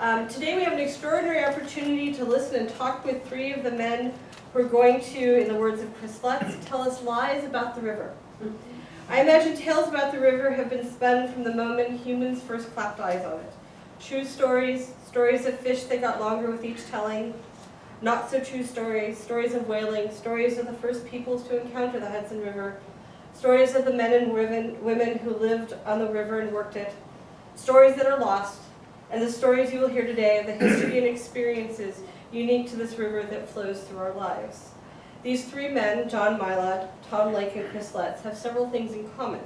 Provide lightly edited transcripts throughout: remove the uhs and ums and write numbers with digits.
Today we have an extraordinary opportunity to listen and talk with three of the men who are going to, in the words of Chris Lutz, tell us lies about the river. I imagine tales about the river have been spun from the moment humans first clapped eyes on it. True stories, stories of fish that got longer with each telling, not so true stories, stories of whaling, stories of the first peoples to encounter the Hudson River, stories of the men and women who lived on the river and worked it, stories that are lost, and the stories you will hear today of the history and experiences unique to this river that flows through our lives. These three men, John Mylod, Tom Lake, and Chris Lutz, have several things in common.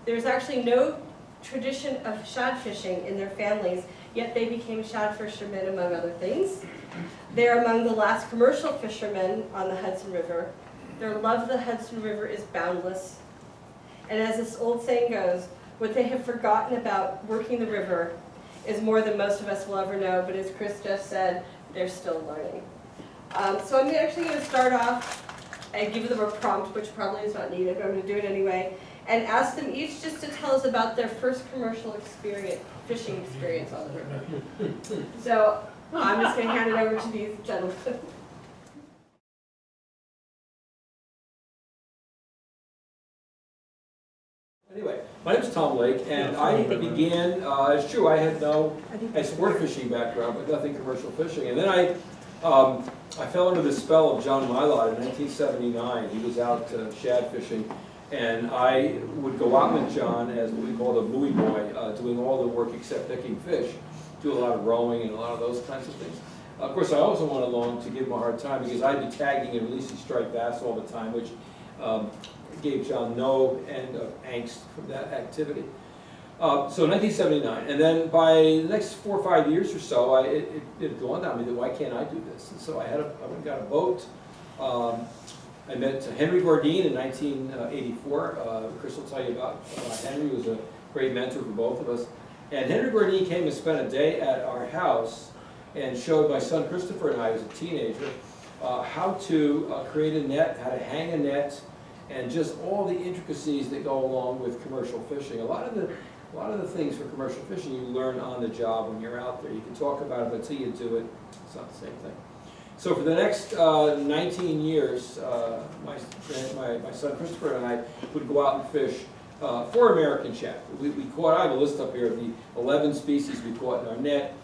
There's actually no tradition of shad fishing in their families, yet they became shad fishermen among other things. They are among the last commercial fishermen on the Hudson River. Their love of the Hudson River is boundless. And as this old saying goes, what they have forgotten about working the river is more than most of us will ever know, but as Chris just said, they're still learning. So I'm actually going to start off and give them a prompt, which probably is not needed, but I'm going to do it anyway, and ask them each just to tell us about their first commercial experience, fishing experience on the river. So I'm just going to hand it over to these gentlemen. Anyway, my name is Tom Lake, and I began, it's true, I had sport fishing background, but nothing commercial fishing. And then I fell under the spell of John Mylod in 1979. He was out shad fishing, and I would go out with John as what we called a buoy boy, doing all the work except picking fish. Do a lot of rowing and a lot of those kinds of things. Of course, I also went along to give him a hard time because I'd be tagging and releasing striped bass all the time, which gave John no end of angst from that activity. So 1979, and then by the next 4 or 5 years or so, it dawned on me that why can't I do this? And so I went and got a boat. I met Henry Gordine in 1984. Chris will tell you about Henry, who was a great mentor for both of us. And Henry Gordine came and spent a day at our house and showed my son Christopher and I, as a teenager, how to create a net, how to hang a net, and just all the intricacies that go along with commercial fishing. A lot of the things for commercial fishing you learn on the job when you're out there. You can talk about it, but until you do it, it's not the same thing. So for the next 19 years, my son Christopher and I would go out and fish for American shad. We caught, I have a list up here of the 11 species we caught in our net,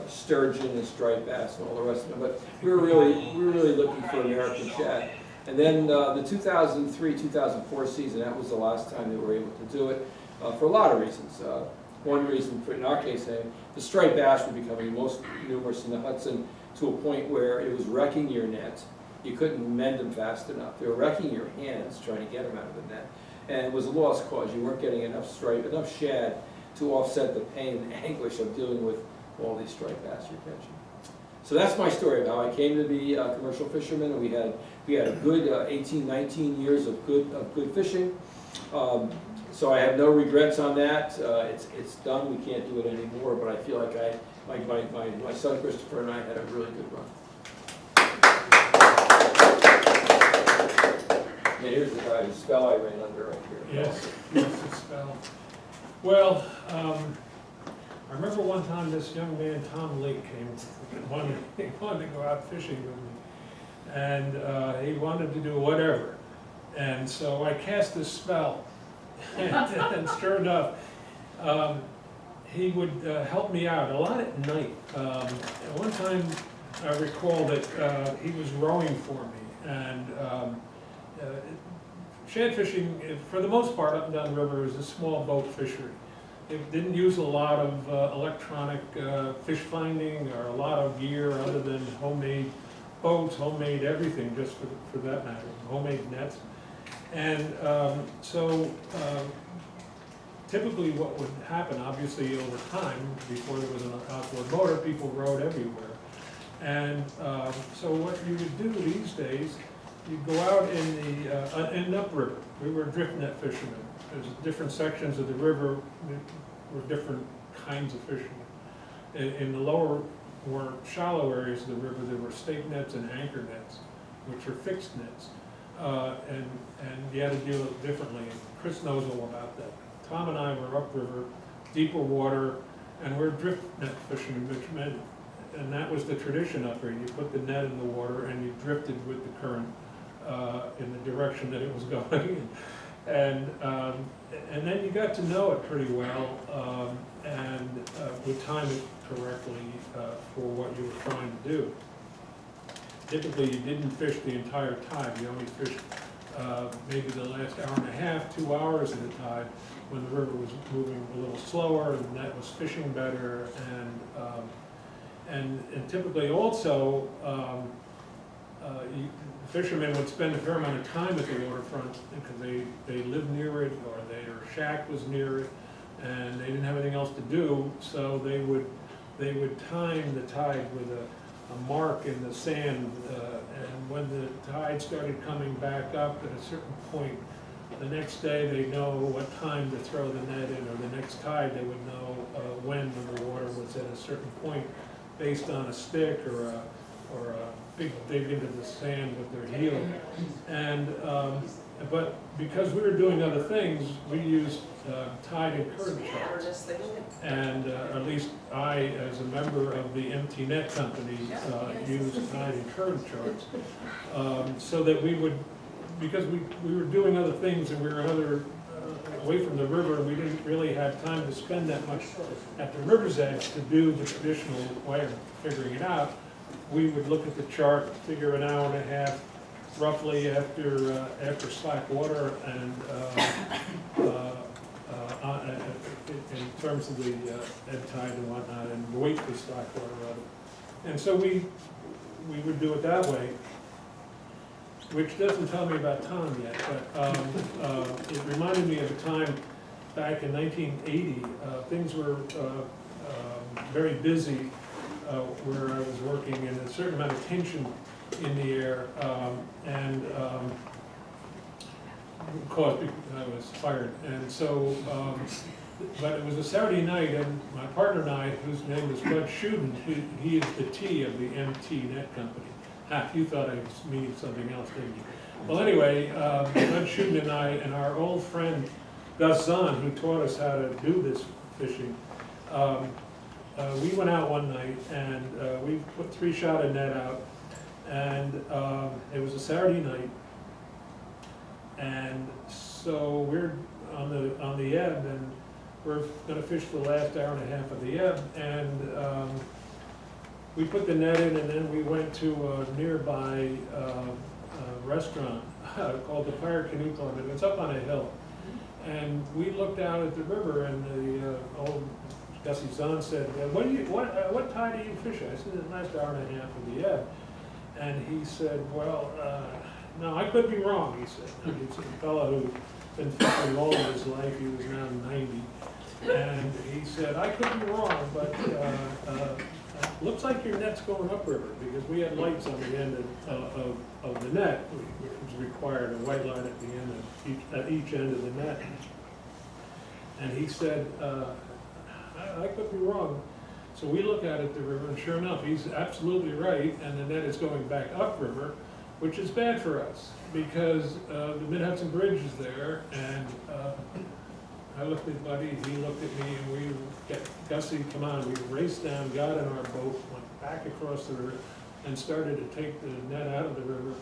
sturgeon and striped bass and all the rest of them, but we were really looking for American shad. And then the 2003-2004 season, that was the last time they were able to do it for a lot of reasons. One reason, in our case, the striped bass were becoming most numerous in the Hudson to a point where it was wrecking your net. You couldn't mend them fast enough. They were wrecking your hands trying to get them out of the net. And it was a lost cause. You weren't getting enough shad to offset the pain and anguish of dealing with all these striped bass you're catching. So that's my story of how I came to be a commercial fisherman, and we had a good 18, 19 years of good fishing. So I have no regrets on that. It's done. We can't do it anymore. But I feel like my son Christopher and I had a really good run. And here's the spell I ran under right here. Yes, the spell. Well, I remember one time this young man, Tom Lake, came. He wanted to go out fishing with me, and he wanted to do whatever. And so I cast a spell, and sure enough, he would help me out a lot at night. One time, I recall that he was rowing for me, and shad fishing, for the most part, up and down the river is a small boat fishery. It didn't use a lot of electronic fish finding or a lot of gear other than homemade boats, homemade everything, just for that matter, homemade nets. And typically what would happen, obviously over time, before there was an outboard motor, people rowed everywhere. And so what you would do these days, you'd go out in the upriver. We were drift net fishermen. There's different sections of the river were different kinds of fishermen. In the lower, more shallow areas of the river, there were stake nets and anchor nets, which are fixed nets. And you had to deal with it differently. Chris knows all about that. Tom and I were upriver, deeper water, and we're drift net fishing, which meant, and that was the tradition up here. You put the net in the water and you drifted with the current in the direction that it was going. And then you got to know it pretty well and would time it correctly for what you were trying to do. Typically, you didn't fish the entire tide. You only fished maybe the last hour and a half, 2 hours of the tide, when the river was moving a little slower, the net was fishing better, and typically also fishermen would spend a fair amount of time at the waterfront because they lived near it, or their shack was near it, and they didn't have anything else to do, so they would time the tide with a mark in the sand, and when the tide started coming back up at a certain point, the next day they know what time to throw the net in, or the next tide they would know when the water was at a certain point, based on a stick or a big dig into the sand with their heel. And but because we were doing other things, we used tide and current charts. And at least I, as a member of the MT Net company, used tide and current charts, so that we would, because we were doing other things and we were away from the river, and we didn't really have time to spend that much at the river's edge to do the traditional way of figuring it out. We would look at the chart, figure an hour and a half roughly after slack water, and in terms of the ebb tide and whatnot, and wait for slack water rather. And so we would do it that way, which doesn't tell me about Tom yet, but it reminded me of a time back in 1980. Things were very busy where I was working, and a certain amount of tension in the air, and caused I was fired. And so, but it was a Saturday night, and my partner and I, whose name was Bud Shuden, he is the T of the MT Net company. You thought I was meaning something else, didn't you? Well, anyway, Bud Shuden and I and our old friend Gus Zahn, who taught us how to do this fishing, we went out one night and we put 3-shot net out, and it was a Saturday night, and so we're on the ebb, and we're going to fish the last hour and a half of the ebb, and we put the net in, and then we went to a nearby restaurant called the Pirate Canoe Club. It was up on a hill, and we looked out at the river, and the old Gussie Zahn said, what tide are you fishing? I said, the last hour and a half of the ebb. And he said, well, no, I could be wrong, he said. He's a fellow who'd been fishing all of his life. He was now 90. And he said, I could be wrong, but looks like your net's going upriver, because we had lights on the end of the net, which required a white line at the end of each end of the net. And he said, I could be wrong. So we look out at the river, and sure enough, he's absolutely right, and the net is going back upriver, which is bad for us, because the Mid-Hudson Bridge is there, and I looked at Buddy, he looked at me, and we get Gussie, come on, we raced down, got in our boat, went back across the river, and started to take the net out of the river.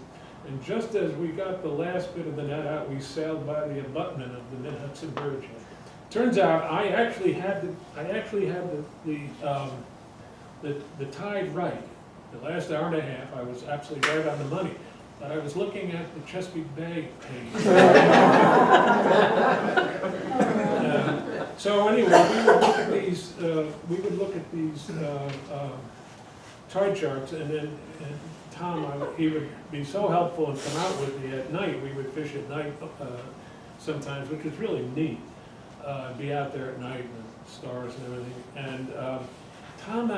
And just as we got the last bit of the net out, we sailed by the abutment of the Mid-Hudson Bridge. Turns out I actually had the tide right. The last hour and a half, I was absolutely right on the money. But I was looking at the Chesapeake Bay page. So anyway, we would look at these tide charts, and then Tom, he would be so helpful and come out with me at night. We would fish at night sometimes, which was really neat. Be out there at night and the stars and everything. And Tom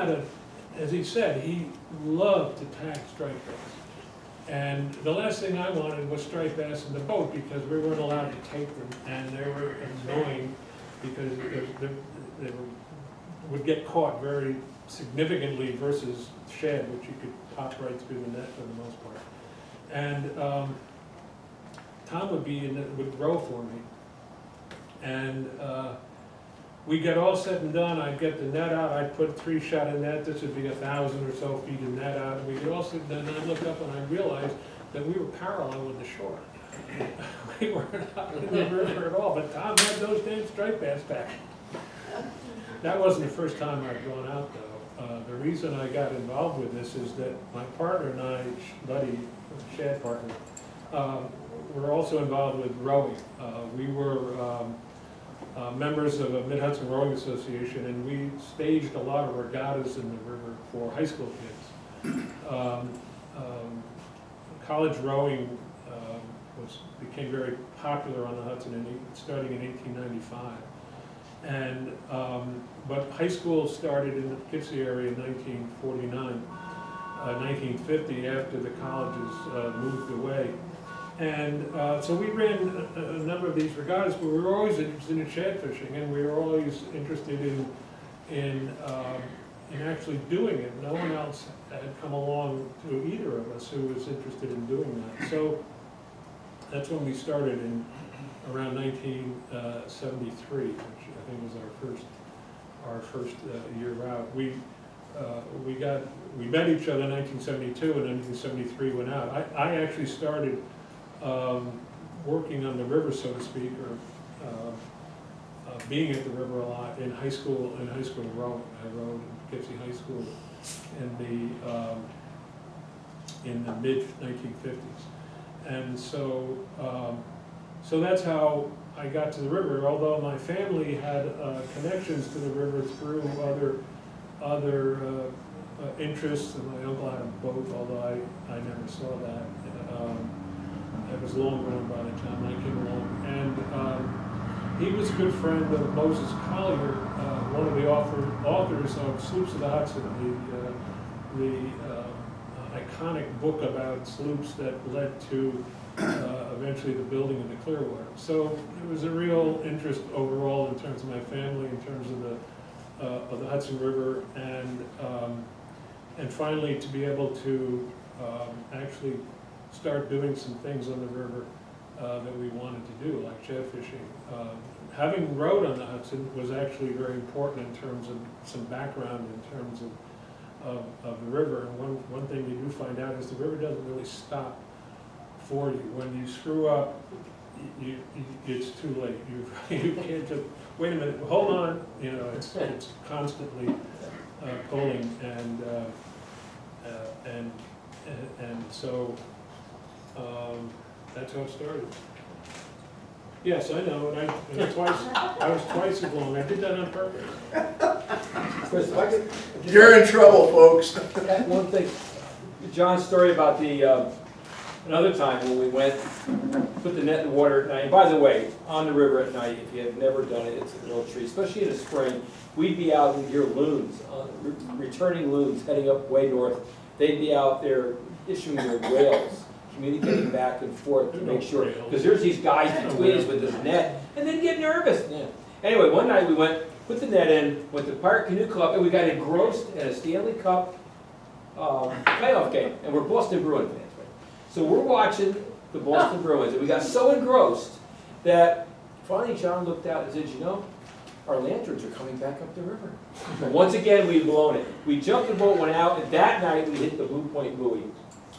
as he said, he loved to tag striped bass. And the last thing I wanted was striped bass in the boat, because we weren't allowed to take them, and they were annoying because they would get caught very significantly versus shad, which you could pop right through the net for the most part. And Tom would row for me. And we get all said and done, I'd get the net out, I'd put 3 shot in net, this would be 1,000 or so feet of net out, and we get all said and done, and I look up and I realized that we were parallel with the shore. We were not in the river at all, but Tom had those damn striped bass back. That wasn't the first time I'd gone out though. The reason I got involved with this is that my partner and I, buddy, Shad partner, were also involved with rowing. We were members of a Mid-Hudson Rowing Association, and we staged a lot of regattas in the river for high school kids. College rowing became very popular on the Hudson starting in 1895. And, but high school started in the Poughkeepsie area in 1949, 1950, after the colleges moved away. And so we ran a number of these regattas, but we were always interested in shad fishing, and we were always interested in actually doing it. No one else had come along to either of us who was interested in doing that. So that's when we started in around 1973, which I think was our first year out. We met each other in 1972, and in 1973 went out. I actually started working on the river, so to speak, or being at the river a lot in high school rowing. I rowed in Poughkeepsie High School in the mid-1950s. And so that's how I got to the river, although my family had connections to the river through other interests, and my uncle had a boat, although I never saw that. It was long gone by the time I came along. And he was a good friend of Moses Collier, one of the authors of Sloops of the Hudson, the iconic book about sloops that led to eventually the building of the Clearwater. So it was a real interest overall in terms of my family, in terms of the Hudson River, and finally to be able to actually start doing some things on the river that we wanted to do, like shad fishing. Having rowed on the Hudson was actually very important in terms of some background in terms of the river. And one thing you do find out is the river doesn't really stop for you. When you screw up, it's too late. You can't just, wait a minute, hold on. You know, it's constantly pulling, and so that's how it started. Yes, I know, and I was twice as long. I did that on purpose. Chris, if I could, You're in trouble, folks. one thing, John's story about the another time when we went, put the net in the water at night. And by the way, on the river at night, if you have never done it, it's a real treat, especially in the spring. We'd be out and hear loons, returning loons heading up way north. They'd be out there issuing their wails, communicating back and forth to make sure, because there's these guys between us with this net, and they'd get nervous. Yeah. Anyway, one night we went, put the net in, went to Pirate Canoe Club, and we got engrossed in a Stanley Cup playoff game, and we're Boston Bruins fans, right? So we're watching the Boston Bruins, and we got so engrossed that finally John looked out and said, you know, our lanterns are coming back up the river. Once again, we'd blown it. We jumped the boat, went out, and that night we hit the Blue Point buoy.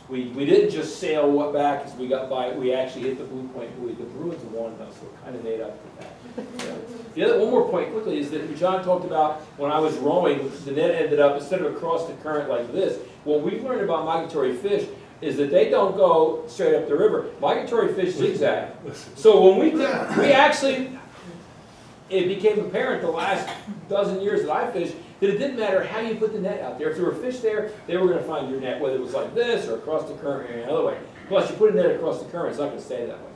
We didn't just sail back as we got by, we actually hit the Blue Point buoy. The Bruins won us, so it kind of made up for that. Yeah. The other, one more point quickly is that John talked about when I was rowing, the net ended up, instead of across the current like this, what we've learned about migratory fish is that they don't go straight up the river. Migratory fish zigzag. So when we actually, it became apparent the last dozen years that I fished that it didn't matter how you put the net out there. If there were fish there, they were going to find your net, whether it was like this or across the current or any other way. Plus, you put a net across the current, it's not going to stay that way.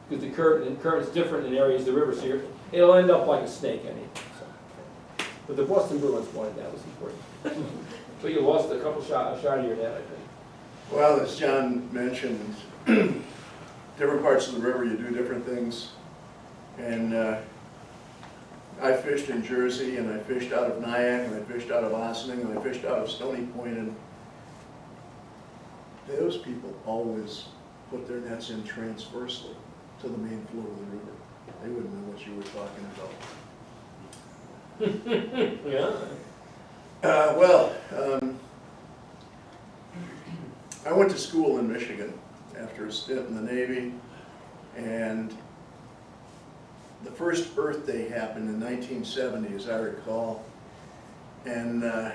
Because the current's different in areas of the river, so it'll end up like a snake anyway. So. But the Boston Bruins wanted that was important. So you lost a couple shot of your net, I think. Well, as John mentioned, different parts of the river you do different things. And I fished in Jersey, and I fished out of Nyack, and I fished out of Ossining, and I fished out of Stony Point, and those people always put their nets in transversely to the main flow of the river. They wouldn't know what you were talking about. Yeah. Well, I went to school in Michigan after a stint in the Navy, and the first Earth Day happened in 1970, as I recall. And a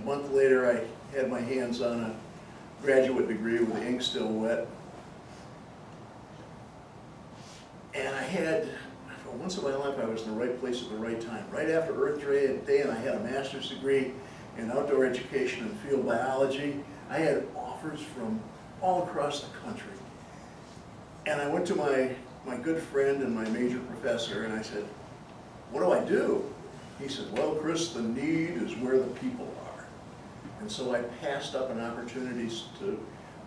month later, I had my hands on a graduate degree with the ink still wet. And I had, for once in my life, I was in the right place at the right time. Right after Earth Day, and I had a master's degree in outdoor education and field biology. I had offers from all across the country. And I went to my good friend and my major professor, and I said, what do I do? He said, well, Chris, the need is where the people are. And so I passed up an opportunity to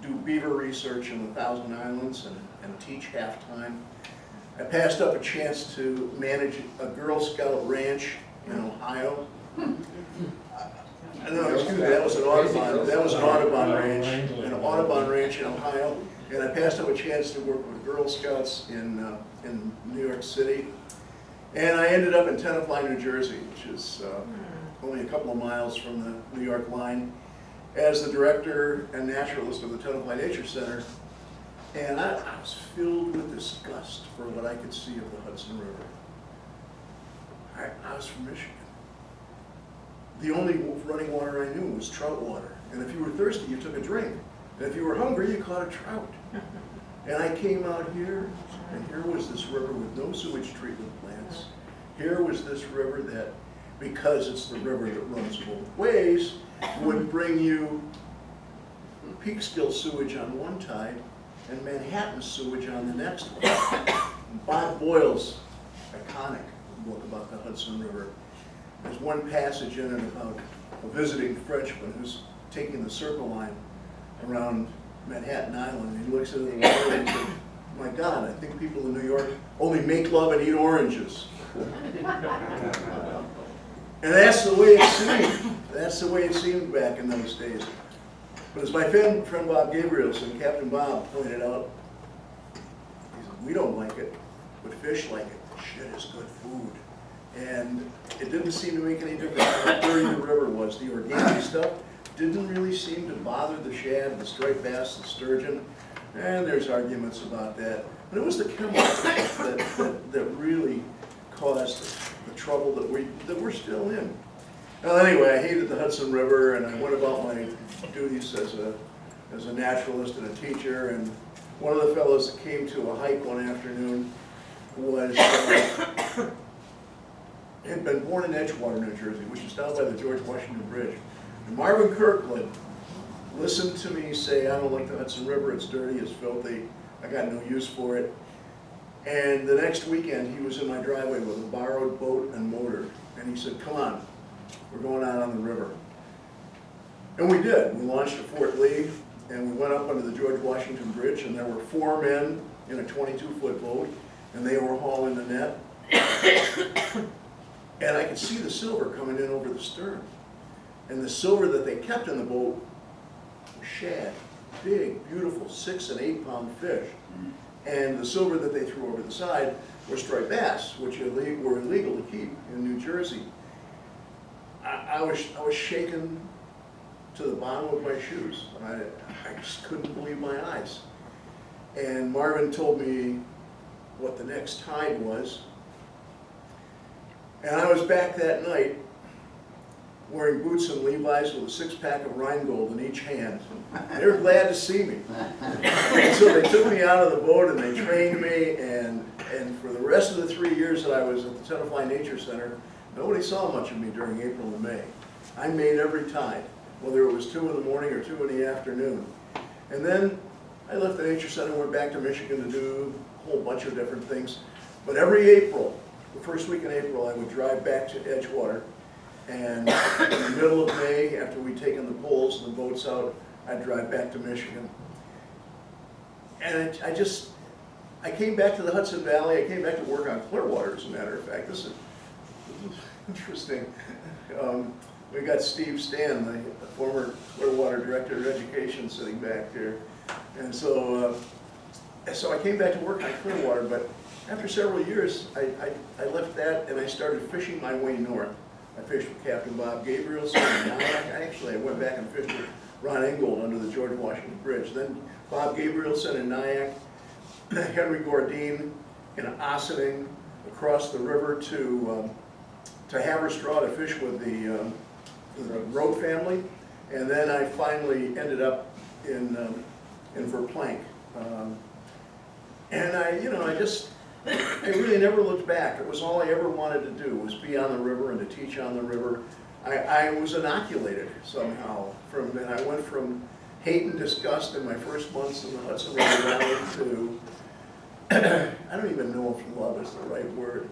do beaver research in the Thousand Islands and teach half-time. I passed up a chance to manage a Girl Scout ranch in Ohio. No, excuse me, that was an Audubon. That was an Audubon ranch in Ohio. And I passed up a chance to work with Girl Scouts in New York City. And I ended up in Tenafly, New Jersey, which is only a couple of miles from the New York line, as the director and naturalist of the Tenafly Nature Center. And I was filled with disgust for what I could see of the Hudson River. I was from Michigan. The only running water I knew was trout water. And if you were thirsty, you took a drink. And if you were hungry, you caught a trout. And I came out here, and here was this river with no sewage treatment plants. Here was this river that, because it's the river that runs both ways, would bring you Peekskill sewage on one tide and Manhattan sewage on the next one. Bob Boyle's iconic book about the Hudson River. There's one passage in it about a visiting Frenchman who's taking the Circle Line around Manhattan Island, and he looks into the water and says, my God, I think people in New York only make love and eat oranges. And that's the way it seemed. That's the way it seemed back in those days. But as my friend Bob Gabrielson, Captain Bob, pointed out, he said, we don't like it, but fish like it. Shit is good food. And it didn't seem to make any difference how dirty the river was. The organic stuff didn't really seem to bother the shad, the striped bass, the sturgeon. And there's arguments about that. But it was the chemicals that really caused the trouble that we're still in. Well, anyway, I hated the Hudson River, and I went about my duties as a naturalist and a teacher. And one of the fellows that came to a hike one afternoon was had been born in Edgewater, New Jersey, which is down by the George Washington Bridge. And Marvin Kirkland listened to me say, I don't like the Hudson River, it's dirty, it's filthy, I got no use for it. And the next weekend, he was in my driveway with a borrowed boat and motor. And he said, come on, we're going out on the river. And we did. We launched at Fort Lee, and we went up under the George Washington Bridge, and there were 4 men in a 22-foot boat, and they were hauling the net. And I could see the silver coming in over the stern. And the silver that they kept in the boat was shad, big, beautiful 6- and 8-pound fish. And the silver that they threw over the side were striped bass, which were illegal to keep in New Jersey. I was shaken to the bottom of my shoes. I just couldn't believe my eyes. And Marvin told me what the next tide was. And I was back that night wearing boots and Levi's with a 6-pack of Rheingold in each hand. They were glad to see me. And so they took me out of the boat and they trained me, and for the rest of the 3 years that I was at the Tenafly Nature Center, nobody saw much of me during April and May. I made every tide, whether it was 2 in the morning or 2 in the afternoon. And then I left the Nature Center and went back to Michigan to do a whole bunch of different things. But every April, the first week in April, I would drive back to Edgewater, and in the middle of May, after we'd taken the poles and the boats out, I'd drive back to Michigan. And I came back to the Hudson Valley. I came back to work on Clearwater, as a matter of fact. This is interesting. We got Steve Stan, the former Clearwater Director of Education, sitting back here. And so I came back to work on Clearwater, but after several years, I left that and I started fishing my way north. I fished with Captain Bob Gabrielson in Nyack. I went back and fished with Ron Ingold under the George Washington Bridge. Then Bob Gabrielson in Nyack, Henry Gordine in Ossining, across the river to Haverstraw to fish with the Road family. And then I finally ended up in Verplank. And I really never looked back. It was all I ever wanted to do, was be on the river and to teach on the river. I was inoculated somehow and I went from hate and disgust in my first months in the Hudson River Valley to, I don't even know if love is the right word,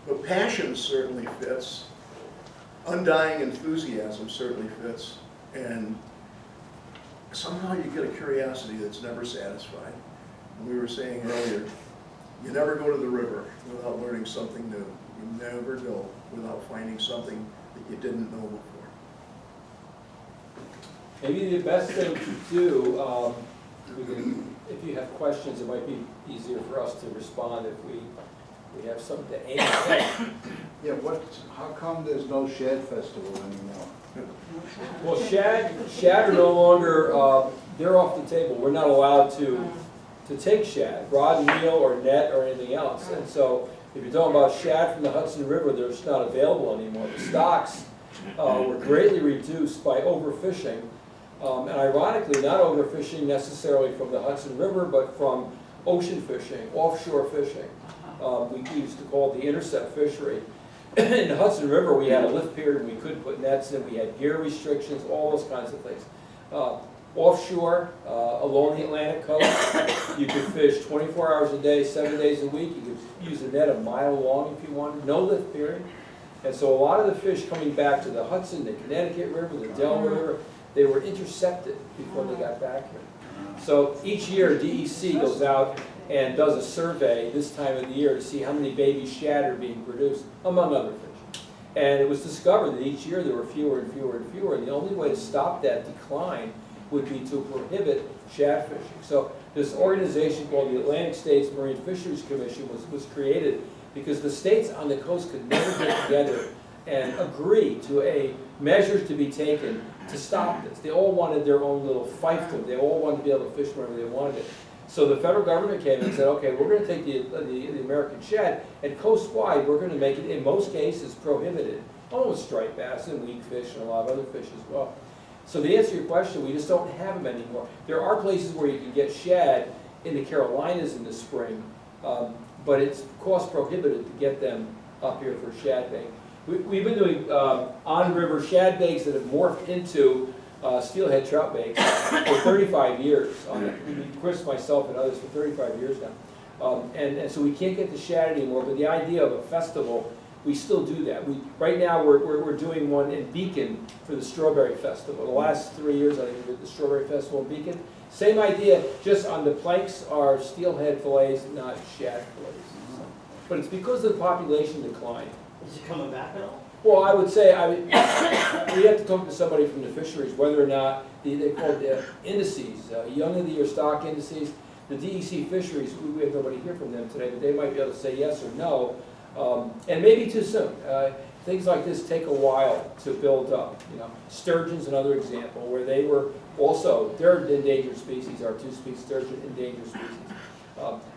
but passion certainly fits. Undying enthusiasm certainly fits. And somehow you get a curiosity that's never satisfied. We were saying earlier, you never go to the river without learning something new. You never go without finding something that you didn't know before. Maybe the best thing to do, if you have questions, it might be easier for us to respond if we have something to aim at. Yeah, how come there's no Shad Festival anymore? Well, shad are no longer, they're off the table. We're not allowed to take shad, rod and reel or net or anything else. And so if you're talking about shad from the Hudson River, they're just not available anymore. The stocks were greatly reduced by overfishing. And ironically, not overfishing necessarily from the Hudson River, but from ocean fishing, offshore fishing. We used to call it the intercept fishery. In the Hudson River, we had a lift period, we couldn't put nets in, we had gear restrictions, all those kinds of things. Offshore, along the Atlantic coast, you could fish 24 hours a day, 7 days a week. You could use a net a mile long if you wanted, no lift period. And so a lot of the fish coming back to the Hudson, the Connecticut River, the Delaware River, they were intercepted before they got back here. So each year, DEC goes out and does a survey this time of the year to see how many baby shad are being produced, among other fish. And it was discovered that each year there were fewer and fewer and fewer, and the only way to stop that decline would be to prohibit shad fishing. So this organization called the Atlantic States Marine Fisheries Commission was created because the states on the coast could never get together and agree to measures to be taken to stop this. They all wanted their own little fiefdom. They all wanted to be able to fish wherever they wanted it. So the federal government came and said, okay, we're going to take the American shad, and coast-wide we're going to make it, in most cases, prohibited. Almost striped bass and weak fish and a lot of other fish as well. So the answer to your question, we just don't have them anymore. There are places where you can get shad in the Carolinas in the spring, but it's cost prohibitive to get them up here for shad bait. We've been doing on-river shad baits that have morphed into steelhead trout baits for 35 years. Chris, myself, and others for 35 years now. And so we can't get the shad anymore, but the idea of a festival, we still do that. Right now we're doing one in Beacon for the Strawberry Festival. The last 3 years I think we did the Strawberry Festival in Beacon. Same idea, just on the planks are steelhead fillets, not shad fillets. But it's because of the population decline. Is it coming back at all? Well, I would say, we have to talk to somebody from the fisheries, whether or not, they call it indices, young of the year stock indices. The DEC fisheries, we have nobody here from them today, but they might be able to say yes or no, and maybe too soon. Things like this take a while to build up. Sturgeon's another example, where they were also, they're an endangered species, our two-species sturgeon, endangered species.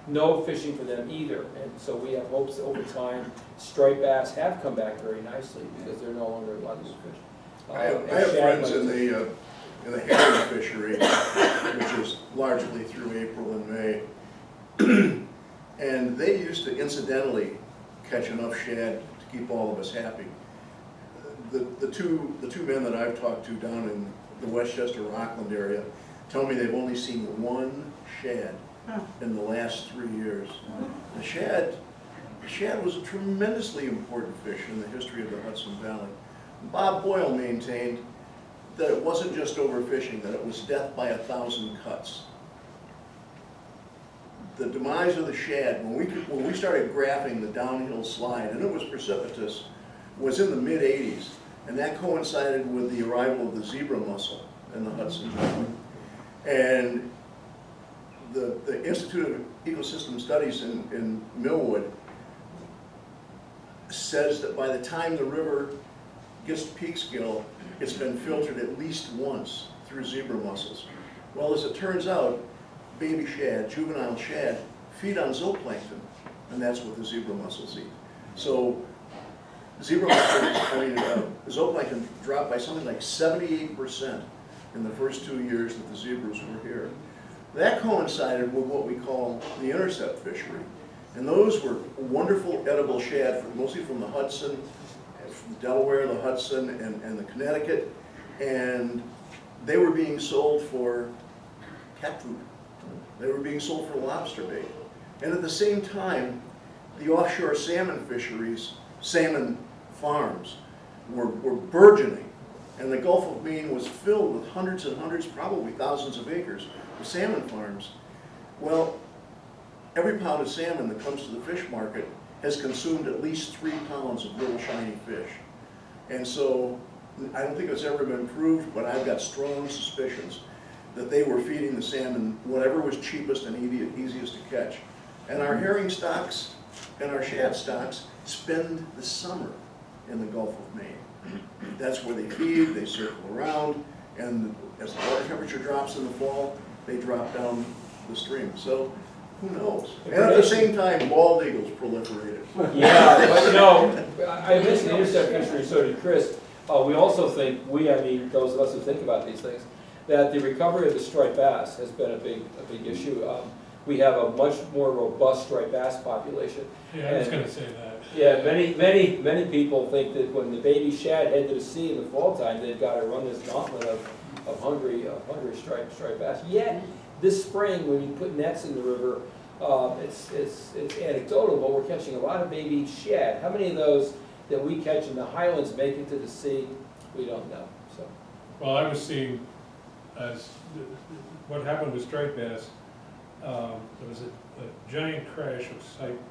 No fishing for them either, and so we have hopes that over time striped bass have come back very nicely because they're no longer allowed to fish. I have friends in the herring fishery, which is largely through April and May, and they used to incidentally catch enough shad to keep all of us happy. The two men that I've talked to down in the Westchester Rockland area tell me they've only seen one shad in the last 3 years. The shad was a tremendously important fish in the history of the Hudson Valley. Bob Boyle maintained that it wasn't just overfishing, that it was death by 1,000 cuts. The demise of the shad, when we started graphing the downhill slide, and it was precipitous, was in the mid-'80s, and that coincided with the arrival of the zebra mussel in the Hudson Valley. And the Institute of Ecosystem Studies in Millwood says that by the time the river gets to peak skill, it's been filtered at least once through zebra mussels. Well, as it turns out, baby shad, juvenile shad, feed on zooplankton, and that's what the zebra mussels eat. So zebra mussels, zooplankton dropped by something like 78% in the first 2 years that the zebras were here. That coincided with what we call the intercept fishery. And those were wonderful edible shad, mostly from the Hudson, from Delaware, the Hudson, and the Connecticut. And they were being sold for cat food. They were being sold for lobster bait. And at the same time, the offshore salmon fisheries, salmon farms, were burgeoning. And the Gulf of Maine was filled with hundreds and hundreds, probably thousands of acres of salmon farms. Well, every pound of salmon that comes to the fish market has consumed at least 3 pounds of little shiny fish. And so, I don't think it's ever been proved, but I've got strong suspicions that they were feeding the salmon whatever was cheapest and easiest to catch. And our herring stocks and our shad stocks spend the summer in the Gulf of Maine. That's where they feed, they circle around, and as the water temperature drops in the fall, they drop down the stream. So, who knows? And at the same time, bald eagles proliferated. Yeah, but you know, I mentioned the intercept fishery, so did Chris. We also think, I mean, those of us who think about these things, that the recovery of the striped bass has been a big issue. We have a much more robust striped bass population. Yeah, I was gonna say that. Yeah, many people think that when the baby shad head to the sea in the fall time, they've got to run this gauntlet of hungry striped bass. Yet this spring, when you put nets in the river, it's anecdotal, but we're catching a lot of baby shad. How many of those that we catch in the highlands make it to the sea? We don't know. So, Well, I was seeing what happened with striped bass. There was a giant crash of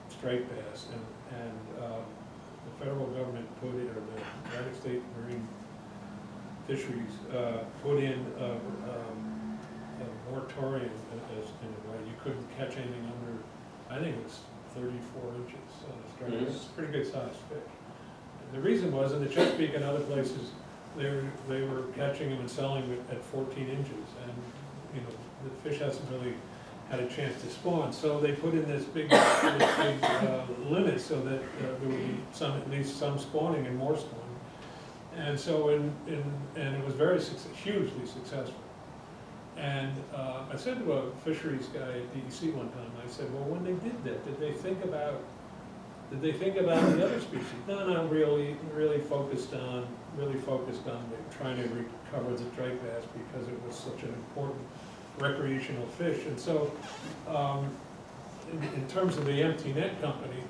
striped bass, and the federal government put in, or the United States Marine Fisheries put in a moratorium in a way. You couldn't catch anything under, I think it was 34 inches on the striped bass. It's a pretty good sized fish. And the reason was, in the Chesapeake and other places, they were catching them and selling them at 14 inches, and you know the fish hasn't really had a chance to spawn. So they put in this big limit so that there would be at least some spawning and more spawning. And so and it was hugely successful. And I said to a fisheries guy at DEC one time, I said, well, when they did that, did they think about the other species? No, really focused on trying to recover the striped bass because it was such an important recreational fish. And so in terms of the empty net company,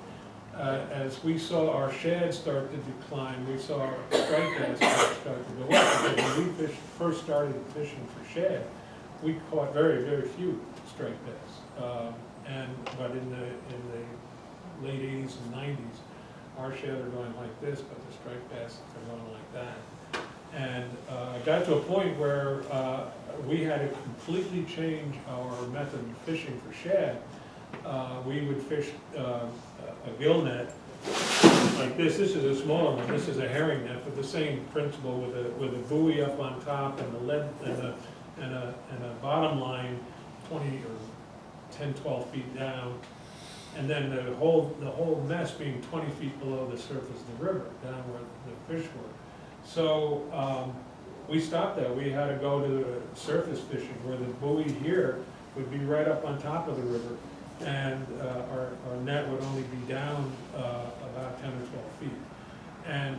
as we saw our shad start to decline, we saw our striped bass start to go up. Because when we first started fishing for shad, we caught very, very few striped bass. But in the late 80s and 90s, our shad are going like this, but the striped bass are going like that. And it got to a point where we had to completely change our method of fishing for shad. We would fish a gill net like this. This is a smaller one. This is a herring net, but the same principle with a buoy up on top and a lead and a bottom line 20 or 10, 12 feet down, and then the whole mess being 20 feet below the surface of the river, down where the fish were. So we stopped that. We had to go to the surface fishing, where the buoy here would be right up on top of the river, and our net would only be down about 10 or 12 feet. And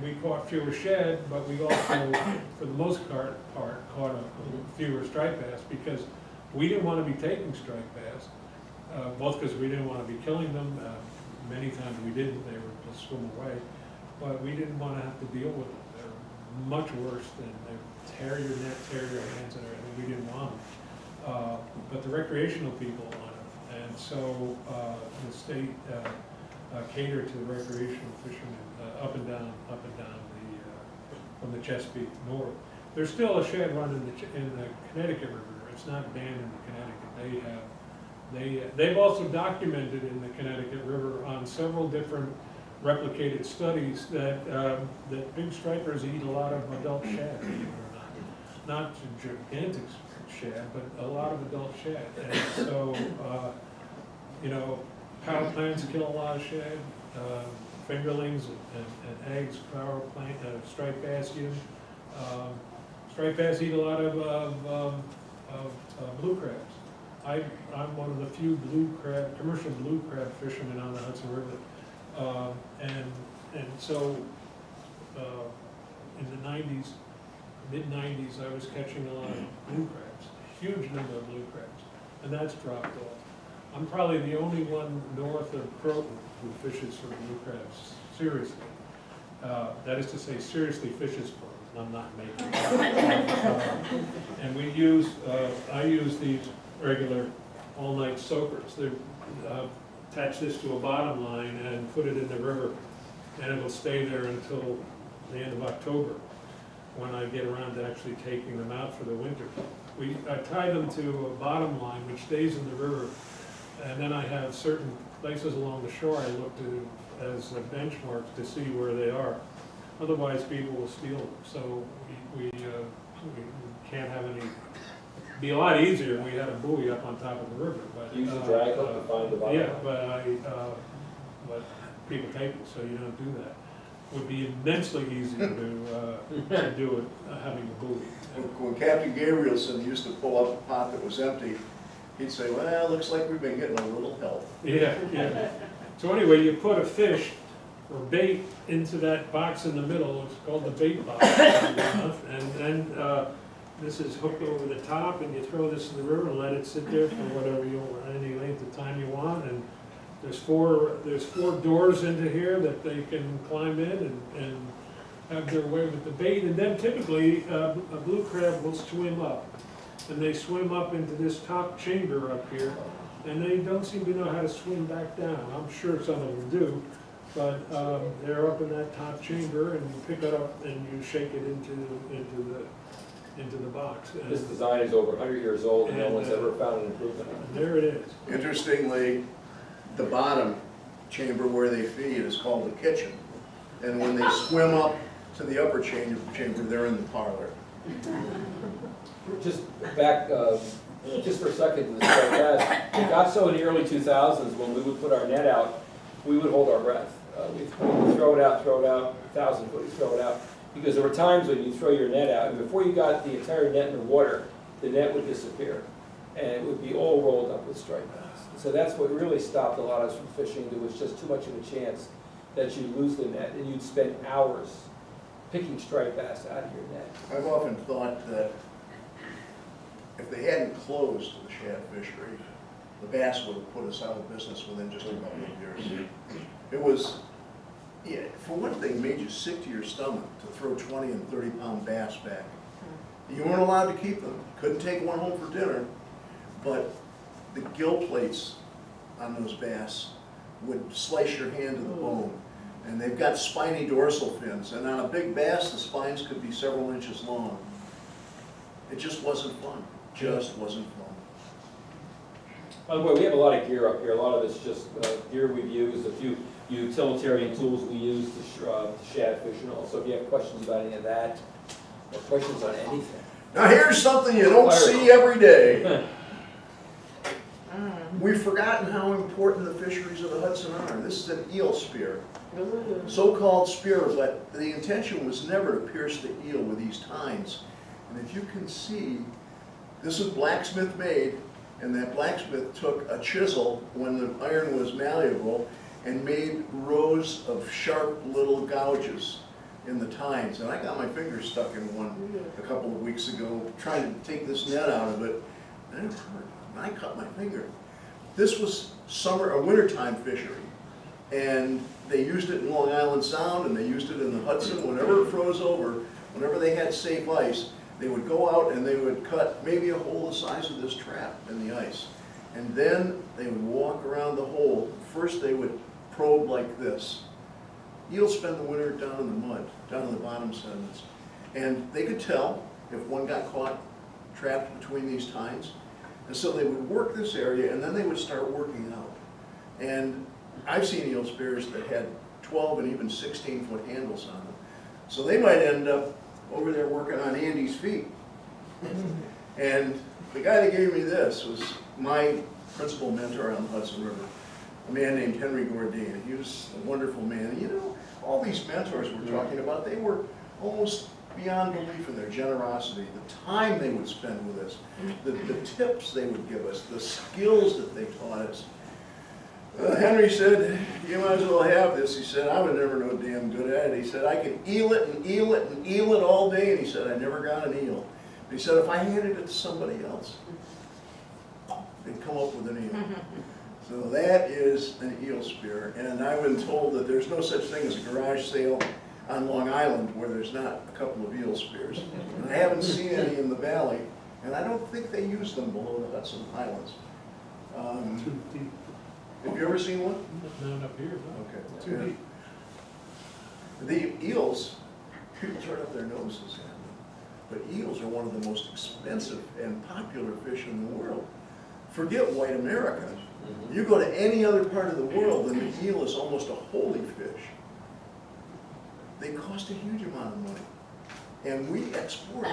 we caught fewer shad, but we also, for the most part, caught fewer striped bass, because we didn't want to be taking striped bass, both because we didn't want to be killing them. Many times we didn't, they would just swim away. But we didn't want to have to deal with them. They're much worse than they tear your net, tear your hands, and everything. We didn't want them. But the recreational people want them. And so the state catered to the recreational fishermen up and down from the Chesapeake north. There's still a shad run in the Connecticut River. It's not banned in the Connecticut. They've also documented in the Connecticut River on several different replicated studies that, that big stripers eat a lot of adult shad, believe it or not. Not gigantic shad, but a lot of adult shad. And so, you know, power plants kill a lot of shad, fingerlings and eggs, power plant, striped bass eat them. Striped bass eat a lot of blue crabs. I'm one of the few commercial blue crab fishermen on the Hudson River. And so, in the 90s, mid-90s, I was catching a lot of blue crabs, huge number of blue crabs, and that's dropped off. I'm probably the only one north of Croton who fishes for blue crabs, seriously. That is to say, seriously fishes for them. I'm not making it. And we use, I use these regular all-night soakers. They attach this to a bottom line and put it in the river, and it'll stay there until the end of October, when I get around to actually taking them out for the winter. I tie them to a bottom line which stays in the river, and then I have certain places along the shore I look to as a benchmark to see where they are. Otherwise, people will steal them. So we can't have any. It'd be a lot easier if we had a buoy up on top of the river. But Use the drag hook to find the bottom. yeah, but people take it, so you don't do that. Would be immensely easier to do it having a buoy. When Captain Gabrielson used to pull up a pot that was empty, he'd say, well, looks like we've been getting a little help. Yeah, yeah. So anyway, you put a fish or bait into that box in the middle, it's called the bait box, and then this is hooked over the top, and you throw this in the river and let it sit there for whatever any length of time you want, and there's four doors into here that they can climb in and have their way with the bait, and then typically a blue crab will swim up, and they swim up into this top chamber up here, and they don't seem to know how to swim back down. I'm sure some of them do, but they're up in that top chamber, and you pick it up and you shake it into the box. And This design is over 100 years old, and no one's ever found an improvement on it. there it is. Interestingly, the bottom chamber where they feed is called the kitchen. And when they swim up to the upper chamber, they're in the parlor. Just back, just for a second to the striped bass, it got so in the early 2000s when we would put our net out, we would hold our breath. We'd throw it out, 1,000 foot, you throw it out. Because there were times when you throw your net out, and before you got the entire net in the water, the net would disappear. And it would be all rolled up with striped bass. So that's what really stopped a lot of us from fishing. There was just too much of a chance that you'd lose the net, and you'd spend hours picking striped bass out of your net. I've often thought that if they hadn't closed the shad fishery, the bass would have put us out of business within just a couple of years. It was, yeah, for one thing, made you sick to your stomach to throw 20 and 30-pound bass back. You weren't allowed to keep them. Couldn't take one home for dinner, but the gill plates on those bass would slice your hand to the bone. And they've got spiny dorsal fins, and on a big bass, the spines could be several inches long. It just wasn't fun. Just wasn't fun. By the way, we have a lot of gear up here. A lot of it's just gear we've used, a few utilitarian tools we use to shad fish and all. So if you have questions about any of that, or questions on anything. Now here's something you don't see every day. We've forgotten how important the fisheries of the Hudson are. This is an eel spear. So-called spear, but the intention was never to pierce the eel with these tines. And if you can see, this is blacksmith made, and that blacksmith took a chisel when the iron was malleable and made rows of sharp little gouges in the tines. And I got my finger stuck in one a couple of weeks ago trying to take this net out of it, and it hurt. And I cut my finger. This was a wintertime fishery, and they used it in Long Island Sound, and they used it in the Hudson. Whenever it froze over, whenever they had safe ice, they would go out and they would cut maybe a hole the size of this trap in the ice. And then they would walk around the hole. First they would probe like this. Eels spend the winter down in the mud, down in the bottom sediments. And they could tell if one got caught trapped between these tines. And so they would work this area, and then they would start working out. And I've seen eel spears that had 12 and even 16-foot handles on them. So they might end up over there working on Andy's feet. And the guy that gave me this was my principal mentor on the Hudson River, a man named Henry Gordine. He was a wonderful man. And you know, all these mentors we're talking about, they were almost beyond belief in their generosity, the time they would spend with us, the tips they would give us, the skills that they taught us. Henry said, you might as well have this. He said, I was never no damn good at it. He said, I could eel it and eel it and eel it all day. And he said, I never got an eel. He said, if I handed it to somebody else, they'd come up with an eel. So that is an eel spear. And I've been told that there's no such thing as a garage sale on Long Island where there's not a couple of eel spears. And I haven't seen any in the valley, and I don't think they use them below the Hudson Highlands. Have you ever seen one? Not up here, no. Okay. Too deep. The eels, people turn up their noses at them, but eels are one of the most expensive and popular fish in the world. Forget white America. You go to any other part of the world and the eel is almost a holy fish. They cost a huge amount of money. And we export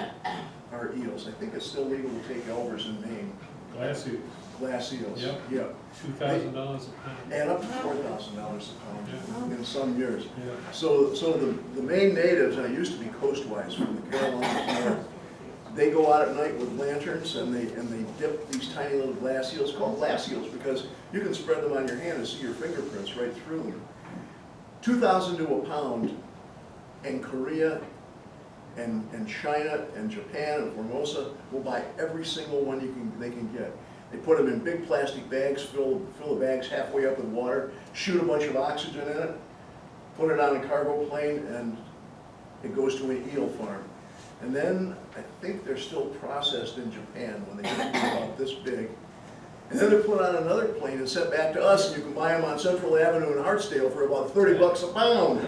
our eels. I think it's still legal to take elvers in Maine. Glass eels, Glass eels. Yep. Yep. $2,000 a pound. And up to $4,000 a pound in some years. Yeah. So the Maine natives, and it used to be coastwise from the Carolinas north, they go out at night with lanterns and they dip these tiny little glass eels, called glass eels because you can spread them on your hand and see your fingerprints right through them. $2,000 to a pound, and Korea and China and Japan and Formosa will buy every single one they can get. They put them in big plastic bags, fill the bags halfway up with water, shoot a bunch of oxygen in it, put it on a cargo plane, and it goes to an eel farm. And then I think they're still processed in Japan when they get to be about this big. And then they're put on another plane and sent back to us, and you can buy them on Central Avenue in Hartsdale for about $30 a pound.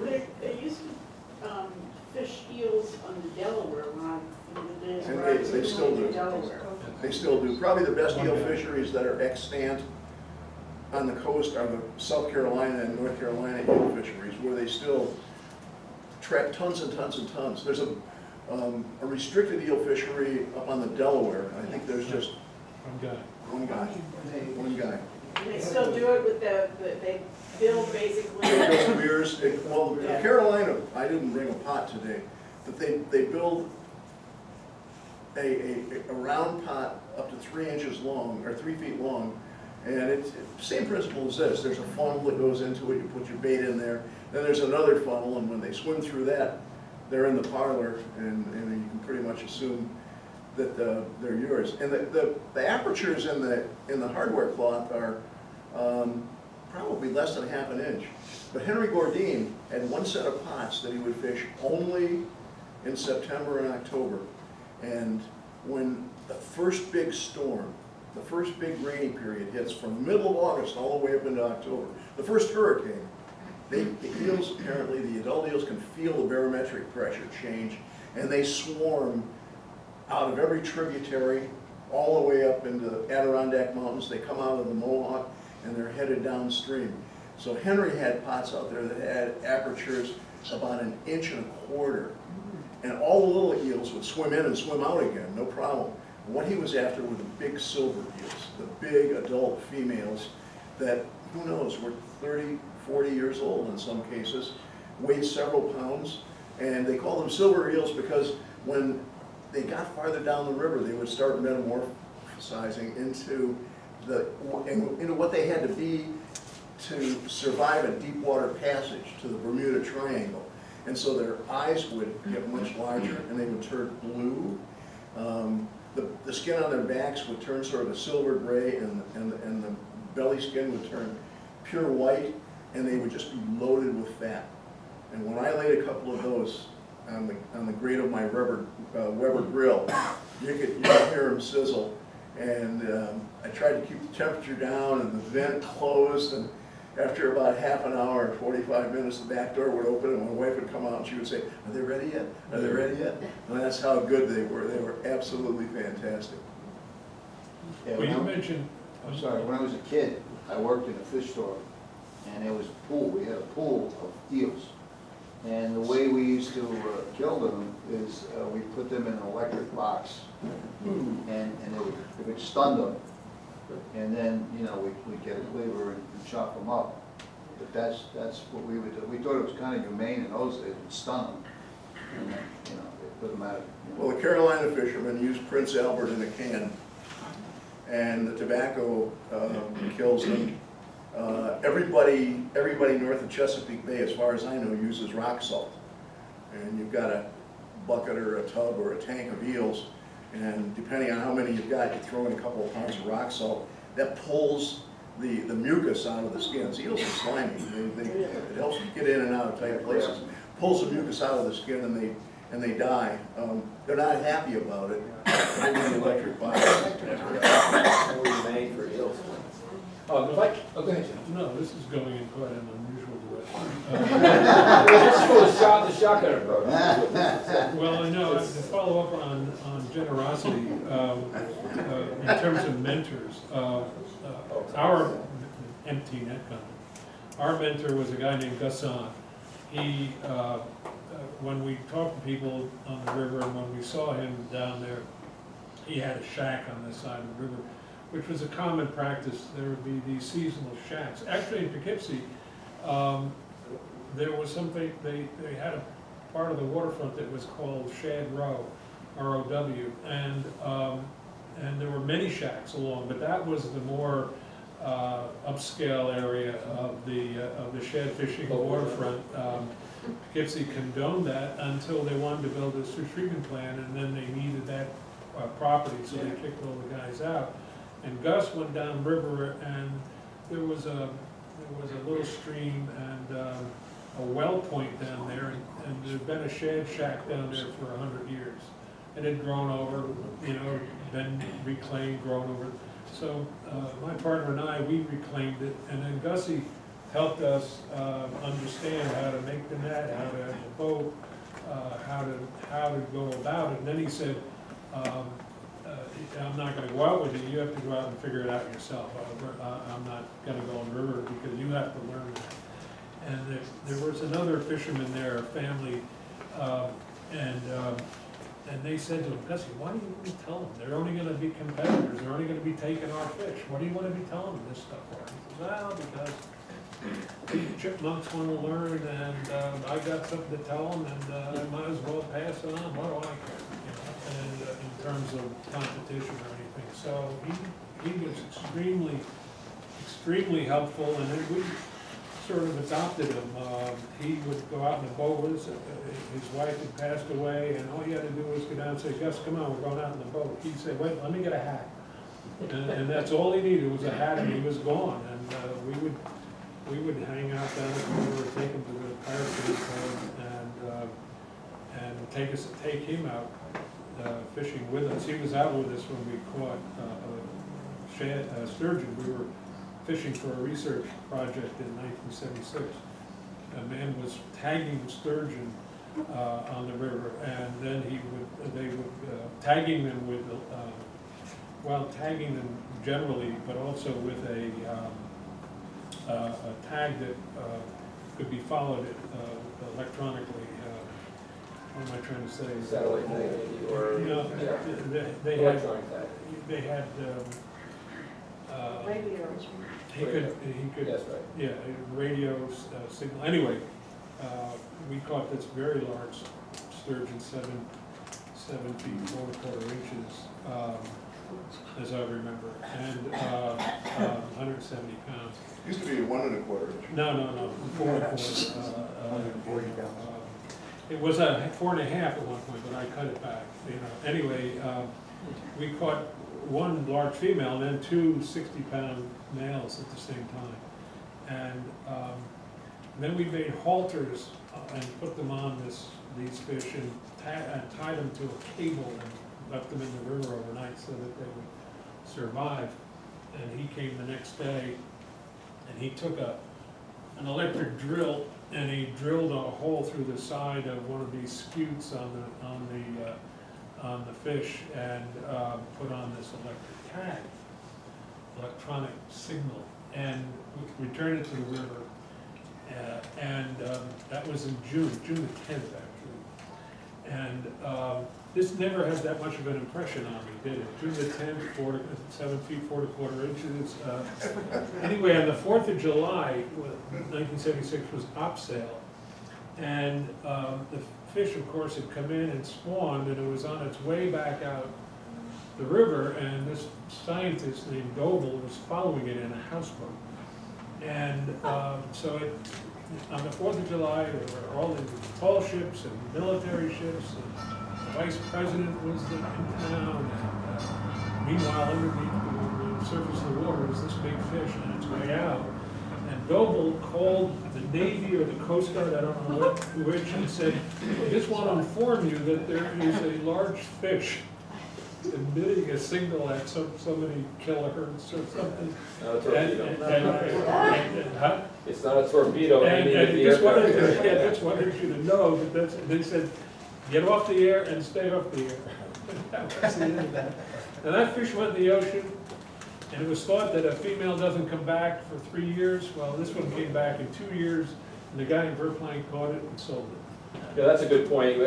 They used to fish eels on the Delaware when in the days And where I was they still in do. Delaware. They still do. Probably the best eel fisheries that are extant on the coast are the South Carolina and North Carolina eel fisheries, where they still trap tons and tons and tons. There's a restricted eel fishery up on the Delaware. I think there's just One guy. one guy. And they still do it with they build basically. Those weirs, well, the Carolina, I didn't bring a pot today, but they build a round pot up to 3 inches long, or 3 feet long, and it's same principle as this. There's a funnel that goes into it, you put your bait in there, then there's another funnel, and when they swim through that, they're in the parlor, and you can pretty much assume that they're yours. And the apertures in the hardware cloth are probably less than ½ an inch. But Henry Gordine had one set of pots that he would fish only in September and October. And when the first big storm, the first big rainy period hits from the middle of August all the way up into October, the first hurricane, the eels, apparently, the adult eels can feel the barometric pressure change, and they swarm out of every tributary all the way up into the Adirondack Mountains. They come out of the Mohawk, and they're headed downstream. So Henry had pots out there that had apertures about 1.25 inches. And all the little eels would swim in and swim out again, no problem. And what he was after were the big silver eels, the big adult females that, who knows, were 30, 40 years old in some cases, weighed several pounds, and they called them silver eels because when they got farther down the river, they would start metamorphosizing into what they had to be to survive a deep water passage to the Bermuda Triangle. And so their eyes would get much larger and they would turn blue. The skin on their backs would turn sort of a silver gray, and the belly skin would turn pure white, and they would just be loaded with fat. And when I laid a couple of those on the grate of my Weber grill, you could hear them sizzle. And I tried to keep the temperature down, and the vent closed, and after about ½ an hour, 45 minutes, the back door would open, and my wife would come out and she would say, "Are they ready yet? Are they ready yet?" And that's how good they were. They were absolutely fantastic. Yeah, Well, you mentioned, I'm sorry, when I was a kid, I worked in a fish store and it was pool, we had a pool of eels. And the way we used to kill them is we put them in an electric box, and it would stun them. And then, you know, we'd get a cleaver and chop them up. But that's what we would do. We thought it was kind of humane in those days, we'd stun them. And then, you know, it doesn't matter. You know. Well, the Carolina fishermen use Prince Albert in a can, and the tobacco kills them. Everybody north of Chesapeake Bay, as far as I know, uses rock salt. And you've got a bucket or a tub or a tank of eels, and depending on how many you've got, you throw in a couple of pounds of rock salt. That pulls the mucus out of the skins. Eels are slimy. It helps you get in and out of tight places. Pulls the mucus out of the skin, and they die. They're not happy about it. They need the electric box. More made for eels. Oh, go ahead, Jim. No, this is going in quite an unusual direction. Let's go the shotgun approach. Well, I know, to follow up on generosity, in terms of mentors, our empty net comment. Our mentor was a guy named Gasson. He, when we talked to people on the river and when we saw him down there, he had a shack on this side of the river, which was a common practice. There would be these seasonal shacks. Actually, in Poughkeepsie, there was something, they had a part of the waterfront that was called Shad Run, R-O-W, and there were many shacks along, but that was the more upscale area of the shad fishing waterfront. Poughkeepsie condoned that until they wanted to build a sewage treatment plant, and then they needed that property, so they kicked all the guys out. And Gus went downriver, and there was a little stream and a well point down there, and there'd been a shad shack down there for 100 years. It had grown over, you know, been reclaimed, grown over. So my partner and I, we reclaimed it, and then Gussie helped us understand how to make the net, how to have the boat, how to go about it. And then he said, I'm not going to go out with you. You have to go out and figure it out yourself. I'm not going to go on the river because you have to learn that. And there was another fisherman there, a family, and they said to him, Gussie, why do you want to tell them? They're only going to be competitors. They're only going to be taking our fish. What do you want to be telling them this stuff for? He said, well, because the chipmunks want to learn, and I got something to tell them, and I might as well pass it on. What do I care? You know, and in terms of competition or anything. So he was extremely helpful, and then we sort of adopted him. He would go out in the boat with us. His wife had passed away, and all he had to do was go down and say, Gus, come on, we're going out in the boat. He'd say, wait, let me get a hat. And that's all he needed was a hat, and he was gone. And we would hang out down at the river, take him to the pirate club, and take him out fishing with us. He was out with us when we caught sturgeon. We were fishing for a research project in 1976. A man was tagging sturgeon on the river, and then they would tagging them with tagging them generally, but also with a tag that could be followed electronically. What am I trying to say? Satellite tag, or you know, they electronic tag. They had. Radio. He could. That's right. Yeah, radio signal. Anyway, we caught this very large sturgeon, 7 feet 4¼ inches, as I remember, and 170 pounds. Used to be 1 1/4 inch. No, 4¼ it was a 4½ at one point, but I cut it back. You know. Anyway, we caught one large female and then 2 60-pound males at the same time, and then we made halters and put them on these fish and tied them to a cable and left them in the river overnight so that they would survive. And he came the next day, and he took an electric drill and he drilled a hole through the side of one of these scutes on the fish, and put on this electronic signal, and returned it to the river. That was in June the 10th, actually. And this never had that much of an impression on me, did it? June the 10th, 7 feet, 4 1/4 inches. Anyway, on the 4th of July, 1976 was op sale. And the fish, of course, had come in and spawned, and it was on its way back out the river, and this scientist named Goebel was following it in a houseboat. And so on the 4th of July, there were all the tall ships and military ships, and the vice president was in town, and meanwhile, underneath the surface of the water was this big fish on its way out. And Goebel called the Navy or the Coast Guard, I don't know which, and said, "I just want to inform you that there is a large fish emitting a signal at so many kilohertz or something." Not a torpedo. Huh? It's not a torpedo. And just wanted you to know that they said, get off the air and stay off the air. That was the end of that. And that fish went in the ocean, and it was thought that a female doesn't come back for 3 years. Well, this one came back in 2 years, and the guy in Verplank caught it and sold it. Yeah, that's a good point.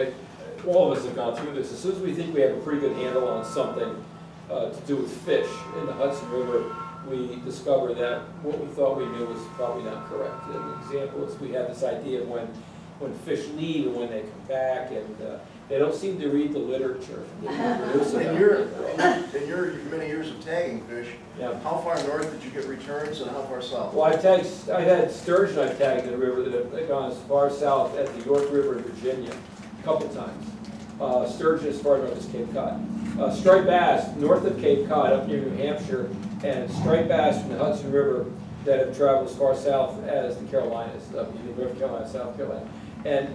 All of us have gone through this. As soon as we think we have a pretty good handle on something to do with fish in the Hudson River, we discover that what we thought we knew was probably not correct. An example is we have this idea of when fish leave and when they come back, and they don't seem to read the literature. In your many years of tagging fish, Yeah. how far north did you get returns and how far south? Well, I had sturgeon I've tagged in the river that have gone as far south as the York River in Virginia, a couple times. Sturgeon as far north as Cape Cod. Striped bass north of Cape Cod up near New Hampshire, and striped bass from the Hudson River that have traveled as far south as the Carolinas, North Carolina, South Carolina. And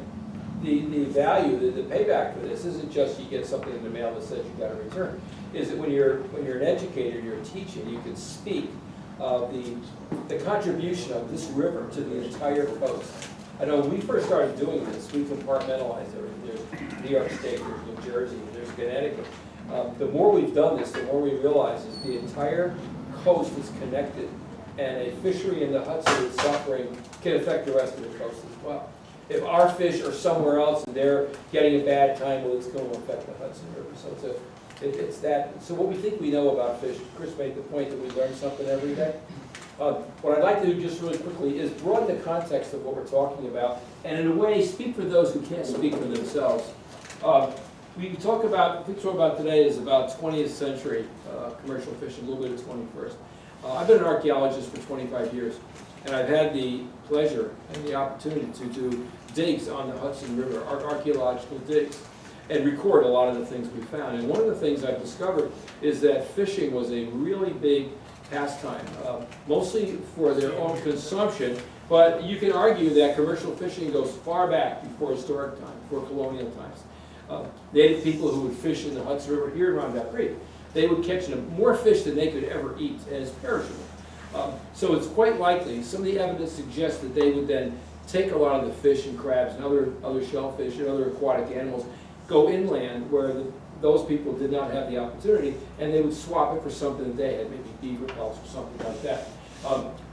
the value, the payback for this isn't just you get something in the mail that says you got a return. Is that when you're an educator, you're teaching, you can speak of the contribution of this river to the entire coast. I know when we first started doing this, we compartmentalized everything. There's New York State, there's New Jersey, there's Connecticut. The more we've done this, the more we realize is the entire coast is connected, and a fishery in the Hudson that's suffering can affect the rest of the coast as well. If our fish are somewhere else and they're getting a bad time, well, it's going to affect the Hudson River. So it's that. So what we think we know about fish, Chris made the point that we learn something every day. What I'd like to do just really quickly is broaden the context of what we're talking about, and in a way speak for those who can't speak for themselves. We talk about today is about 20th century commercial fishing, a little bit of 21st. I've been an archaeologist for 25 years, and I've had the pleasure and the opportunity to do digs on the Hudson River, archaeological digs, and record a lot of the things we found. And one of the things I've discovered is that fishing was a really big pastime, mostly for their own consumption, but you can argue that commercial fishing goes far back before historic time, before colonial times. Native people who would fish in the Hudson River here around that creek, they would catch more fish than they could ever eat, and it's perishable. So it's quite likely, some of the evidence suggests that they would then take a lot of the fish and crabs and other shellfish and other aquatic animals, go inland where those people did not have the opportunity, and they would swap it for something that they had, maybe beaver pelts or something like that.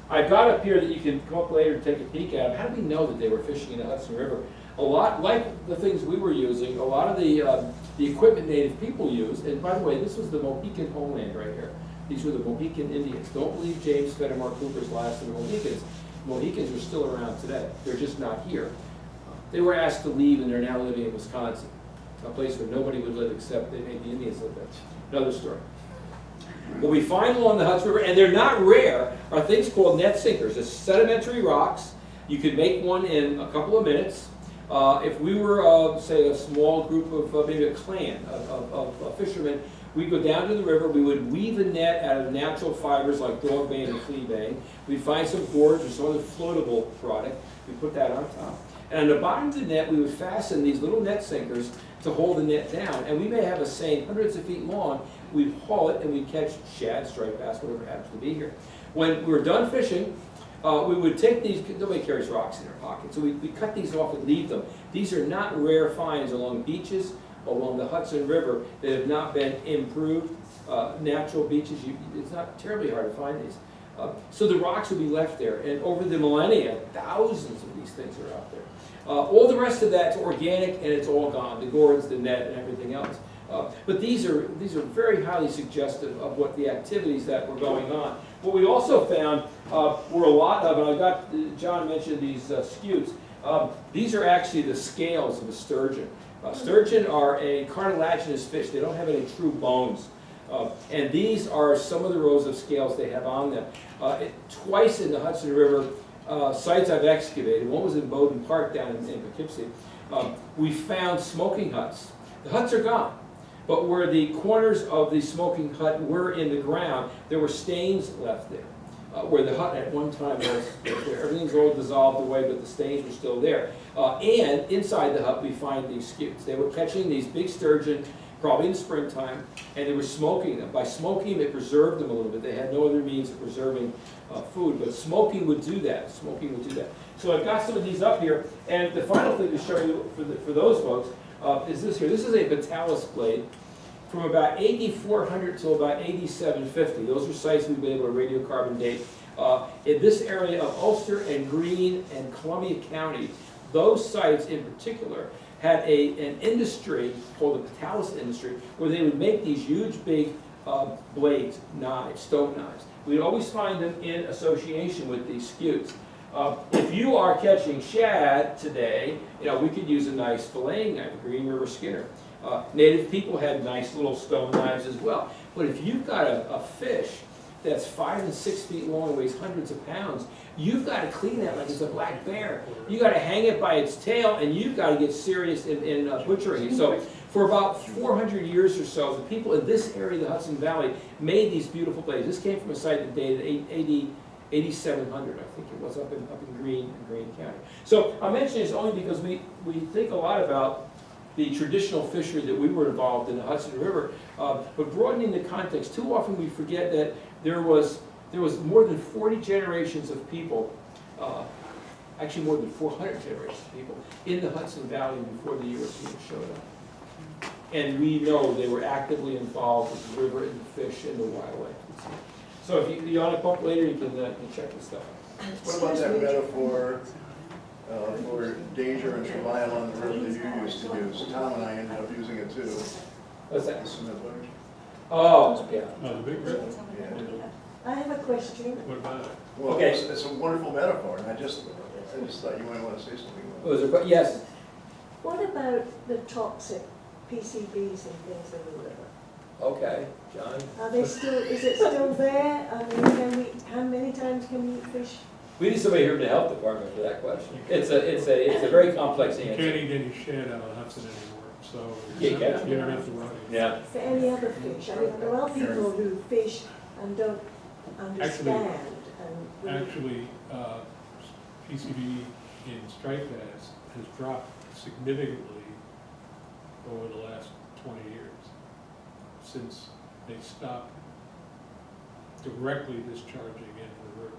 I've got up here that you can come up later and take a peek at. How do we know that they were fishing in the Hudson River? A lot, like the things we were using, a lot of the equipment native people used, and by the way, this was the Mohican homeland right here. These were the Mohican Indians. Don't believe James Fenimore Cooper's last of the Mohicans. Mohicans are still around today. They're just not here. They were asked to leave, and they're now living in Wisconsin, a place where nobody would live except they made the Indians live there. Another story. What we find along the Hudson River, and they're not rare, are things called net sinkers. It's sedimentary rocks. You could make one in a couple of minutes. If we were, say, a small group of maybe a clan of fishermen, we'd go down to the river, we would weave a net out of natural fibers like dog bane and flea bane. We'd find some boards or some other floatable product. We'd put that on top. And on the bottom of the net, we would fasten these little net sinkers to hold the net down. And we may have a seine hundreds of feet long. We'd haul it and we'd catch shad, striped bass, whatever happens to be here. When we were done fishing, we would take these, nobody carries rocks in their pocket, so we cut these off and leave them. These are not rare finds along beaches, along the Hudson River that have not been improved. Natural beaches, it's not terribly hard to find these. So the rocks will be left there, and over the millennia, thousands of these things are out there. All the rest of that's organic, and it's all gone, the gourds, the net, and everything else. But these are very highly suggestive of what the activities that were going on. What we also found were a lot of, and I got, John mentioned these scutes. These are actually the scales of a sturgeon. Sturgeon are a cartilaginous fish. They don't have any true bones. And these are some of the rows of scales they have on them. Twice in the Hudson River, sites I've excavated, one was in Bowden Park down in Poughkeepsie, we found smoking huts. The huts are gone, but where the corners of the smoking hut were in the ground, there were stains left there. Where the hut at one time was there. Everything's all dissolved away, but the stains were still there. And inside the hut, we find these scutes. They were catching these big sturgeon, probably in the springtime, and they were smoking them. By smoking them, it preserved them a little bit. They had no other means of preserving food, but smoking would do that. Smoking would do that. So I've got some of these up here, and the final thing to show you for those folks is this here. This is a Vitalis blade from about 8400 to about 8750. Those are sites we've been able to radiocarbon date. In this area of Ulster and Greene and Columbia County, those sites in particular had an industry called the Vitalis industry where they would make these huge big blades, knives, stone knives. We'd always find them in association with these scutes. If you are catching shad today, we could use a nice filleting knife, a Green River Skinner. Native people had nice little stone knives as well. But if you've got a fish that's 5 and 6 feet long and weighs hundreds of pounds, you've got to clean that like it's a black bear. You've got to hang it by its tail, and you've got to get serious in butchering it. So for about 400 years or so, the people in this area of the Hudson Valley made these beautiful blades. This came from a site that dated 8700, I think it was, up in Greene County. So I'm mentioning this only because we think a lot about the traditional fishery that we were involved in the Hudson River, but broadening the context, too often we forget that there was more than 40 generations of people, actually more than 400 generations of people, in the Hudson Valley before the Europeans showed up. And we know they were actively involved with the river and the fish and the wildlife. So if you want to pump later, you can check this stuff out. What about that metaphor for danger and survival on the river that you used to use? Tom and I ended up using it too. What's that? Smithers. Oh, yeah. Oh, the big river? Yeah. I have a question. What about it? Well, Okay. it's a wonderful metaphor, and I just thought you might want to say something about it. Was there, yes. What about the toxic PCBs and things in the river? Okay, John. Are they still, is it still there? I mean, how many times can we eat fish? We need somebody here from the health department for that question. It's a very complex You can't answer. eat any shad out of Hudson anymore, so You you can't. don't have to worry. Yeah. For any other fish? I mean, there are people who fish and don't understand. Actually, PCB in striped bass has dropped significantly over the last 20 years since they stopped directly discharging into the river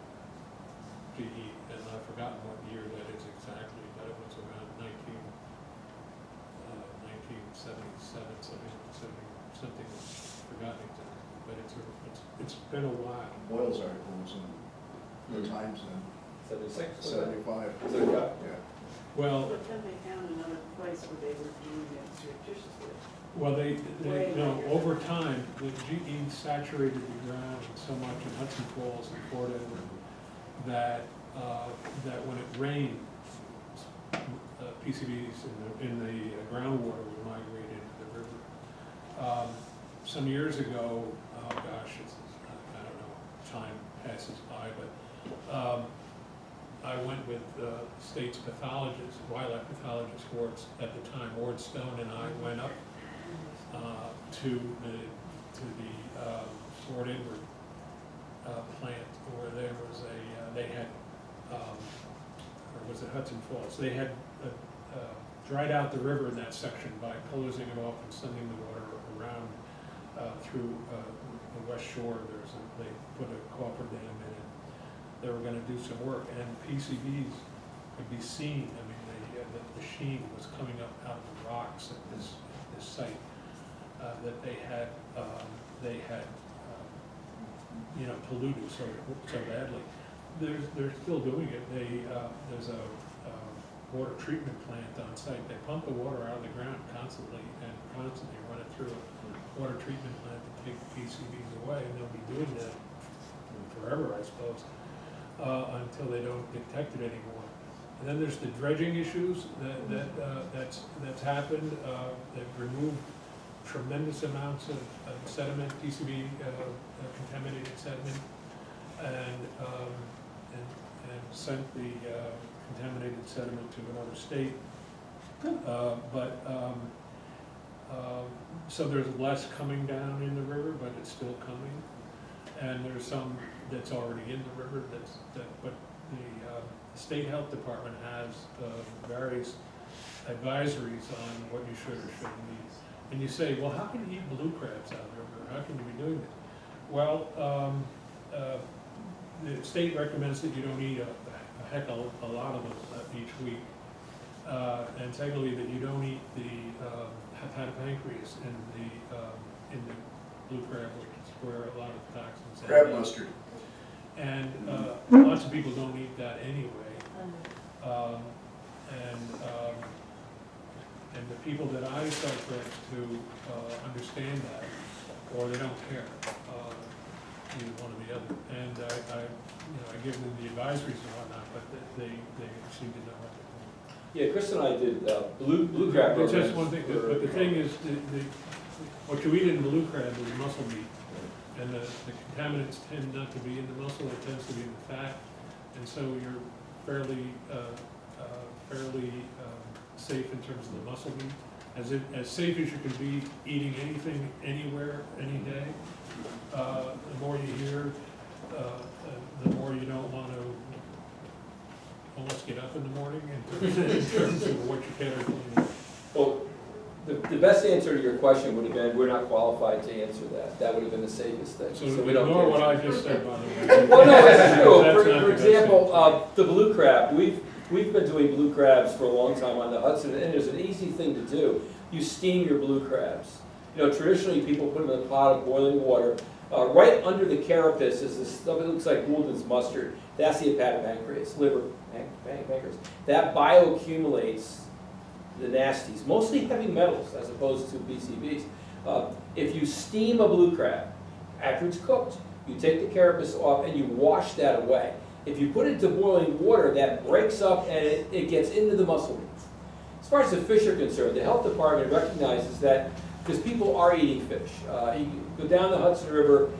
to eat, and I've forgotten what year that is exactly, but it was around 1977, something forgotten exactly, but it's been a while. Boyle's article was in the Times in 76. 75. Yeah. Well, But then they found another place where they were doing it surreptitiously. well, they over time, the GE saturated the ground so much in Hudson Falls and Fort Edward that when it rained, PCBs in the groundwater would migrate into the river. Some years ago, oh gosh, I don't know, time passes by, but I went with the state's pathologist, wildlife pathologist, at the time, Ward Stone, and I went up to the Fort Edward plant where there was they had, or was it Hudson Falls? They had dried out the river in that section by closing it off and sending the water around through the west shore. They put a coffer dam in it. They were going to do some work, and PCBs could be seen. I mean, the sheen was coming up out of the rocks at this site that they had you know, polluted so badly. They're still doing it. There's a water treatment plant on site. They pump the water out of the ground constantly and constantly run it through a water treatment plant to take the PCBs away, and they'll be doing that forever, I suppose, until they don't detect it anymore. And then there's the dredging issues that's happened. They've removed tremendous amounts of sediment, PCB contaminated sediment, and sent the contaminated sediment to another state. So there's less coming down in the river, but it's still coming. And there's some that's already in the river but the state health department has various advisories on what you should or shouldn't eat. And you say, well, how can you eat blue crabs out of the river? How can you be doing that? Well, the state recommends that you don't eat a heck of a lot of them each week. And secondly, that you don't eat the hepatopancreas in the blue crab, which is where a lot of the toxins are. Crab mustard. And lots of people don't eat that anyway. And the people that I start to understand that, or they don't care, either one or the other. And I give them the advisories and whatnot, but they seem to know what they're doing. Yeah, Chris and I did blue crab It's just programs one thing, for- but the thing is, what you eat in blue crab is muscle meat. And the contaminants tend not to be in the muscle, it tends to be in the fat. And so you're fairly safe in terms of the muscle meat. As safe as you can be eating anything, anywhere, any day. The more you hear, the more you don't want to almost get up in the morning in terms of what you can or can't eat. Well, the best answer to your question would have been, we're not qualified to answer that. That would have been the safest thing. So we don't ignore what I answer. just said, by the way. Well, no, it's true. That's not For the best example, the blue crab, we've been doing blue crabs for a long time on the Hudson, and there's an easy thing to do. You steam your blue crabs. You know, traditionally people put them in a pot of boiling water. Right under the carapace is this stuff that looks like Goulden's mustard. That's the hepatopancreas, liver, pancreas. That bioaccumulates the nasties, mostly heavy metals as opposed to PCBs. If you steam a blue crab, after it's cooked, you take the carapace off and you wash that away. If you put it into boiling water, that breaks up and it gets into the muscle meat. As far as the fish are concerned, the health department recognizes that because people are eating fish. You go down the Hudson River,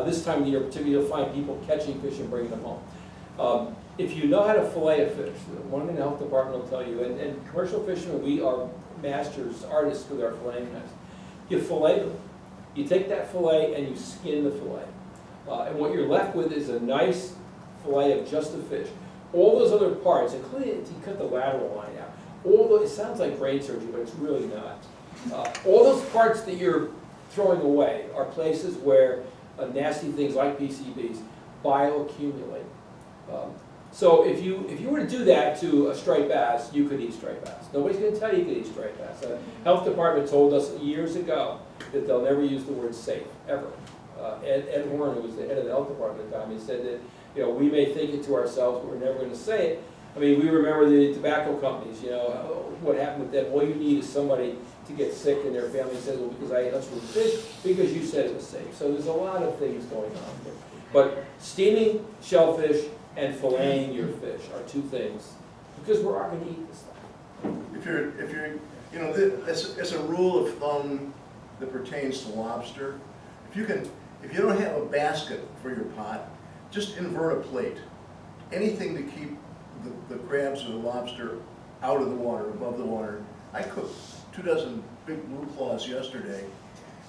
this time of the year particularly, you'll find people catching fish and bringing them home. If you know how to fillet a fish, one thing the health department will tell you, and commercial fishermen, we are masters, artists with our filleting knives. You fillet them. You take that fillet and you skin the fillet. And what you're left with is a nice fillet of just the fish. All those other parts, including, you cut the lateral line out, it sounds like brain surgery, but it's really not. All those parts that you're throwing away are places where nasty things like PCBs bioaccumulate. So if you were to do that to a striped bass, you could eat striped bass. Nobody's going to tell you you could eat striped bass. The health department told us years ago that they'll never use the word safe, ever. Ed Warren, who was the head of the health department at the time, he said that we may think it to ourselves, but we're never going to say it. I mean, we remember the tobacco companies, what happened with them. All you need is somebody to get sick and their family says, well, because I ate Hudson River fish, because you said it was safe. So there's a lot of things going on here. But steaming shellfish and filleting your fish are two things, because we're all going to eat this stuff. If you're, it's a rule of thumb that pertains to lobster. If you don't have a basket for your pot, just invert a plate. Anything to keep the crabs or the lobster out of the water, above the water. I cooked 24 big blue claws yesterday,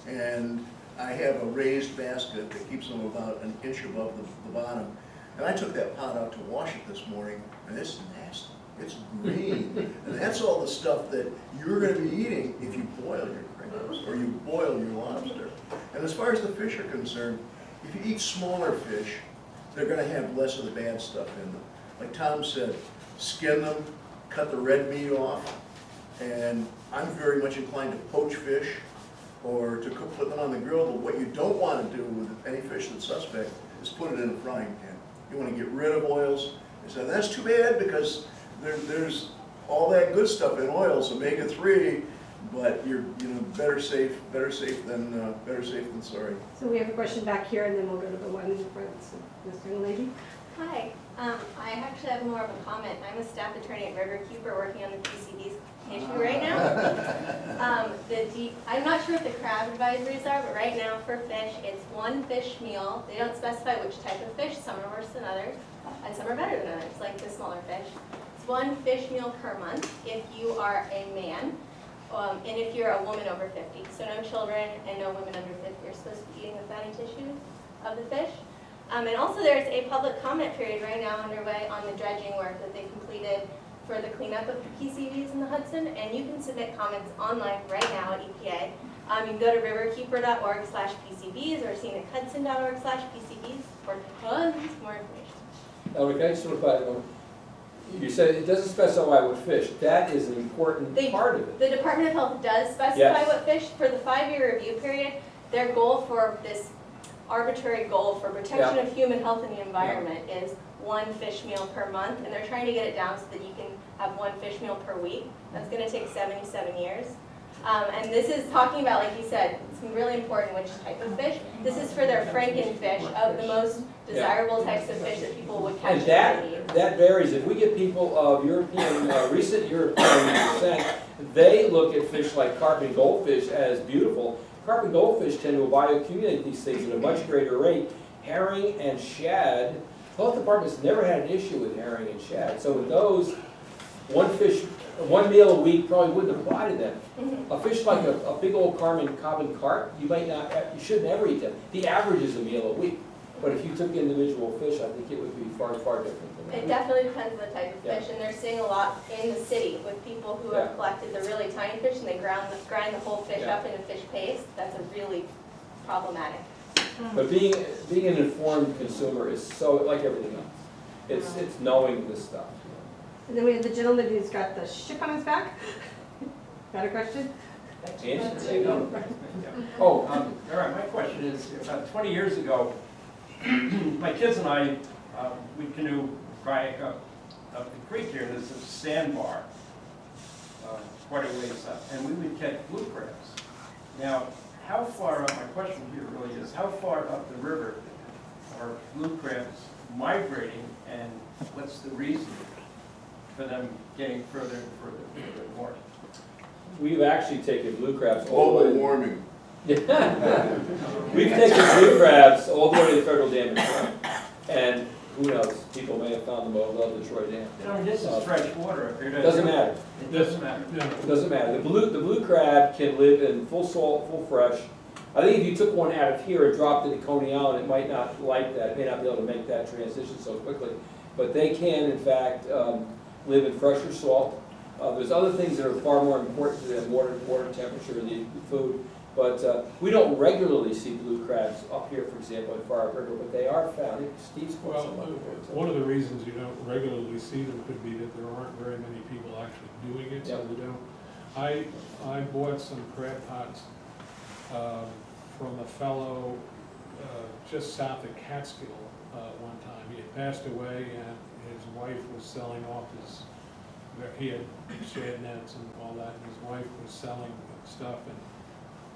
and I have a raised basket that keeps them about an inch above the bottom. And I took that pot out to wash it this morning, and it's nasty. It's green. And that's all the stuff that you're going to be eating if you boil your crabs or you boil your lobster. And as far as the fish are concerned, if you eat smaller fish, they're going to have less of the bad stuff in them. Like Tom said, skin them, cut the red meat off, and I'm very much inclined to poach fish. or to put them on the grill, but what you don't want to do with any fish that's suspect is put it in a frying pan. You want to get rid of oils. And so that's too bad, because there's all that good stuff in oils, omega-3, but you're better safe than sorry. So we have a question back here, and then we'll go to the one in front. So, this young lady. Hi, I actually have more of a comment. I'm a staff attorney at Riverkeeper working on the PCBs issue right now. I'm not sure what the crab advisories are, but right now for fish, it's one fish meal. They don't specify which type of fish. Some are worse than others, and some are better than others, like the smaller fish. It's one fish meal per month if you are a man, and if you're a woman over 50. So no children and no women under 50 are supposed to be eating the fatty tissues of the fish. And also there's a public comment period right now underway on the dredging work that they completed for the cleanup of the PCBs in the Hudson, and you can submit comments online right now at EPA. You can go to riverkeeper.org/PCBs or scenicHudson.org/PCBs for tons more information. Okay, so if you said it doesn't specify what fish. That is an important part of it. The Department of Health does specify Yes. what fish. For the 5-year review period, their goal for this arbitrary goal for protection of human health and the environment is one fish meal per month, and they're trying to get it down so that you can have one fish meal per week. That's going to take 77 years. And this is talking about, like you said, it's really important which type of fish. This is for their frankenfish, of the most desirable types of fish that people would catch. And that varies. If we get people of recent European descent, they look at fish like carp and goldfish as beautiful. Carp and goldfish tend to bioaccumulate these things at a much greater rate. Herring and shad, health departments never had an issue with herring and shad. So with those, one meal a week probably wouldn't apply to them. A fish like a big old common carp, you shouldn't ever eat them. The average is a meal a week. But if you took individual fish, I think it would be far, far different than that. It definitely depends on the type of fish, and they're seeing a lot in the city with people who have collected the really tiny fish and they grind the whole fish up into fish paste. That's a really problematic. But being an informed consumer is so, like everything else. It's knowing this stuff. And then we have the gentleman who's got the ship on his back. Got a question? All right, my question is, about 20 years ago, my kids and I, we canoe kayak up the creek here, and there's a sandbar quite a ways up, and we would catch blue crabs. Now, how far up, my question here really is, how far up the river are blue crabs migrating, and what's the reason for them getting further and further north? We've actually taken blue crabs all the Global way. warming. We've taken blue crabs all the way to the federal dam in Troy. And who knows, people may have found them over the Troy Dam. You know, this is fresh water up here. Doesn't matter. It doesn't matter. It doesn't matter. The blue crab can live in full salt, full fresh. I think if you took one out of here and dropped it at Coney Island, it might not like that. It may not be able to make that transition so quickly. But they can, in fact, live in fresher salt. There's other things that are far more important to them, water temperature, the food. But we don't regularly see blue crabs up here, for example, in Far River, but they are found. Steve's got Well, some up there. one of the reasons you don't regularly see them could be that there aren't very many people actually doing it, so we don't. I bought some crab pots from a fellow just south of Catskill one time. He had passed away, and his wife was selling off he had shad nets and all that, and his wife was selling stuff. And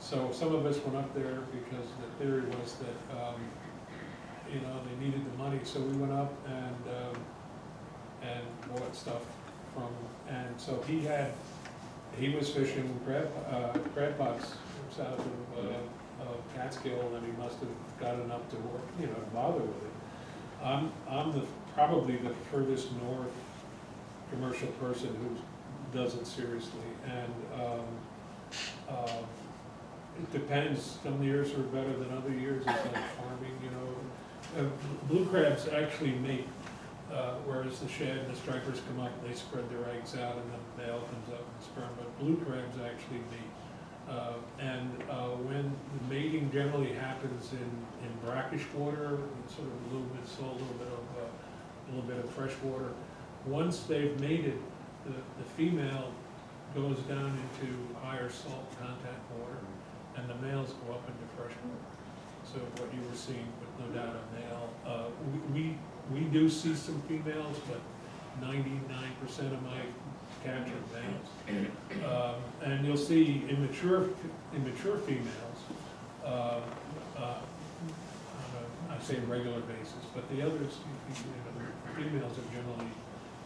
so some of us went up there because the theory was that, they needed the money. So we went up and bought stuff from, and so he was fishing crab pots south of Catskill, and he must have got enough to work, to bother with it. I'm probably the furthest north commercial person who does it seriously, and it depends. Some years are better than other years. It's like farming, blue crabs actually mate, whereas the shad and the stripers come up and they spread their eggs out, and then the male comes up and sperm. But blue crabs actually mate, and when the mating generally happens in brackish water, sort of a little bit of salt, a little bit of fresh water. Once they've mated, the female goes down into higher salt content water, and the males go up into freshwater. So what you were seeing, with no doubt a male. We do see some females, but 99% of my catch are males. And you'll see immature females, I say regular basis, but the others, the females are generally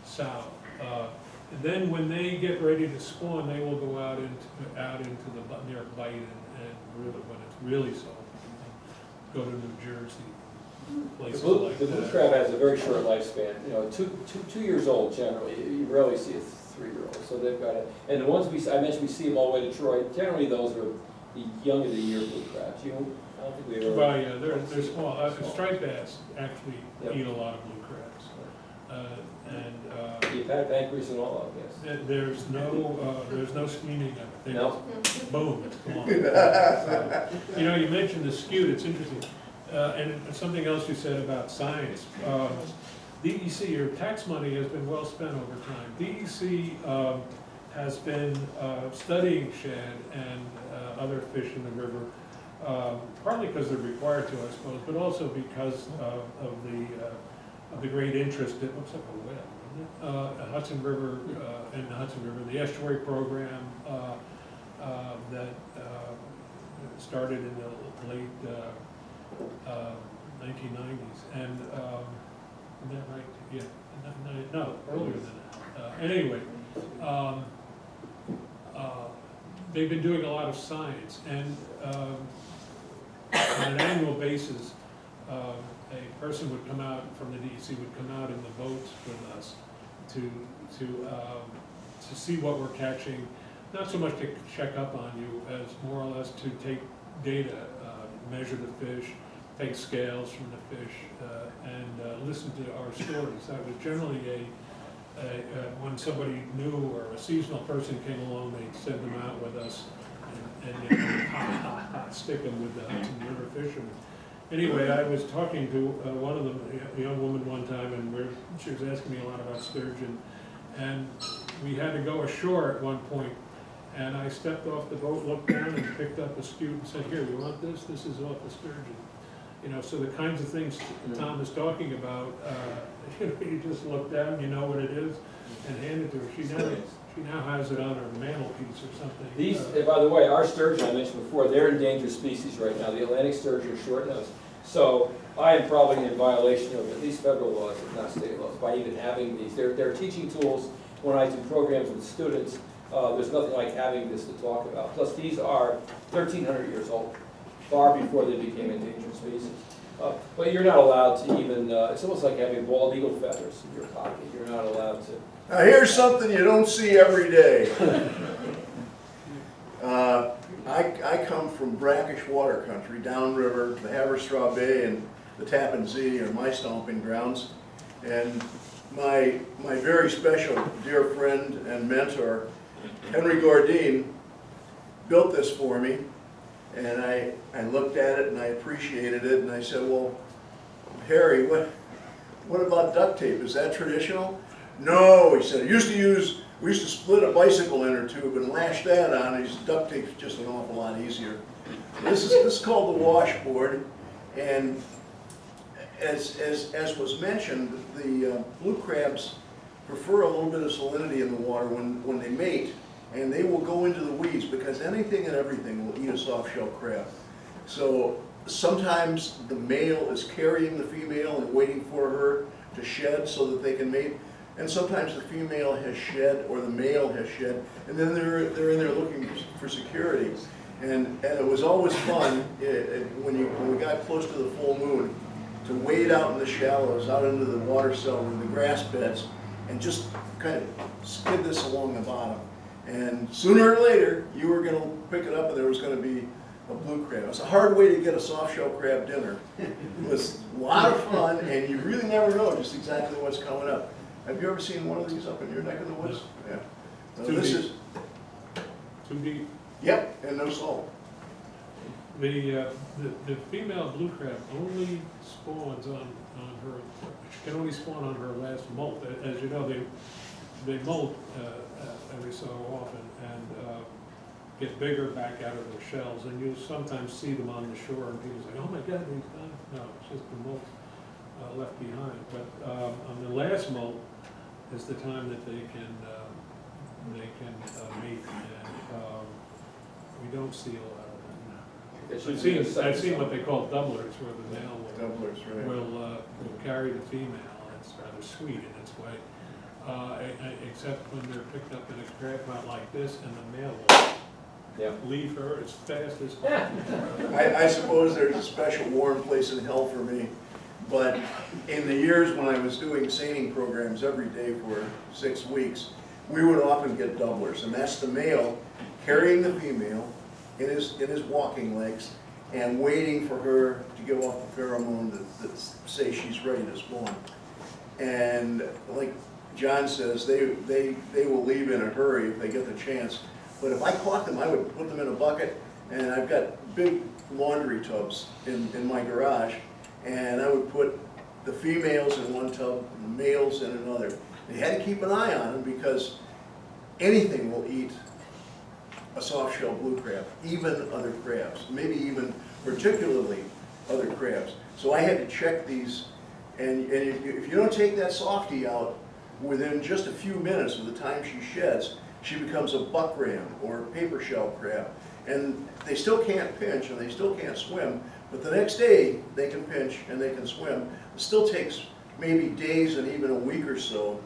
sow. And then when they get ready to spawn, they will go out into the near bite and really, when it's really soft, go to New Jersey, places like The that. blue crab has a very short lifespan, you know, two years old generally. You rarely see a 3-year-old, so they've got it. And the ones I mentioned, we see them all the way to Troy. Generally, those are the young of the year blue crabs. I don't think we ever. Well, yeah, they're small. Striped bass actually Yep. eat a lot of blue crabs. The pancreas and all of them, yes. There's no screening of it. They No. just, boom, it's gone. So, you know, you mentioned the skewed, it's interesting. And something else you said about science. DEC, your tax money has been well spent over time. DEC has been studying shad and other fish in the river, partly because they're required to, I suppose, but also because of the great interest. It looks like a whale, doesn't it? Hudson River, in the Hudson River, the estuary program that started in the late 1990s, and is that right? Yeah, no, earlier than that. Anyway, they've been doing a lot of science, and on an annual basis, a person would come out from the DEC, would come out in the boats with us to see what we're catching, not so much to check up on you as more or less to take data, measure the fish, take scales from the fish, and listen to our stories. That was generally when somebody new or a seasonal person came along, they'd send them out with us and stick them with the Hudson River fishermen. Anyway, I was talking to one of them, a young woman one time, and she was asking me a lot about sturgeon. And we had to go ashore at one point, and I stepped off the boat, looked down, and picked up a skewed and said, "Here, you want this? This is off the sturgeon." You know, so the kinds of things Tom is talking about, you just look down, you know what it is, and hand it to her. She now has it on her mantelpiece or something. These, by the way, our sturgeon I mentioned before, they're endangered species right now. The Atlantic sturgeon are short-nosed. So I am probably in violation of at least federal laws, if not state laws, by even having these. They're teaching tools. When I do programs with students, there's nothing like having this to talk about. Plus, these are 1,300 years old, far before they became endangered species. But you're not allowed to even, it's almost like having bald eagle feathers in your pocket. You're not allowed to. Now here's something you don't see every day. I come from brackish water country, downriver, the Haverstraw Bay and the Tappan Zee are my stomping grounds. And my very special dear friend and mentor, Henry Gordine, built this for me. And I looked at it and I appreciated it, and I said, "Well, Harry, what about duct tape? Is that traditional?" "No," he said, we used to split a bicycle inner tube and lash that on, and duct tape's just an awful lot easier. This is called the washboard, and as was mentioned, the blue crabs prefer a little bit of salinity in the water when they mate, and they will go into the weeds because anything and everything will eat a soft-shell crab. So sometimes the male is carrying the female and waiting for her to shed so that they can mate, and sometimes the female has shed or the male has shed, and then they're in there looking for security. And it was always fun when we got close to the full moon to wade out in the shallows, out into the water cell with the grass beds, and just kind of skid this along the bottom. And sooner or later, you were going to pick it up and there was going to be a blue crab. It's a hard way to get a soft-shell crab dinner. It was a lot of fun, and you really never know just exactly what's coming up. Have you ever seen one of these up in your neck of the woods? Yeah. So Too this deep. is, Too deep. yep, and no salt. The female blue crab only spawns on her, she can only spawn on her last molt. As you know, they molt every so often and get bigger back out of their shells, and you sometimes see them on the shore, and people say, oh my God, he's gone. No, it's just the molt left behind. But on the last molt is the time that they can mate, and we don't see a lot of them now. I've seen what they call doublers, where the male Doublers, right. will carry the female, and it's rather sweet in its way. Except when they're picked up in a crab pot like this, and the male will leave her as fast as possible. I suppose there's a special warm place in hell for me, but in the years when I was doing seining programs every day for 6 weeks, we would often get doublers, and that's the male carrying the female in his walking legs and waiting for her to give off the pheromone that say she's ready to spawn. And like John says, they will leave in a hurry if they get the chance. But if I caught them, I would put them in a bucket, and I've got big laundry tubs in my garage, and I would put the females in one tub and the males in another. You had to keep an eye on them because anything will eat a soft-shell blue crab, even other crabs, maybe even particularly other crabs. So I had to check these, and if you don't take that softie out within just a few minutes of the time she sheds, she becomes a buck ram or a paper shell crab. And they still can't pinch and they still can't swim, but the next day they can pinch and they can swim. It still takes maybe days and even a week or so,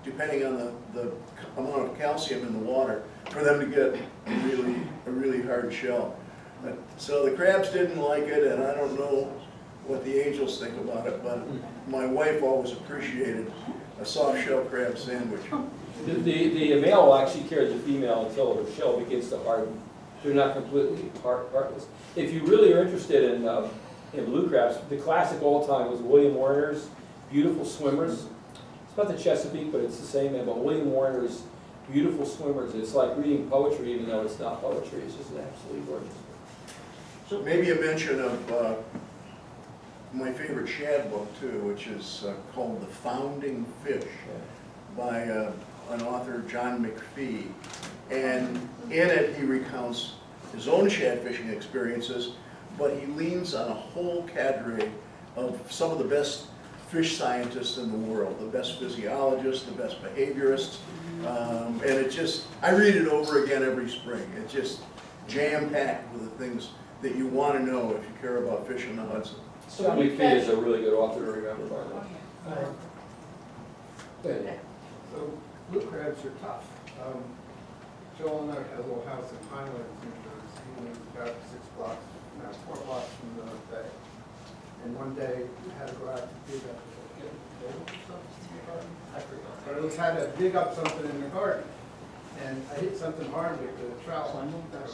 depending on the amount of calcium in the water, for them to get a really hard shell. So the crabs didn't like it, and I don't know what the angels think about it, but my wife always appreciated a soft shell crab sandwich. The male will actually carry the female until her shell begins to harden. They're not completely heartless. If you really are interested in blue crabs, the classic all time was William Warner's Beautiful Swimmers. It's about the Chesapeake, but it's the same name. But William Warner's Beautiful Swimmers. It's like reading poetry, even though it's not poetry. It's just absolutely gorgeous. So maybe a mention of my favorite shad book too, which is called The Founding Fish by an author, John McPhee. And in it he recounts his own shad fishing experiences, but he leans on a whole cadre of some of the best fish scientists in the world, the best physiologists, the best behaviorists, and it just, I read it over again every spring. It's just jam-packed with the things that you want to know if you care about fish in the Hudson. John McPhee is a really good author to remember, by the way. So blue crabs are tough. Joel and I had a little house in Highlands, New Jersey, and it was about 4 blocks from the bay. And one day we had to go out to dig up, but it was had to dig up something in the garden. And I hit something hard with the trowel. And I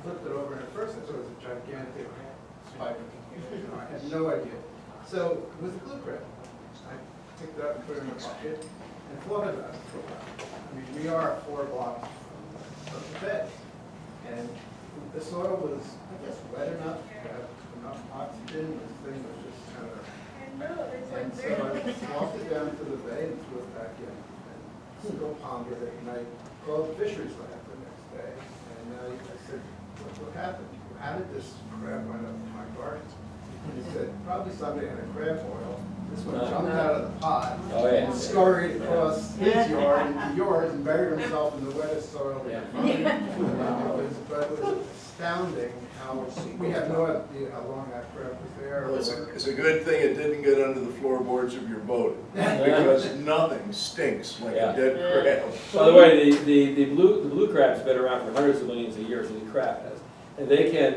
flipped it over, and at first I thought it was a gigantic spider. I had no idea. So it was a blue crab. I picked it up and put it in a bucket and thought about it for a while. I mean, we are 4 blocks from the bed. And the soil was, I guess, wet enough to have enough oxygen. This thing was just kind of... And so I walked it down to the bay and threw it back in. And still pondered it, and I called the Fisheries lab the next day. And I said, what happened? How did this crab wind up in my garden? And he said, probably somebody had a crab boil. This one jumped out of the pot and scurried across his yard into yours and buried himself in the wettest soil we could find. But it was astounding how, we have no idea how long that crab was there. Well, it's a good thing it didn't get under the floorboards of your boat, because nothing stinks like a dead crab. By the way, the blue crab's been around for hundreds of millions of years, and the crab has. And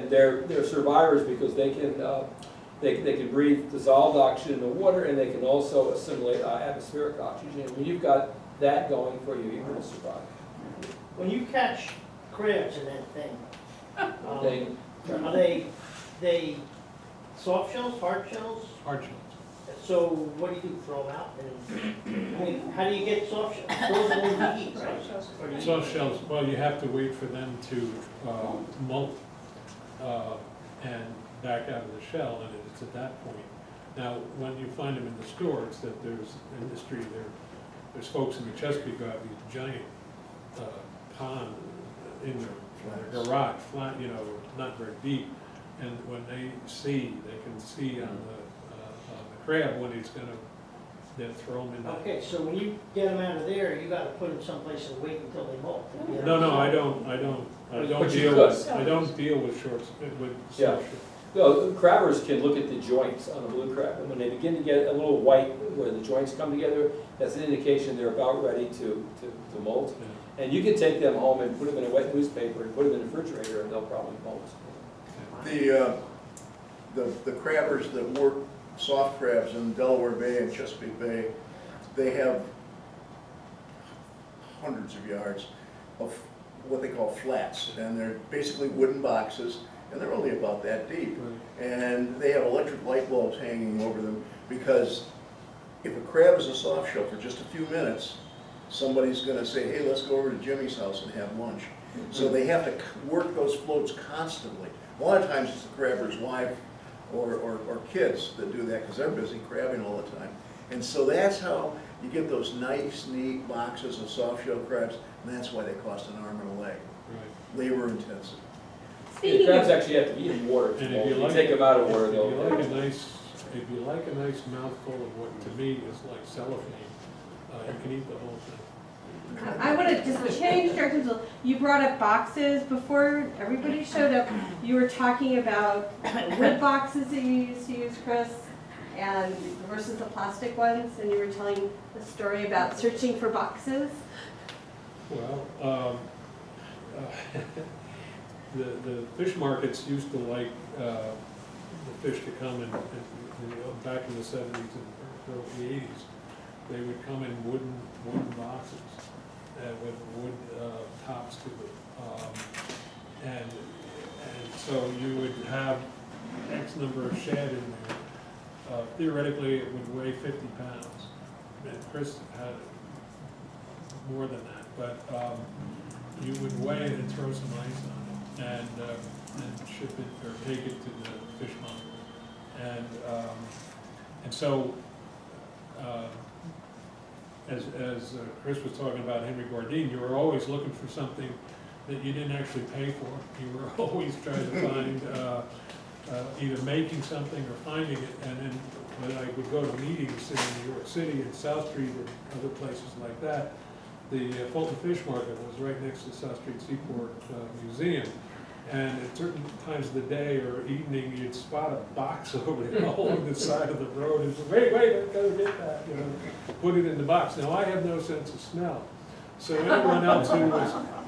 they're survivors because they can breathe dissolved oxygen in the water, and they can also assimilate atmospheric oxygen. And when you've got that going for you, you're going to survive. When you catch crabs in that thing, are they soft shells, hard shells? Hard shells. So what do? Throw them out? And, I mean, how do you get soft shells? Those are ones you eat, right? Or do you Soft shells, well, you have to wait for them to molt and back out of the shell, and it's at that point. Now, when you find them in the stores, that there's industry, there's folks in the Chesapeake who have these giant pond in their garage, flat, you know, not very deep. And when they can see on the crab when he's gonna then throw them in that. Okay, so when you get them out of there, you gotta put them someplace and wait until they molt. No, I don't But you deal could. with, I don't deal with shorts, with Yeah. short. No, crabbers can look at the joints on a blue crab, and when they begin to get a little white where the joints come together, that's an indication they're about ready to molt. Yeah. And you can take them home and put them in a wet newspaper and put them in the refrigerator, and they'll probably molt. The crabbers that work soft crabs in Delaware Bay and Chesapeake Bay, they have hundreds of yards of what they call flats, and they're basically wooden boxes, and they're only about that deep. And they have electric light bulbs hanging over them, because if a crab is a soft shell for just a few minutes, somebody's gonna say, hey, let's go over to Jimmy's house and have lunch. So they have to work those floats constantly. A lot of times it's the crabber's wife or kids that do that, because they're busy crabbing all the time. And so that's how you get those nice, neat boxes of soft shell crabs, and that's why they cost an arm and a leg. Right. Labor intensive. The Speaking crabs of, actually have to be in water. And if you like, take them out of water, if they'll. you like a nice mouthful of what to me is like cellophane, you can eat the whole thing. I want to just change directions. You brought up boxes before everybody showed up. You were talking about the wood boxes that you used to use, Chris, and versus the plastic ones, and you were telling the story about searching for boxes. Well, the fish markets used to like the fish to come in, back in the 70s and early 80s. They would come in wooden boxes with wood tops to them. And so you would have X number of shad in there. Theoretically, it would weigh 50 pounds. And Chris had more than that, but you would weigh it and throw some ice on it and ship it or take it to the fishmonger. And so, as Chris was talking about Henry Gordine, you were always looking for something that you didn't actually pay for. You were always trying to find either making something or finding it. And then when I would go to meetings in New York City and South Street and other places like that, the Fulton Fish Market was right next to the South Street Seaport Museum. And at certain times of the day or evening, you'd spot a box over along the side of the road and say, wait, I've got to get that, you know, put it in the box. Now, I have no sense of smell. So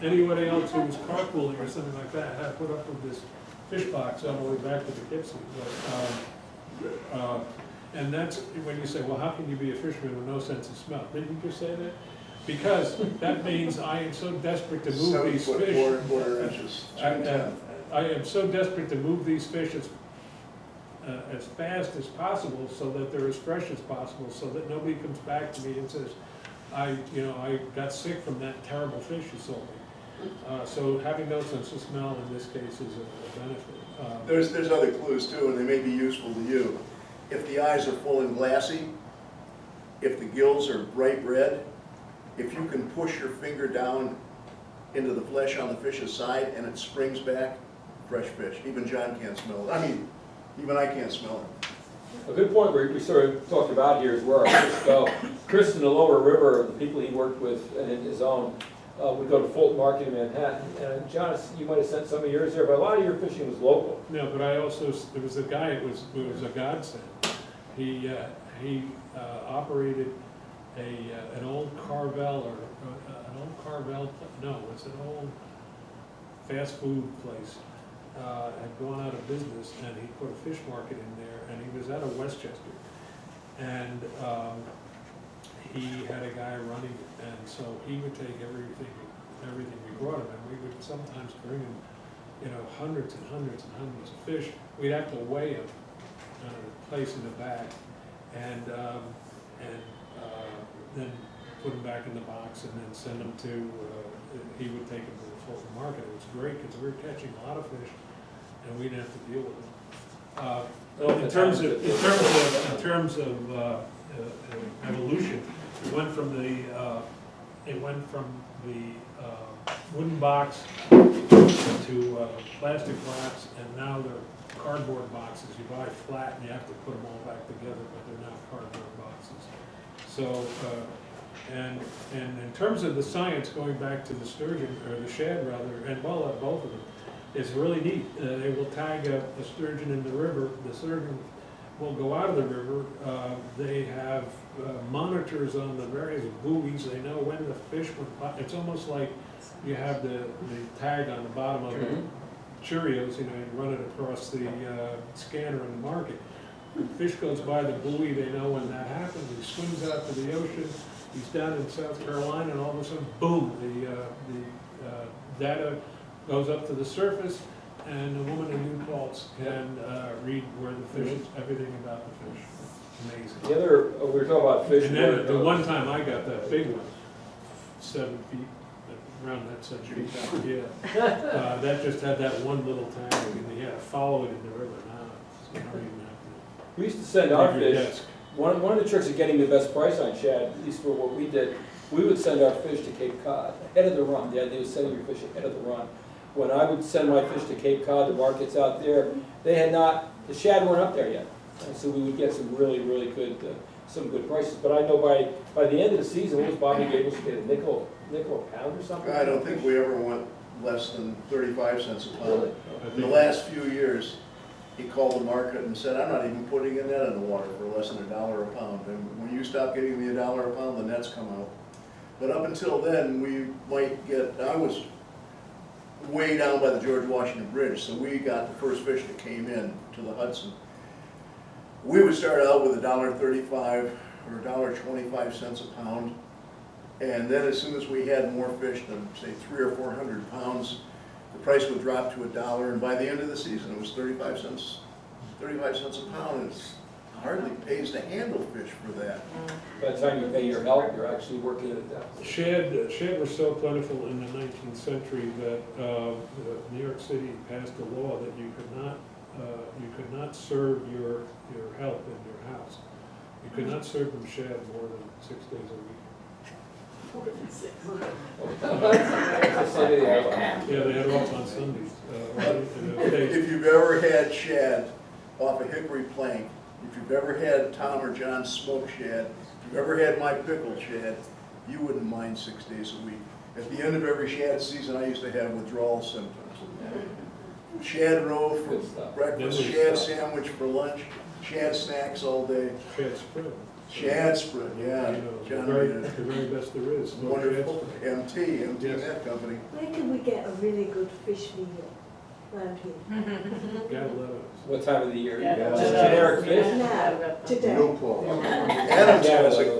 anybody else who was carpooling or something like that had to put up with this fish box all the way back to Poughkeepsie. And that's when you say, well, how can you be a fisherman with no sense of smell? Didn't you just say that? Because that means I am so desperate to move these 7 fish. foot 4 inches. I am so desperate to move these fish as fast as possible so that they're as fresh as possible, so that nobody comes back to me and says, I got sick from that terrible fish you sold me. So having no sense of smell in this case is a benefit. There's other clues too, and they may be useful to you. If the eyes are full and glassy, if the gills are bright red, if you can push your finger down into the flesh on the fish's side and it springs back, fresh fish. Even John can't smell it. I mean, even I can't smell it. A good point we sort of talked about here is where our fish go. Chris in the lower river, the people he worked with and in his own, would go to Fulton Market in Manhattan. And John, you might have sent some of yours there, but a lot of your fishing was local. No, but I also, there was a guy, it was a godsend. He operated an old Carvel it's an old fast food place. Had gone out of business, and he put a fish market in there, and he was out of Westchester. And he had a guy running it, and so he would take everything we brought him, and we would sometimes bring him, hundreds and hundreds and hundreds of fish. We'd have to weigh them, place in a bag, and then put them back in the box, and then send them to. He would take them to the Fulton Market. It was great because we were catching a lot of fish, and we didn't have to deal with them. In terms of evolution, it went from the wooden box to plastic wraps, and now they're cardboard boxes. You buy flat and you have to put them all back together, but they're now cardboard boxes. So, and in terms of the science, going back to the sturgeon, or the shad rather, and well, both of them, it's really neat. They will tag a sturgeon in the river. The sturgeon will go out of the river. They have monitors on the various buoys. They know when the fish went by. It's almost like you have the tag on the bottom of the Cheerios, you know, and run it across the scanner in the market. Fish goes by the buoy, they know when that happens. He swims out to the ocean. He's down in South Carolina, and all of a sudden, boom, the data goes up to the surface, and the woman in New Paltz can read where the fish is, everything about the fish. Amazing. The other, we were talking about fish. And then the one time I got that big one, 7 feet, around that 7 feet, yeah. That just had that one little tag, and you had to follow it in the river. Now, you don't even have We used to send to our leave your fish, desk. one of the tricks of getting the best price on shad, at least for what we did, we would send our fish to Cape Cod, ahead of the run. The idea was sending your fish ahead of the run. When I would send my fish to Cape Cod, the markets out there, they had not, the shad weren't up there yet. And so we would get some really, really good, some good prices. But I know by the end of the season, what was Bobby Gables to get a nickel a pound or something? I don't think we ever went less than 35 cents a pound. Really? In the last few years, he called the market and said, I'm not even putting a net in the water for less than $1 a pound. And when you stop giving me $1 a pound, the nets come out. But up until then, we might get, I was way down by the George Washington Bridge, so we got the first fish that came in to the Hudson. We would start out with $1.35 or $1.25 a pound. And then as soon as we had more fish than, say, 300 or 400 pounds, the price would drop to $1, and by the end of the season, it was 35 cents a pound. It hardly pays to handle fish for that. By the time you pay your help, you're actually working at a deficit. Shad was so plentiful in the 19th century that New York City passed a law that you could not serve your help in your house. You could not serve them shad more than 6 days a week. Yeah, they had off on Sundays. If you've ever had shad off a hickory plank, if you've ever had Tom or John smoked shad, if you've ever had my pickled shad, you wouldn't mind 6 days a week. At the end of every shad season, I used to have withdrawal symptoms. Shad roe for breakfast, shad sandwich for lunch, shad snacks all day. Shad spread. Shad spread, yeah. You know, John the made it. very best there is. Wonderful. Shad spread. MT Yes. that company. Where can we get a really good fish meal around here? Galletta. What time of the year? Yeah. Just generic fish? Now, today. New Paltz.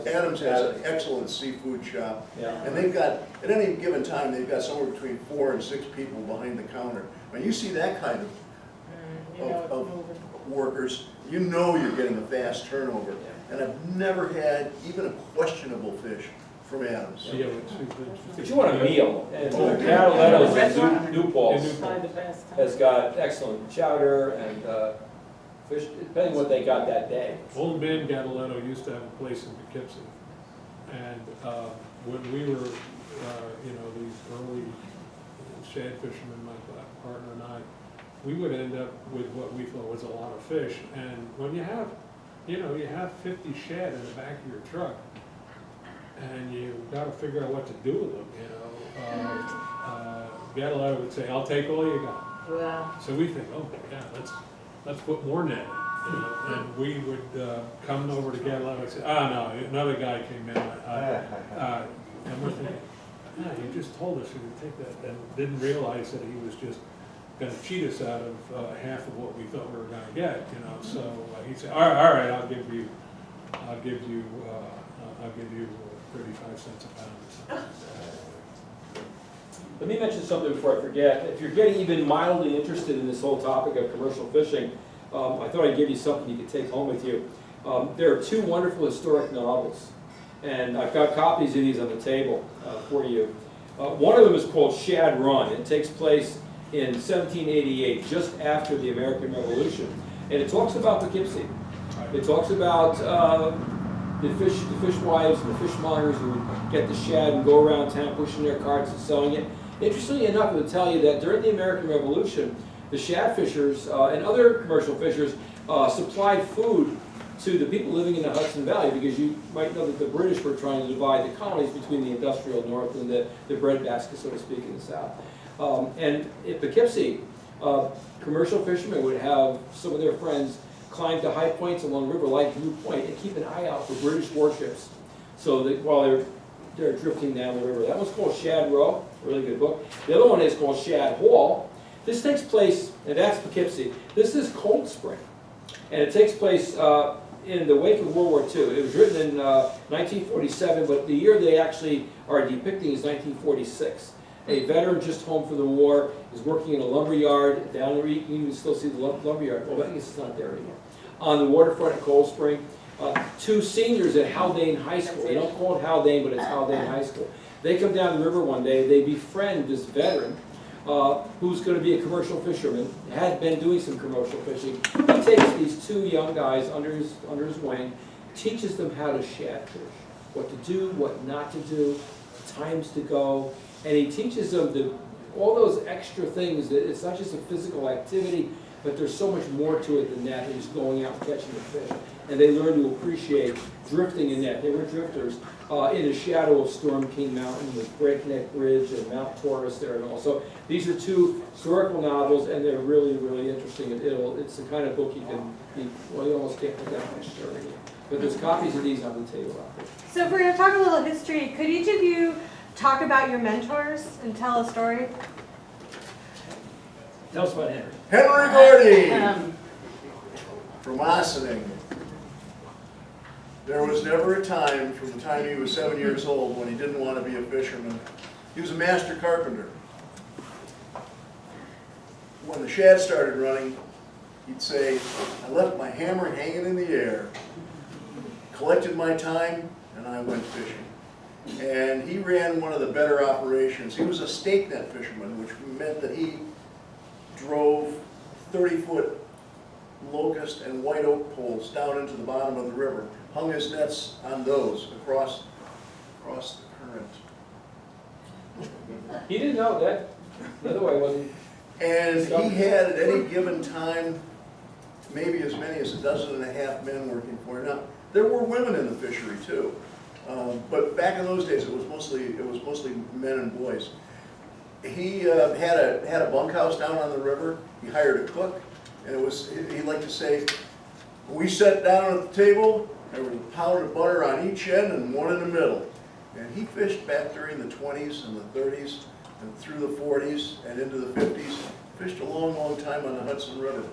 Adams has an excellent seafood shop. Yeah. And they've got, at any given time, they've got somewhere between 4 and 6 people behind the counter. When you see that kind of workers, you know you're getting a fast turnover. And I've never had even a questionable fish from Adams. Yeah, it's But you want a meal, and Cataletto's in New Paltz has got excellent chowder and fish, depending what they got that day. Old Man Gadaletto used to have a place in Poughkeepsie, and when we were, these early shad fishermen, my partner and I, we would end up with what we thought was a lot of fish. And when you have 50 shad in the back of your truck, and you've got to figure out what to do with them, Gadaletto would say, I'll take all you got. Wow. So we think, oh, yeah, let's put more net in, and we would come over to Gadaletto and say, no, another guy came in, and we're thinking, you just told us you would take that, and didn't realize that he was just gonna cheat us out of half of what we thought we were gonna get, so he'd say, all right, I'll give you 35 cents a pound or something. Let me mention something before I forget. If you're getting even mildly interested in this whole topic of commercial fishing, I thought I'd give you something you could take home with you. There are 2 wonderful historic novels, and I've got copies of these on the table for you. One of them is called Shad Run. It takes place in 1788, just after the American Revolution, and it talks about Poughkeepsie. It talks about the fishwives and the fishmongers who would get the shad and go around town pushing their carts and selling it. Interestingly enough, it would tell you that during the American Revolution, the shad fishers and other commercial fishers supplied food to the people living in the Hudson Valley, because you might know that the British were trying to divide the colonies between the industrial north and the breadbasket, so to speak, in the south. And at Poughkeepsie, commercial fishermen would have some of their friends climb to high points along the river, like Blue Point, and keep an eye out for British warships, so that while they're drifting down the river. That one's called Shad Run, a really good book. The other one is called Shad Hall. This takes place, and that's Poughkeepsie. This is Cold Spring, and it takes place in the wake of World War II. It was written in 1947, but the year they actually are depicting is 1946. A veteran just home from the war is working in a lumber yard down the you can still see the lumber yard. Well, I guess it's not there anymore. On the waterfront at Cold Spring, two seniors at Haldane High School. They don't call it Haldane, but it's Haldane High School. They come down the river one day. They befriend this veteran who's going to be a commercial fisherman, had been doing some commercial fishing. He takes these two young guys under his wing, teaches them how to shad fish, what to do, what not to do, times to go, and he teaches them all those extra things. That it's not just a physical activity, but there's so much more to it than that than just going out and catching the fish. And they learn to appreciate drifting in that. They were drifters in the shadow of Storm King Mountain with Breakneck Bridge and Mount Taurus there and all. So these are two historical novels, and they're really, really interesting. It's the kind of book you almost can't put that much story in. But there's copies of these on the table out there. So if we're going to talk a little history, could each of you talk about your mentors and tell a story? Tell us about Henry. Henry Gordy from Ossining. There was never a time from the time he was 7 years old when he didn't want to be a fisherman. He was a master carpenter. When the shad started running, he'd say, I left my hammer hanging in the air, collected my time, and I went fishing. And he ran one of the better operations. He was a stake net fisherman, which meant that he drove 30-foot locust and white oak poles down into the bottom of the river, hung his nets on those across the current. He didn't know that. The other way wasn't. And he had at any given time maybe as many as 12.5 men working for him. Now, there were women in the fishery too, but back in those days it was mostly men and boys. He had a bunkhouse down on the river. He hired a cook, and he liked to say, we sat down at the table, there was a pound of butter on each end and one in the middle. And he fished back during the 20s and the 30s and through the 40s and into the 50s. Fished a long, long time on the Hudson River.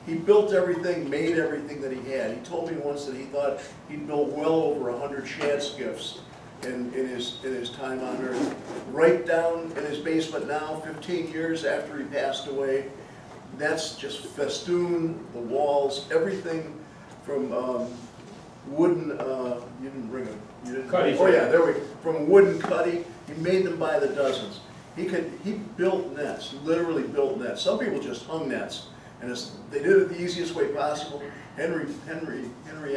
He built everything, made everything that he had. He told me once that he thought he'd built well over 100 shad skiffs in his time on Earth. Right down in his basement now, 15 years after he passed away, that's just festooned the walls, everything from wooden, you didn't bring them. You didn't. Cutty. Oh yeah, there we go. From wooden cutty. He made them by the dozens. He built nets, literally built nets. Some people just hung nets, and they did it the easiest way possible. Henry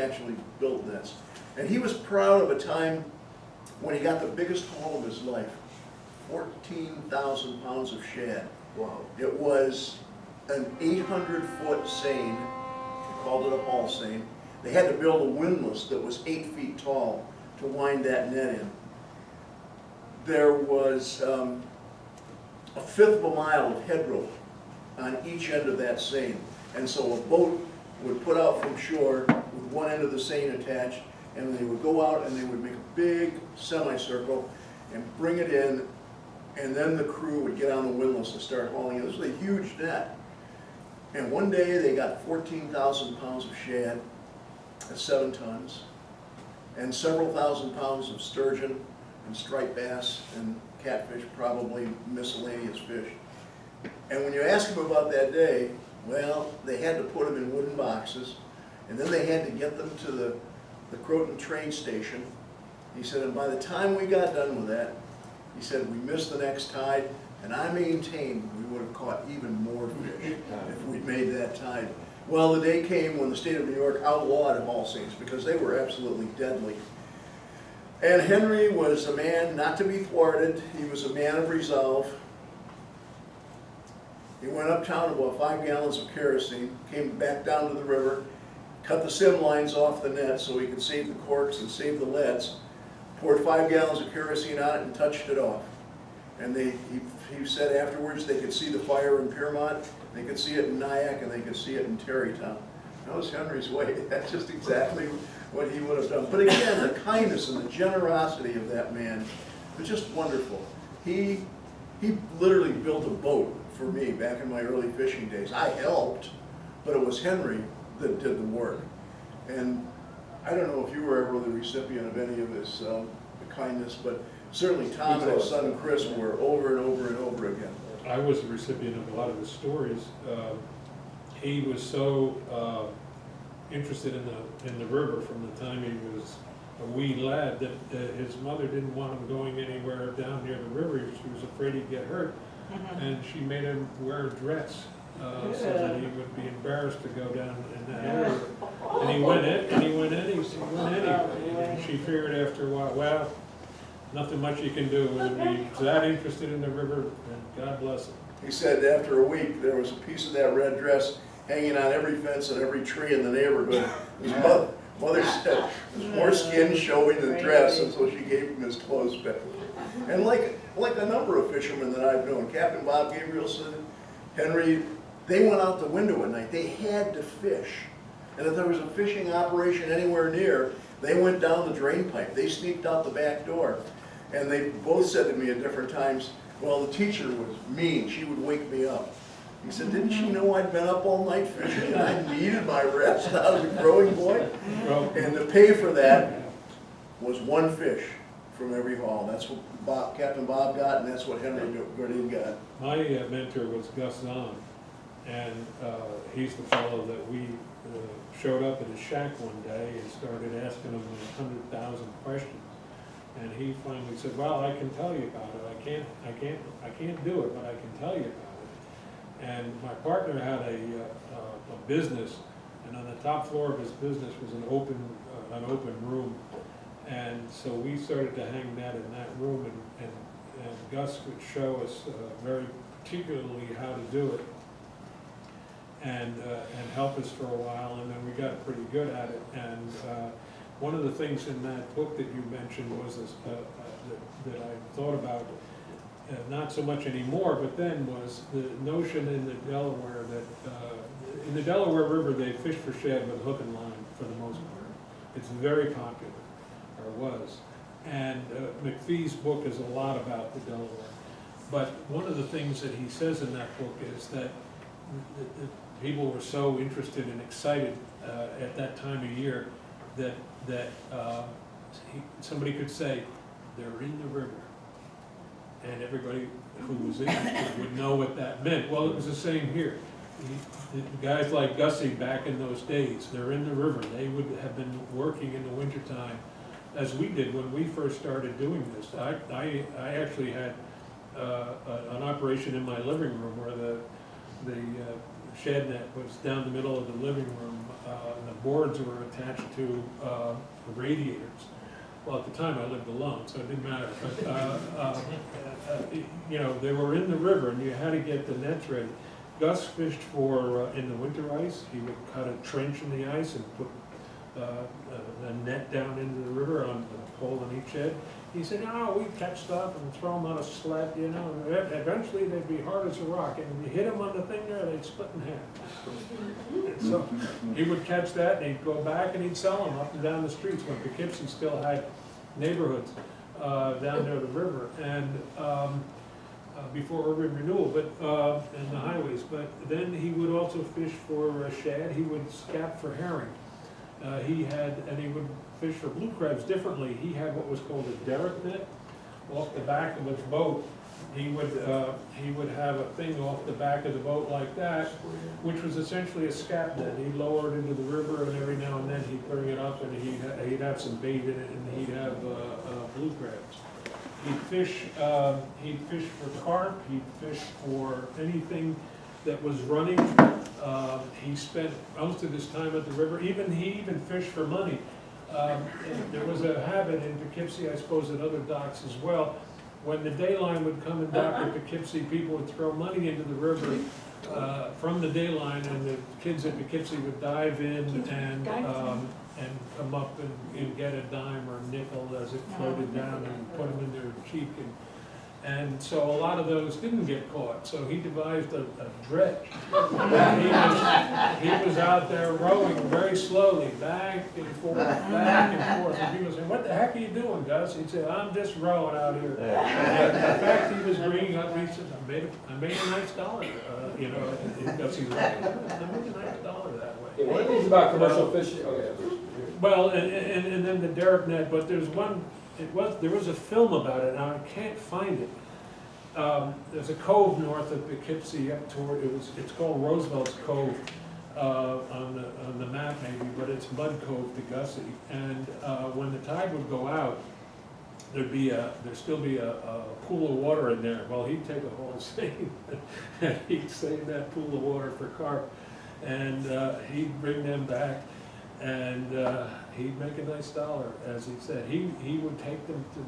actually built nets. And he was proud of a time when he got the biggest haul of his life, 14,000 pounds of shad. Wow. It was an 800-foot seine. They called it a haul seine. They had to build a windlass that was 8 feet tall to wind that net in. There was a 1/5 of a mile of head rope on each end of that seine. And so a boat would put out from shore with one end of the seine attached, and they would go out and they would make a big semicircle and bring it in, and then the crew would get on the windlass and start hauling it. This was a huge net. And one day they got 14,000 pounds of shad at 7 tons, and several thousand pounds of sturgeon and striped bass and catfish, probably miscellaneous fish. And when you ask them about that day, well, they had to put them in wooden boxes, and then they had to get them to the Croton train station. He said, and by the time we got done with that, he said, we missed the next tide, and I maintained we would have caught even more fish if we'd made that tide. Well, the day came when the state of New York outlawed haul seines because they were absolutely deadly. And Henry was a man not to be thwarted. He was a man of resolve. He went uptown and bought 5 gallons of kerosene, came back down to the river, cut the sim lines off the net so he could save the corks and save the leads, poured 5 gallons of kerosene on it and touched it off. And he said afterwards they could see the fire in Piermont, they could see it in Nyack, and they could see it in Terrytown. That was Henry's way. That's just exactly what he would have done. But again, the kindness and the generosity of that man was just wonderful. He literally built a boat for me back in my early fishing days. I helped, but it was Henry that did the work. And I don't know if you were ever the recipient of any of his kindness, but certainly Tom and his son Chris were over and over and over again. I was the recipient of a lot of his stories. He was so interested in the river from the time he was a wee lad that his mother didn't want him going anywhere down near the river. She was afraid he'd get hurt, and she made him wear a dress so that he would be embarrassed to go down in that area. And he went anyway. And she figured after a while, well, nothing much you can do. And he's that interested in the river, and God bless him. He said after a week there was a piece of that red dress hanging on every fence and every tree in the neighborhood. His mother said there's more skin showing than dress, and so she gave him his clothes back. And like a number of fishermen that I've known, Captain Bob Gabrielson, Henry, they went out the window at night. They had to fish. And if there was a fishing operation anywhere near, they went down the drain pipe. They sneaked out the back door. And they both said to me at different times, well, the teacher was mean. She would wake me up. He said, didn't she know I'd been up all night fishing and I needed my rest? I was a growing boy. And the pay for that was 1 fish from every haul. That's what Captain Bob got, and that's what Henry Gordine got. My mentor was Gus Zahn, and he's the fellow that we showed up at his shack one day and started asking him 100,000 questions. And he finally said, well, I can tell you about it. I can't do it, but I can tell you about it. And my partner had a business, and on the top floor of his business was an open room. And so we started to hang that in that room, and Gus would show us very particularly how to do it, and help us for a while, and then we got pretty good at it. And one of the things in that book that you mentioned was this, that I thought about, not so much anymore, but then was the notion in the Delaware that in the Delaware River they fish for shad with hook and line for the most part. It's very popular, or was. And McPhee's book is a lot about the Delaware. But one of the things that he says in that book is that people were so interested and excited at that time of year that somebody could say, they're in the river. And everybody who was interested would know what that meant. Well, it was the same here. The guys like Gussie back in those days, they're in the river. They would have been working in the wintertime, as we did when we first started doing this. I actually had an operation in my living room where the shed net was down the middle of the living room, and the boards were attached to radiators. Well, at the time I lived alone, so it didn't matter. But you know, they were in the river, and you had to get the nets ready. Gus fished for in the winter ice. He would cut a trench in the ice and put a net down into the river on a pole on each end. He said, "No, we'd catch stuff and throw them on a sled, you know. And eventually, they'd be hard as a rock, and if you hit them on the thing there, they'd split in half." So he would catch that, and he'd go back and he'd sell them up and down the streets when Poughkeepsie still had neighborhoods down near the river, and before urban renewal, but and the highways. But then he would also fish for shad. He would scat for herring. He would fish for blue crabs differently. He had what was called a derrick net off the back of his boat. He would have a thing off the back of the boat like that, which was essentially a scat net. He'd lower it into the river, and every now and then he'd bring it up, and he'd have some bait in it, and he'd have blue crabs. He'd fish for carp. He'd fish for anything that was running. He spent most of his time at the river. He even fished for money. There was a habit in Poughkeepsie, I suppose at other docks as well, when the day line would come and dock at Poughkeepsie, people would throw money into the river from the day line, and the kids at Poughkeepsie would dive in and come up and get a dime or a nickel as it floated down and put them in their cheek. And so a lot of those didn't get caught, so he devised a dredge. He was out there rowing very slowly, back and forth, and people saying, "What the heck are you doing, Gus?" He'd say, "I'm just rowing out here." And in fact, he was bringing up, he said, I made a nice dollar, you know, because he was like, I made a nice dollar that way. Yeah, one of the things about commercial fishing, okay. Well, and then the derrick net, but there's one, there was a film about it, now I can't find it. There's a cove north of Poughkeepsie up toward, it's called Roosevelt's Cove on the map maybe, but it's Mud Cove to Gussie. And when the tide would go out, there'd still be a pool of water in there. Well, he'd take a whole seine and he'd save that pool of water for carp, and he'd bring them back. And he'd make a nice dollar, as he said. He would take them to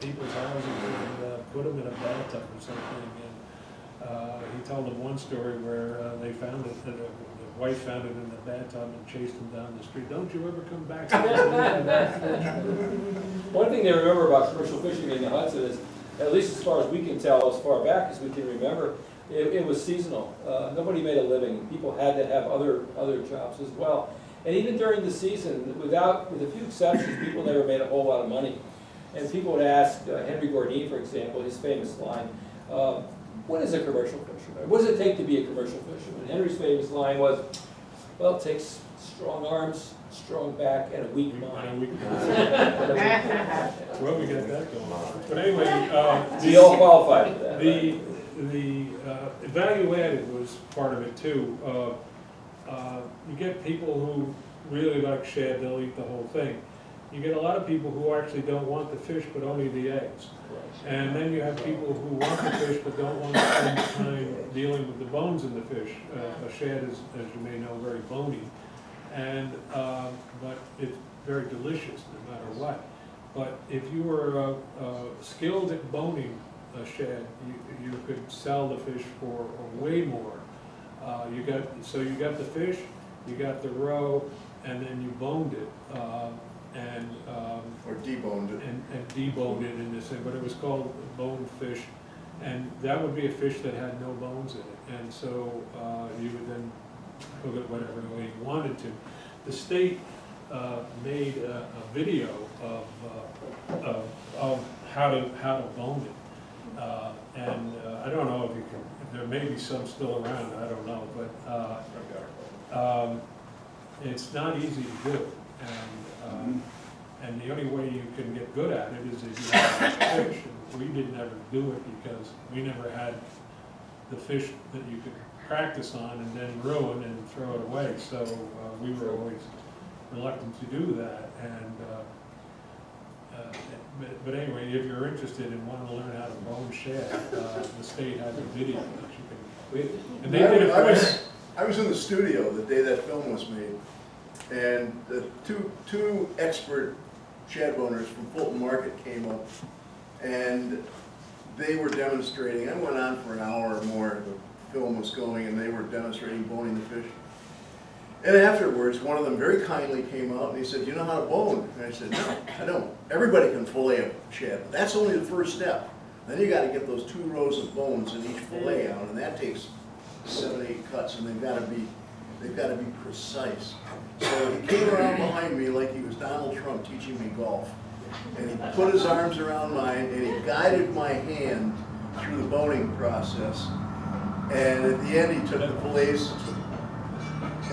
people's houses and put them in a bathtub or something. And he told them one story where they found it, the wife found it in the bathtub and chased him down the street. "Don't you ever come back." One thing they remember about commercial fishing in the Hudson is, at least as far as we can tell, as far back as we can remember, it was seasonal. Nobody made a living. People had to have other jobs as well. And even during the season, with a few exceptions, people never made a whole lot of money. And people would ask, Henry Gordine, for example, his famous line, what is a commercial fisherman? What does it take to be a commercial fisherman? Henry's famous line was, well, it takes strong arms, strong back, and a weak mind. Well, we got that going on. But anyway, we all qualified for that. The value added was part of it too. You get people who really like shad, they'll eat the whole thing. You get a lot of people who actually don't want the fish, but only the eggs. And then you have people who want the fish, but don't want to spend time dealing with the bones in the fish. A shad is, as you may know, very bony, and but it's very delicious no matter what. But if you were skilled at boning a shad, you could sell the fish for way more. You got the fish, you got the roe, and then you boned it, Or deboned it. and deboned it in this thing, but it was called boned fish, and that would be a fish that had no bones in it, and so you would then cook it whatever way you wanted to. The state made a video of how to bone it, and I don't know if you can. There may be some still around, I don't know, but it's not easy to do, and the only way you can get good at it is if you have fish. And we didn't ever do it because we never had the fish that you could practice on and then ruin and throw it away. So we were always reluctant to do that. And but anyway, if you're interested and want to learn how to bone shad, the state has a video that you can. And they did it. I was in the studio the day that film was made, and the two expert shad boners from Fulton Market came up, and they were demonstrating. I went on for an hour or more. The film was going, and they were demonstrating boning the fish. And afterwards, one of them very kindly came out and he said, "You know how to bone?" And I said, "No, I don't. Everybody can fillet a shad, but that's only the first step. Then you got to get those 2 rows of bones in each fillet out, and that takes 7, 8 cuts, and they've got to be precise." So he came around behind me like he was Donald Trump teaching me golf, and he put his arms around mine and he guided my hand through the boning process. And at the end, he took the fillets.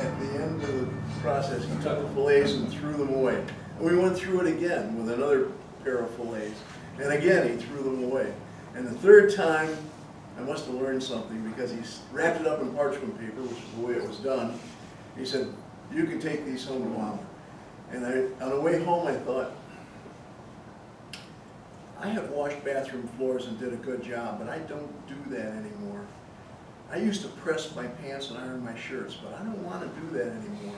At the end of the process, he took the fillets and threw them away. And we went through it again with another pair of fillets, and again he threw them away. And the third time, I must have learned something, because he wrapped it up in parchment paper, which is the way it was done. He said, "You can take these home to Mama." And on the way home, I thought, I have washed bathroom floors and did a good job, but I don't do that anymore. I used to press my pants and iron my shirts, but I don't want to do that anymore.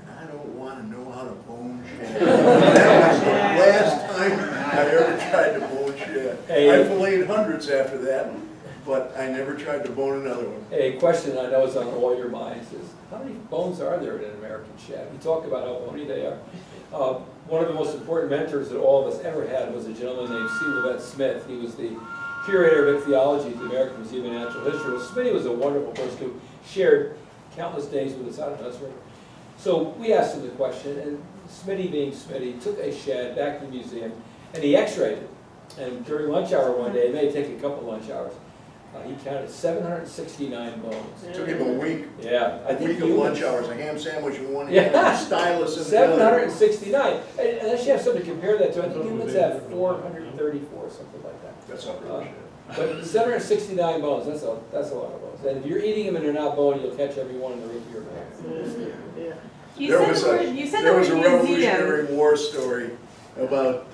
And I don't want to know how to bone shad. That was the last time I ever tried to bone shad. I filleted hundreds after that. but I never tried to bone another one. A question I know is on all your minds is, how many bones are there in an American shad? We talk about how bony they are. One of the most important mentors that all of us ever had was a gentleman named C. Levette Smith. He was the curator of ichthyology at the American Museum of Natural History. Well, Smitty was a wonderful person who shared countless days with us out of Hudson River. So we asked him the question, and Smitty being Smitty, took a shad back to the museum, and he x-rayed it. And during lunch hour one day, it may take a couple lunch hours, he counted 769 bones. It took him a week. Yeah, I A think week of humans- lunch hours, a ham sandwich in one Yeah. hand, and a stylus in the other. 769. And unless you have something to compare that to, I think humans have 434, something like that. That's not really But 769 bones, that's a lot of bones. And if you're eating them and they're not bony, you'll catch every one in the roof of your mouth. Yeah. You said the word museum. Revolutionary War story about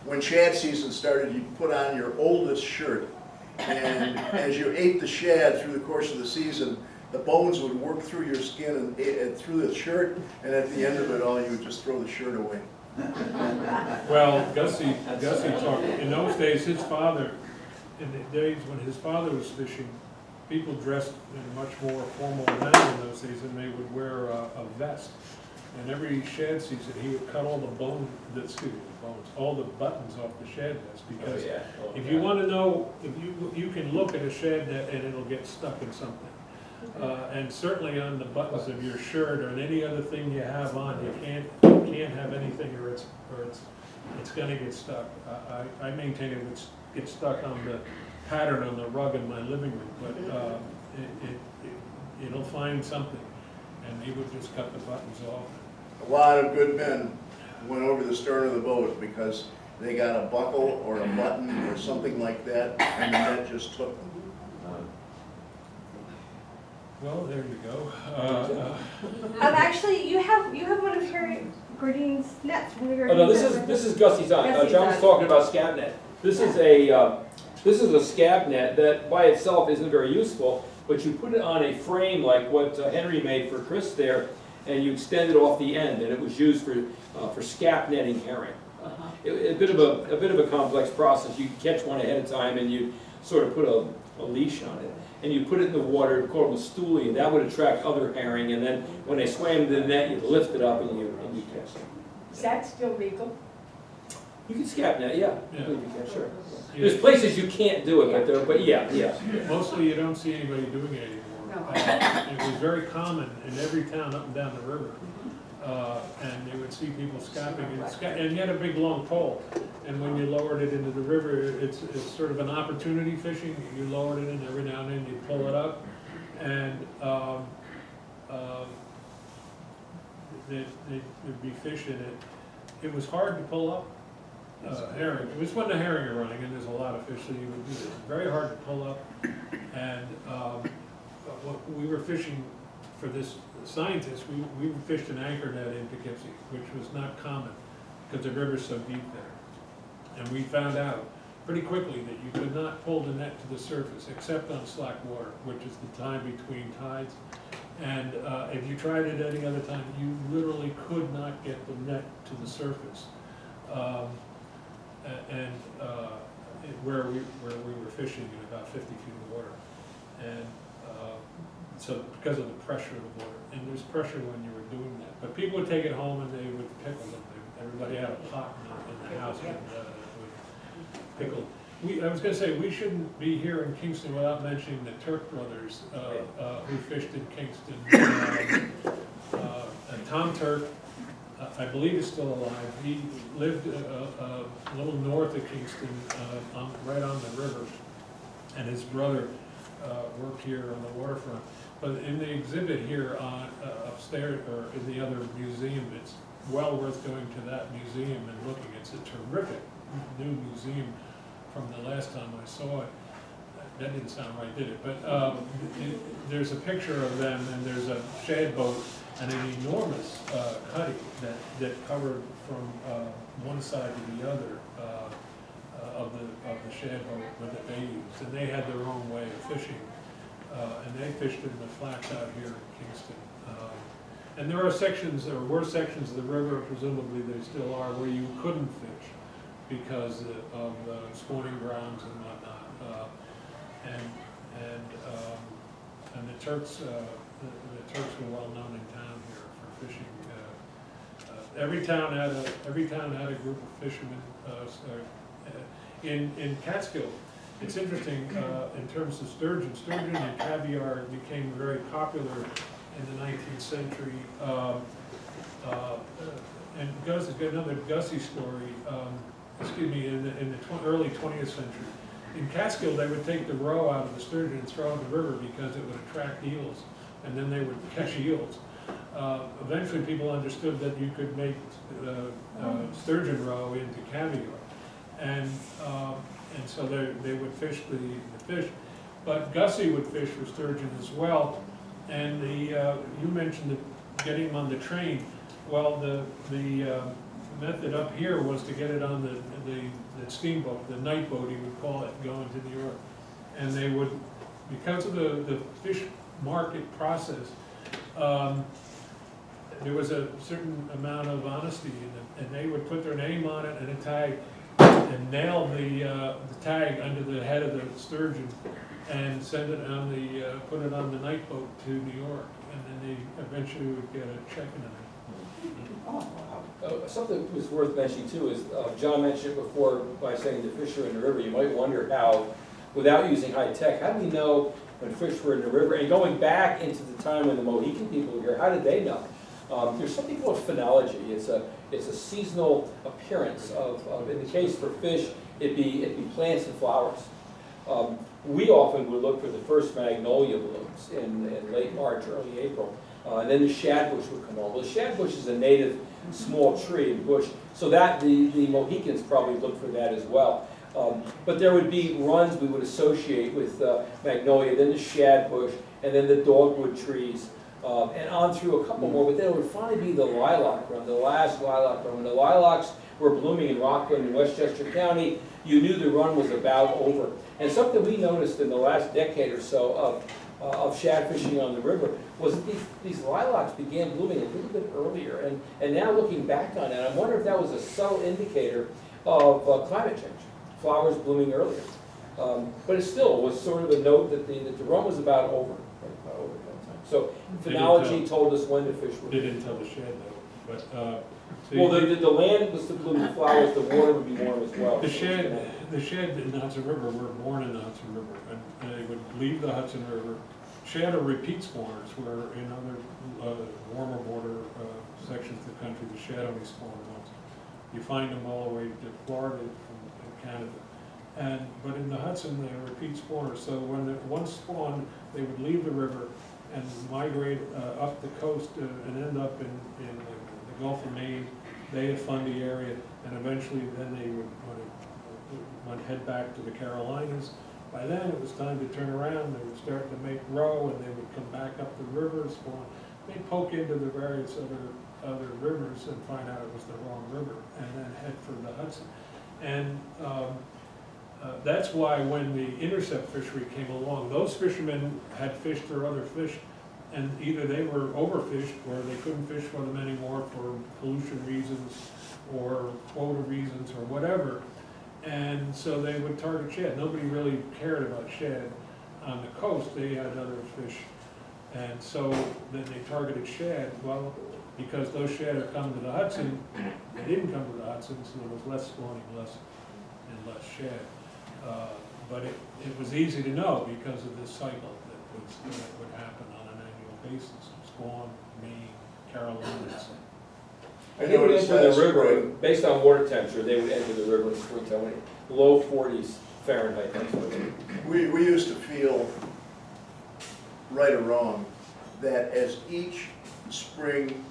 when shad season started, you put on your oldest shirt, and as you ate the shad through the course of the season, the bones would work through your skin and through the shirt, and at the end of it all, you would just throw the shirt away. Well, Gussie talked, in those days, his father, in the days when his father was fishing, people dressed in a much more formal manner in those days, and they would wear a vest. And every shad season, he would cut all the all the buttons off the shad vest, because if you want to know, if you can look at a shad net and it'll get stuck in something. And certainly on the buttons of your shirt or any other thing you have on, you can't have anything or it's going to get stuck. I maintain it would get stuck on the pattern on the rug in my living room, but it'll find something, and they would just cut the buttons off. A lot of good men went over the stern of the boat because they got a buckle or a button or something like that, and the net just took them. Well, there you go. Actually, you have one of Harry Gordine's nets. One of your Oh no, nets. this is Gussie's on. Gussie's John's on. talking about scab net. This is a scab net that by itself isn't very useful, but you put it on a frame like what Henry made for Chris there, and you extend it off the end, and it was used for scab netting herring. A bit of a complex process. You catch one ahead of time, and you sort of put a leash on it, and you put it in the water, called a stoolie, and that would attract other herring, and then when they swam in the net, you lift it up and you catch them. Is that still legal? You can scab net, yeah. Yeah. You can, sure. Yeah. There's places you can't do it, but yeah. Mostly you don't see anybody doing it anymore. No. It was very common in every town up and down the river. And they would see people scapping, and you had a big long pole. And when you lowered it into the river, it's sort of an opportunity fishing. You lowered it in every now and then, you pull it up, and there'd be fish in it. It was hard to pull up herring. It was when the herring are running, and there's a lot of fish, so you would do it. Very hard to pull up. And we were fishing for this scientist. We fished an anchor net in Poughkeepsie, which was not common because the river's so deep there. And we found out pretty quickly that you could not pull the net to the surface except on slack water, which is the time between tides. And if you tried it any other time, you literally could not get the net to the surface. Where we were fishing in about 50 feet of water. And so because of the pressure of the water, and there's pressure when you were doing that. But people would take it home and they would pickle them. Everybody had a pot in the house and would pickle. I was going to say, we shouldn't be here in Kingston without mentioning the Turk Brothers who fished in Kingston. Tom Turk, I believe is still alive. He lived a little north of Kingston, right on the river, and his brother worked here on the waterfront. But in the exhibit here upstairs, or in the other museum, it's well worth going to that museum and looking. It's a terrific new museum from the last time I saw it. That didn't sound right, did it? But there's a picture of them, and there's a shad boat and an enormous cutty that covered from one side to the other of the shad boat that they used. And they had their own way of fishing. And they fished in the flats out here in Kingston. And there are sections, or were sections of the river, presumably there still are, where you couldn't fish because of spawning grounds and whatnot. And the Turks were well known in town here for fishing. Every town had a group of fishermen. In Catskill, it's interesting in terms of sturgeon. Sturgeon and caviar became very popular in the 19th century. And another Gussie story. In the early 20th century. In Catskill, they would take the roe out of the sturgeon and throw it in the river because it would attract eels, and then they would catch eels. Eventually, people understood that you could make sturgeon roe into caviar, and so they would fish the fish. But Gussie would fish for sturgeon as well. And you mentioned getting them on the train. Well, the method up here was to get it on the steamboat, the night boat, he would call it, going to New York. And they would, because of the fish market process, there was a certain amount of honesty in it, and they would put their name on it and a tag, and nail the tag under the head of the sturgeon, and send it on put it on the night boat to New York, and then they eventually would get a check in it. Something that was worth mentioning too is, John mentioned it before by saying the fish are in the river. You might wonder how, without using high tech, how do we know when fish were in the river? And going back into the time when the Mohican people were here, how did they know? There's something called phenology. It's a seasonal appearance of in the case for fish, it'd be plants and flowers. We often would look for the first magnolia blooms in late March, early April. And then the shad bush would come on. Well, the shad bush is a native small tree and bush, so that the Mohicans probably looked for that as well. But there would be runs we would associate with magnolia, then the shad bush, and then the dogwood trees, and on through a couple more. But then it would finally be the lilac run, the last lilac run. When the lilacs were blooming in Rockland and Westchester County, you knew the run was about over. And something we noticed in the last decade or so of shad fishing on the river was that these lilacs began blooming a little bit earlier. And now looking back on it, I wonder if that was a subtle indicator of climate change, flowers blooming earlier. But it still was sort of a note that the run was about over. About over that time. So phenology told us when the fish were. They didn't tell the shad though, but. Well, the land was to bloom the flowers, the water would be warm as well. The shad in the Hudson River were born in the Hudson River, and they would leave the Hudson River. Shad are repeat spawners, where in other warmer border sections of the country, the shad only spawn once. You find them all the way to Florida from Canada. But in the Hudson, they're repeat spawners. So when one spawned, they would leave the river and migrate up the coast and end up in the Gulf of Maine, Bay of Fundy area, and eventually then they would head back to the Carolinas. By then it was time to turn around. They would start to make roe, and they would come back up the river, spawn. They'd poke into the various other rivers and find out it was the wrong river, and then head for the Hudson. And that's why when the intercept fishery came along, those fishermen had fished their other fish, and either they were overfished or they couldn't fish for them anymore for pollution reasons or quota reasons or whatever. And so they would target shad. Nobody really cared about shad on the coast. They had other fish. And so then they targeted shad. Well, because those shad are coming to the Hudson, they didn't come to the Hudson, so there was less spawning, less shad. But it was easy to know because of this cycle that would happen on an annual basis. Spawn, Maine, Carolinas. And they would enter the river, based on water temperature, they would enter the river in springtime, low 40s Fahrenheit. We used to feel, right or wrong, that as each spring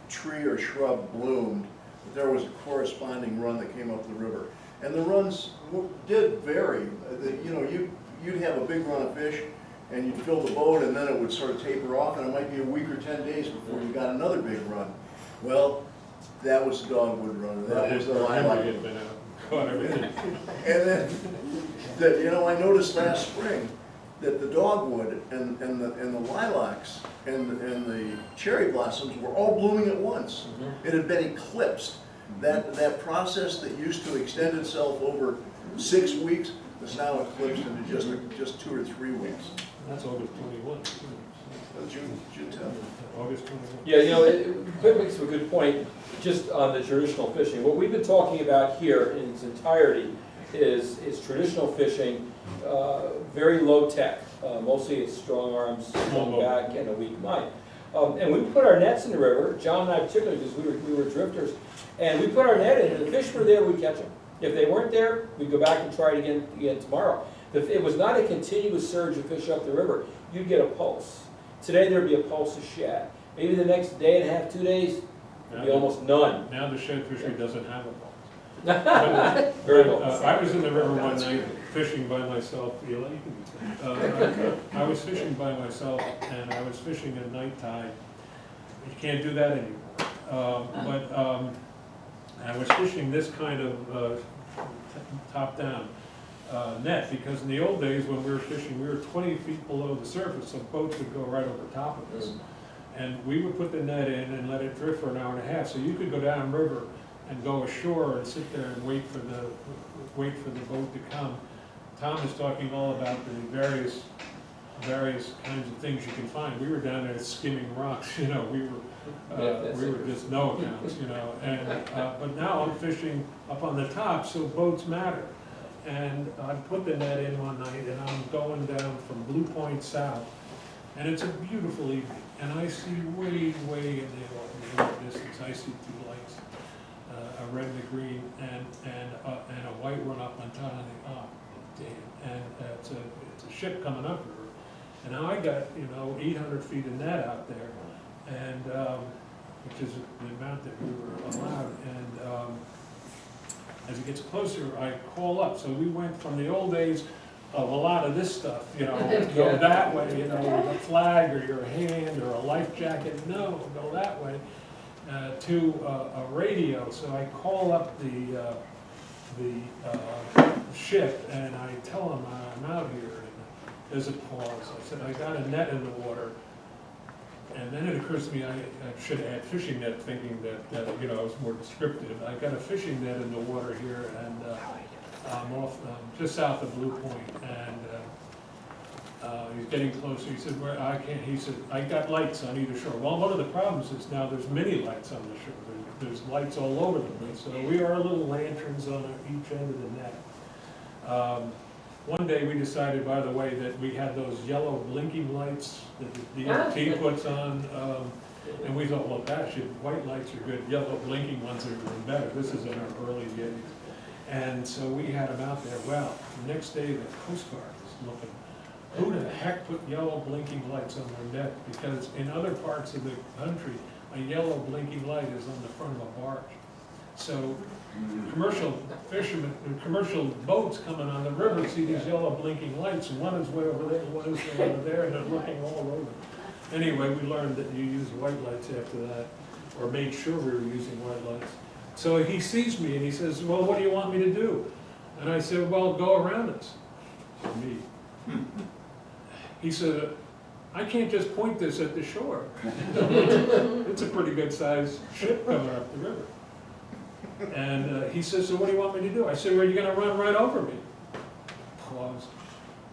tree or shrub bloomed, there was a corresponding run that came up the river. And the runs did vary. You'd have a big run of fish, and you'd fill the boat, and then it would sort of taper off, and it might be a week or 10 days before you got another big run. Well, that was the dogwood run. That was the lilac. And then, I noticed last spring that the dogwood and the lilacs and the cherry blossoms were all blooming at once. It had been eclipsed. That process that used to extend itself over 6 weeks It's now eclipsed into just 2 or 3 weeks. That's August 21. June 10th. August 21. Yeah, you know, it makes a good point, just on the traditional fishing. What we've been talking about here in its entirety is traditional fishing, very low tech. Mostly it's strong arms, strong back, and a weak mind. And we put our nets in the river, John and I particularly, because we were drifters, and we put our net in, and the fish were there, we'd catch them. If they weren't there, we'd go back and try it again tomorrow. If it was not a continuous surge of fish up the river, you'd get a pulse. Today there'd be a pulse of shad. Maybe the next day and a half, 2 days, there'd be almost none. Now the shad fishery doesn't have a pulse. Very well. I was in the river one night fishing by myself. Eli, you can do that. I was fishing by myself, and I was fishing at night tide. You can't do that anymore. I was fishing this kind of top-down net, because in the old days when we were fishing, we were 20 feet below the surface, so boats would go right over top of us. And we would put the net in and let it drift for an hour and a half, so you could go down river and go ashore and sit there and wait for the boat to come. Tom is talking all about the various kinds of things you can find. We were down there skimming rocks, you know, we were just no accounts, you know. And but now I'm fishing up on the top, so boats matter. And I put the net in one night, and I'm going down from Blue Point south, and it's a beautiful evening, and I see way in the distance, I see 2 lights, a red and a green, and a white one up on top. And I think, oh, damn! And it's a ship coming up river, and now I got 800 feet of net out there, and which is the amount that we were allowed. And as it gets closer, I call up. So we went from the old days of a lot of this stuff, go that way, with a flag or your hand or a life jacket. No, go that way, to a radio. So I call up the ship, and I tell them I'm out here. And there's a pause. I said, I got a net in the water. And then it occurs to me I should add fishing net, thinking that I was more descriptive. I got a fishing net in the water here, and I'm off just south of Blue Point, and he's getting closer. He said, "Where I can't." He said, "I got lights on either shore." Well, one of the problems is now there's many lights on the shore. There's lights all over the place. So we are little lanterns on each end of the net. One day we decided, by the way, that we had those yellow blinking lights that the DOT puts on, and we thought, well, gosh, white lights are good, yellow blinking ones are even better. This is in our early days. And so we had them out there. Well, the next day the Coast Guard was looking, who the heck put yellow blinking lights on their net? Because in other parts of the country, a yellow blinking light is on the front of a barge. So commercial fishermen, commercial boats coming on the river see these yellow blinking lights, and one is way over there, and one is way over there, and they're looking all over. Anyway, we learned that you use white lights after that, or made sure we were using white lights. So he sees me and he says, well, what do you want me to do? And I said, well, go around us. For me. He said, I can't just point this at the shore. It's a pretty good sized ship coming up the river. And he says, so what do you want me to do? I said, well, you're going to run right over me. Pause.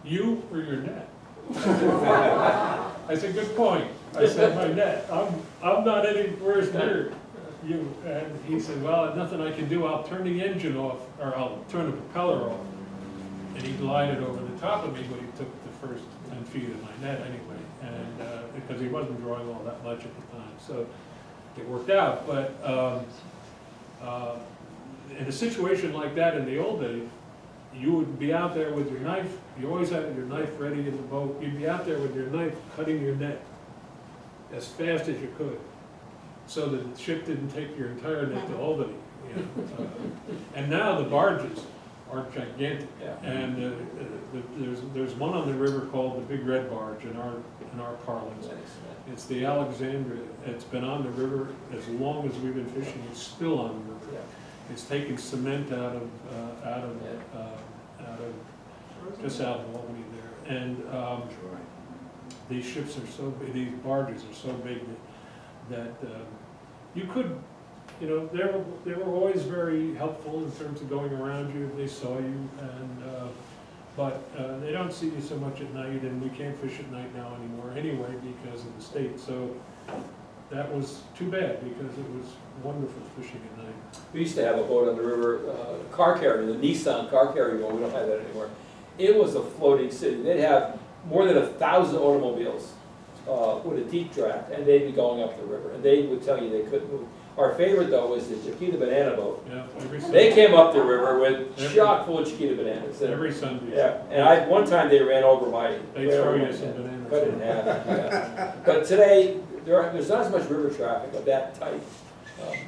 You or your net? I said, good point. I said, my net. I'm not anywhere near you. And he said, well, nothing I can do. I'll turn the engine off, or I'll turn the propeller off. And he glided over the top of me, but he took the first 10 feet of my net anyway. And because he wasn't drawing all that much at the time. So it worked out. But in a situation like that in the old days, you would be out there with your knife. You always had your knife ready in the boat. You'd be out there with your knife cutting your net as fast as you could, so that the ship didn't take your entire net to Albany. And now the barges are gigantic, and there's one on the river called the Big Red Barge in our parlance. It's the Alexandria. It's been on the river as long as we've been fishing. It's still on the river. It's taking cement out of just out of Albany there, and these ships are so big, these barges are so big that you could, they were always very helpful in terms of going around you if they saw you, and But they don't see you so much at night, and we can't fish at night now anymore anyway because of the state. So that was too bad because it was wonderful fishing at night. We used to have a boat on the river, car carrier, the Nissan car carrier boat, we don't have that anymore. It was a floating city. They'd have more than 1,000 automobiles with a deep draft, and they'd be going up the river, and they would tell you they couldn't move. Our favorite though was the Chiquita banana boat. Yeah, every They Sunday. came up the river with chock full of Chiquita bananas. And, Every Sunday. yeah, and one time they ran over my. They throw you some bananas. Cut it in half, yeah. But today, there's not as much river traffic of that type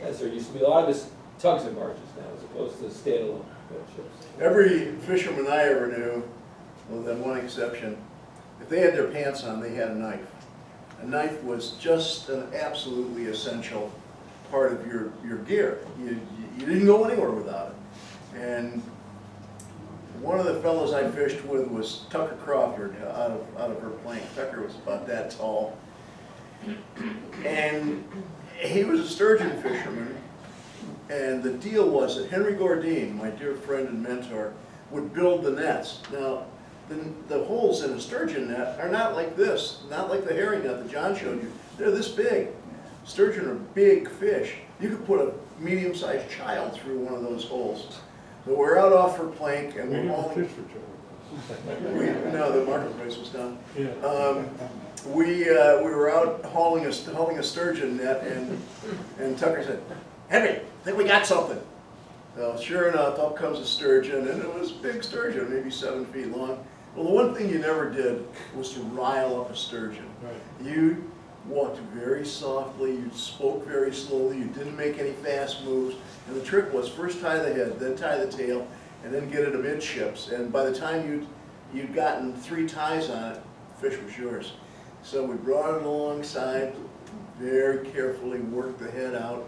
as there used to be. A lot of this tugs and barges now as opposed to standalone ships. Every fisherman I ever knew, with that one exception, if they had their pants on, they had a knife. A knife was just an absolutely essential part of your gear. You didn't go anywhere without it. And one of the fellows I fished with was Tucker Crawford out of her plank. Tucker was about that tall. And he was a sturgeon fisherman. And the deal was that Henry Gordine, my dear friend and mentor, would build the nets. Now, the holes in a sturgeon net are not like this, not like the herring net that John showed you. They're this big. Sturgeon are big fish. You could put a medium-sized child through one of those holes. So we're out off her plank and We we're didn't hauling. fish for children. No, the marketplace was done. Yeah. We were out hauling a sturgeon net, and Tucker said, "Henry, I think we got something." So sure enough, up comes a sturgeon, and it was a big sturgeon, maybe 7 feet long. Well, the one thing you never did was to rile up a sturgeon. Right. You walked very softly, you spoke very slowly, you didn't make any fast moves, and the trick was first tie the head, then tie the tail, and then get it amidships. And by the time you'd gotten 3 ties on it, fish was yours. So we brought it alongside, very carefully worked the head out.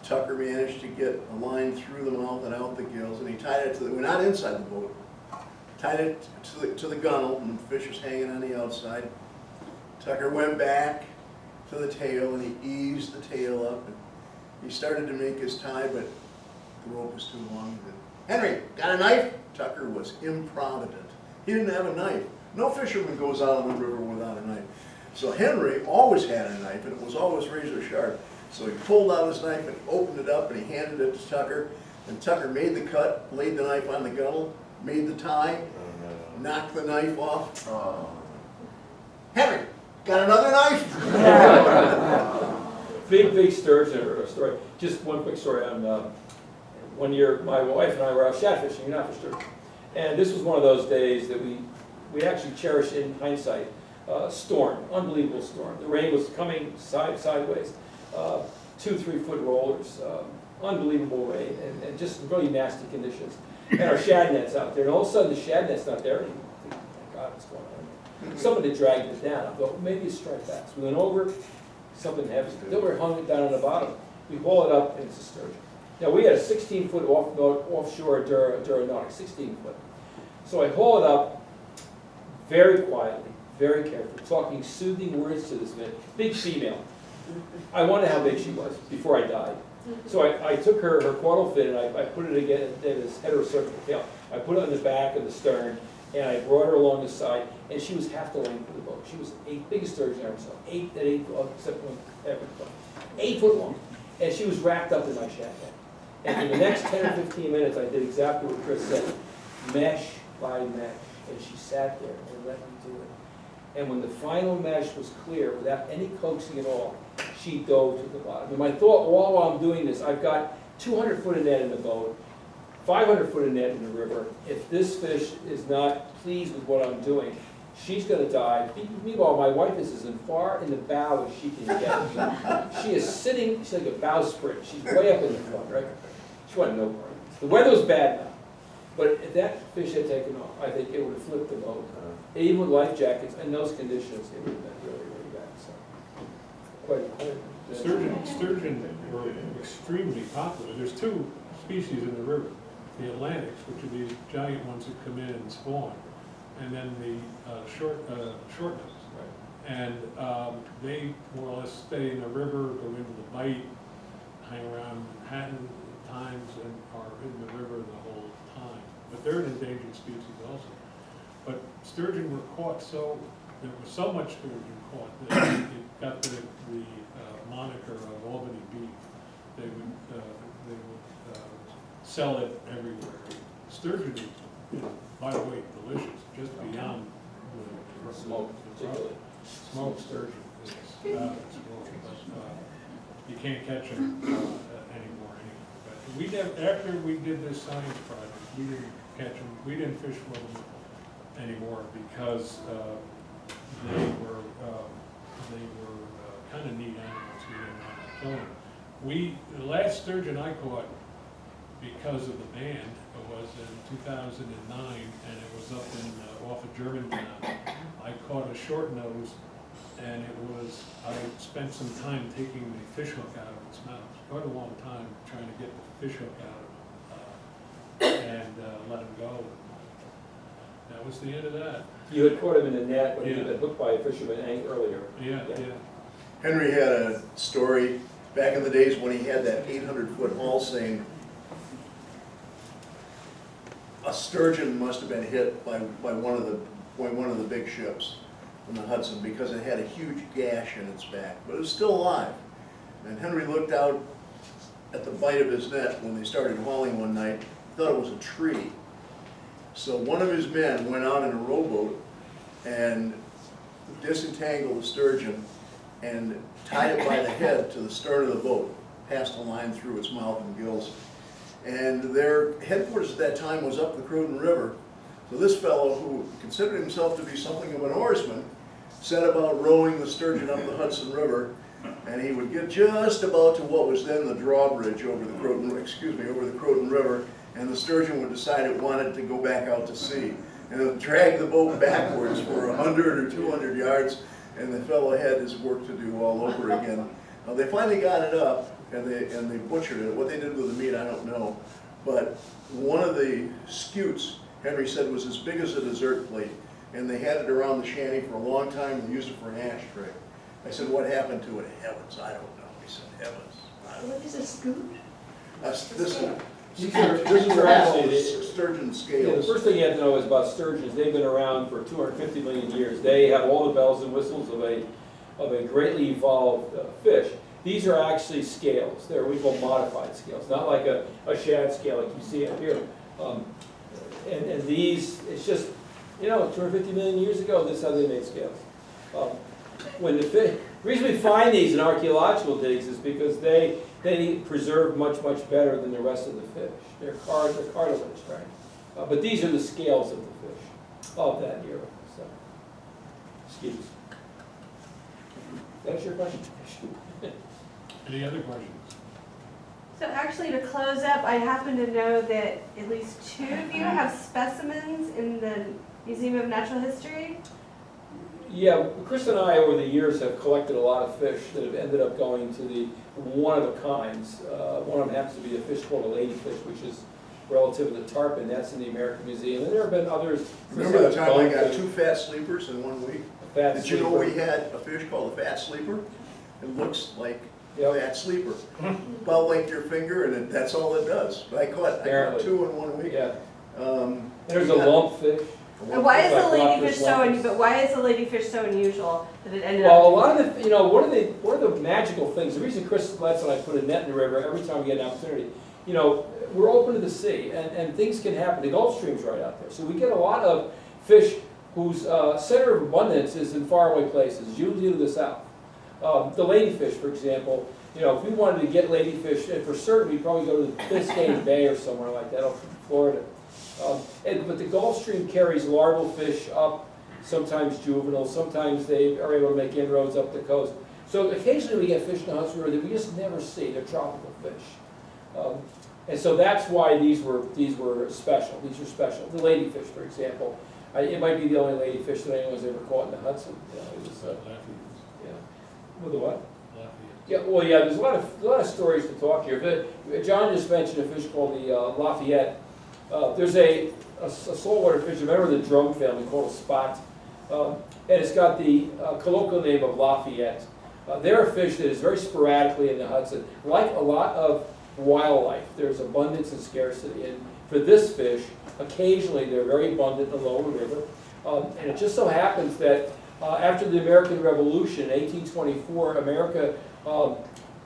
Tucker managed to get a line through the mouth and out the gills, and he tied it to we're not inside the boat, tied it to the gunnel, and the fish was hanging on the outside. Tucker went back to the tail, and he eased the tail up, and he started to make his tie, but the rope was too long. "Henry, got a knife?" Tucker was improvident. He didn't have a knife. No fisherman goes out on the river without a knife. So Henry always had a knife, and it was always razor sharp. So he pulled out his knife and opened it up, and he handed it to Tucker. And Tucker made the cut, laid the knife on the gunnel, made the tie, knocked the knife off. "Henry, got another knife?" Big sturgeon story. Just one quick story on one year my wife and I were out shad fishing, not for sturgeon. And this was one of those days that we actually cherish in hindsight. Storm, unbelievable storm. The rain was coming sideways. 2-3 foot rollers, unbelievable rain, and just really nasty conditions. And our shad net's out there, and all of a sudden the shad net's not there anymore. I think, my God, what's going on? Somebody dragged it down. I thought, maybe it's striped bass. We went over, something heavy. Then we hung it down on the bottom. We haul it up, and it's a sturgeon. Now we had a 16-foot offshore Duranotic, 16 foot. So I haul it up very quietly, very carefully, talking soothing words to this man, big female. I wondered how big she was before I died. So I took her caudal fin and I put it again at this heterocircular tail. I put it on the back of the stern and I brought her along the side, and she was half the length of the boat. She was biggest sturgeon I ever saw, 8 foot long. And she was wrapped up in my shad net. And in the next 10 or 15 minutes, I did exactly what Chris said, mesh by mesh. And she sat there and let me do it. And when the final mesh was clear, without any coaxing at all, she dove to the bottom. And my thought while I'm doing this, I've got 200 foot of net in the boat, 500 foot of net in the river. If this fish is not pleased with what I'm doing, she's going to die. Meanwhile, my wife is as far in the bow as she can get. She is sitting, she's like a bowsprit. She's way up in the front, right? She wasn't no part. The weather was bad now. But if that fish had taken off, I think it would have flipped the boat. Even with life jackets, in those conditions, it would have been really, really bad. So, quite Sturgeon were extremely popular. There's 2 species in the river. The Atlantics, which are these giant ones that come in and spawn, and then the short nose. Right. And they more or less stay in the river, go into the bight, hang around Manhattan at times, and are in the river the whole time. But they're an endangered species also. But sturgeon were caught there was so much sturgeon caught that it got the moniker of Albany beef. They would sell it everywhere. Sturgeon is, by the way, delicious, just beyond the Smoke, particularly. smoked sturgeon is you can't catch them anymore anyway. But we after we did this science project, we didn't catch them, we didn't fish for them anymore because they were kind of neat animals. We didn't want to kill them. The last sturgeon I caught because of the band was in 2009, and it was up off of Germantown. I caught a short nose, and I spent some time taking the fish hook out of its mouth. Quite a long time trying to get the fish hook out of him and let him go. That was the end of that. You had caught him in the net when he had been hooked by a fisherman earlier. Yeah. Henry had a story back in the days when he had that 800-foot haul saying a sturgeon must have been hit by one of the big ships from the Hudson because it had a huge gash in its back, but it was still alive. And Henry looked out at the bite of his net when they started hauling one night, thought it was a tree. So one of his men went out in a rowboat and disentangled the sturgeon and tied it by the head to the stern of the boat, passed a line through its mouth and gills. And their headquarters at that time was up the Croton River. So this fellow, who considered himself to be something of an oarsman, set about rowing the sturgeon up the Hudson River, and he would get just about to what was then the drawbridge over the Croton River, and the sturgeon would decide it wanted to go back out to sea. And it would drag the boat backwards for 100 or 200 yards, and the fellow had his work to do all over again. Now, they finally got it up, and they butchered it. What they did with the meat, I don't know. But one of the skewts, Henry said, was as big as a dessert plate, and they had it around the shanty for a long time and used it for an ashtray. I said, what happened to it? Heavens, I don't know. He said, heavens. What is a scoop? These are actually sturgeon the scales. first thing you have to know is about sturgeons. They've been around for 250 million years. They have all the bells and whistles of a greatly evolved fish. These are actually scales. They're what we call modified scales, not like a shad scale like you see up here. And these, it's just, 250 million years ago, this is how they made scales. The reason we find these in archaeological digs is because they preserve much better than the rest of the fish. They're cartilage, right? But these are the scales of the fish of that era. So, excuse me. That's your question? Any other questions? So actually, to close up, I happen to know that at least 2 of you have specimens in the Museum of Natural History. Yeah, Chris and I over the years have collected a lot of fish that have ended up going to the one-of-a-kinds. One of them happens to be a fish called a ladyfish, which is relative to the tarpon. That's in the American Museum. And there have been others. Remember the time I got 2 fat sleepers in 1 week? Did you know we had a fish called a fat sleeper? It looks like a fat sleeper. About like your finger, and that's all it does. But I caught 2 in 1 week. Yeah. There's a lumpfish. And why is the ladyfish so unusual that it ended up? Well, a lot of the, one of the magical things, the reason Chris Letts and I put a net in the river every time we get an opportunity, we're open to the sea, and things can happen. The Gulf Stream's right out there, so we get a lot of fish whose center of abundance is in faraway places, usually to the south. The ladyfish, for example, if we wanted to get ladyfish, and for certain, we'd probably go to Biscayne Bay or somewhere like that, up from Florida. But the Gulf Stream carries larval fish up, sometimes juveniles, sometimes they are able to make inroads up the coast. So occasionally we get fish in the Hudson River that we just never see. They're tropical fish. And so that's why these were special. These are special. The ladyfish, for example, it might be the only ladyfish that anyone's ever caught in the Hudson. With the what? Yeah, well, yeah, there's a lot of stories to talk here. But John just mentioned a fish called the Lafayette. There's a saltwater fish, a member of the drum family, called a spot, and it's got the colloquial name of Lafayette. They're a fish that is very sporadically in the Hudson. Like a lot of wildlife, there's abundance and scarcity, and for this fish, occasionally they're very abundant in the lower river. And it just so happens that after the American Revolution in 1824, America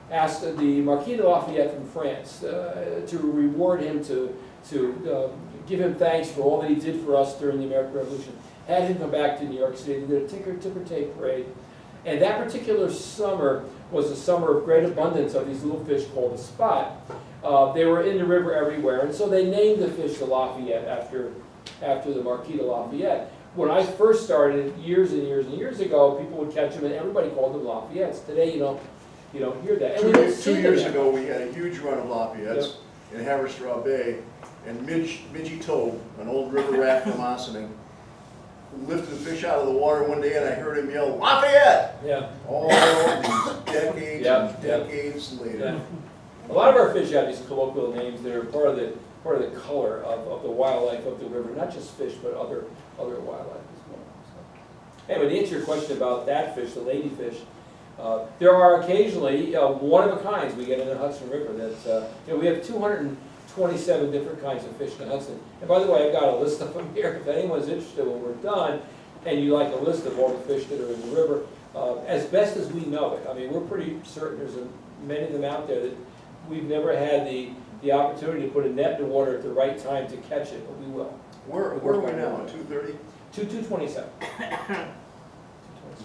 asked the Marquis de Lafayette from France to reward him, to give him thanks for all that he did for us during the American Revolution. Had him come back to New York City, they did a ticker tape parade. And that particular summer was a summer of great abundance of these little fish called a spot. They were in the river everywhere, and so they named the fish the Lafayette after the Marquis de Lafayette. When I first started years and years and years ago, people would catch them and everybody called them Lafayettes. Today, you don't hear that. And we don't see Two years them. ago, we had a huge run of Lafayettes in Haverstraw Bay, and Midgie Toad, an old river rat from Ossining, lifted the fish out of the water one day, and I heard him yell, "Lafayette!" Yeah. All these decades Yeah, and decades later. Yeah. A lot of our fish have these colloquial names that are part of the color of the wildlife of the river, not just fish, but other wildlife as well. So, anyway, to answer your question about that fish, the ladyfish, there are occasionally one-of-a-kinds we get in the Hudson River. That we have 227 different kinds of fish in the Hudson. And by the way, I've got a list of them here. If anyone's interested when we're done, and you like a list of all the fish that are in the river, as best as we know it. I mean, we're pretty certain there's many of them out there that we've never had the opportunity to put a net in the water at the right time to catch it, but we will. Where are we now, 230? 227.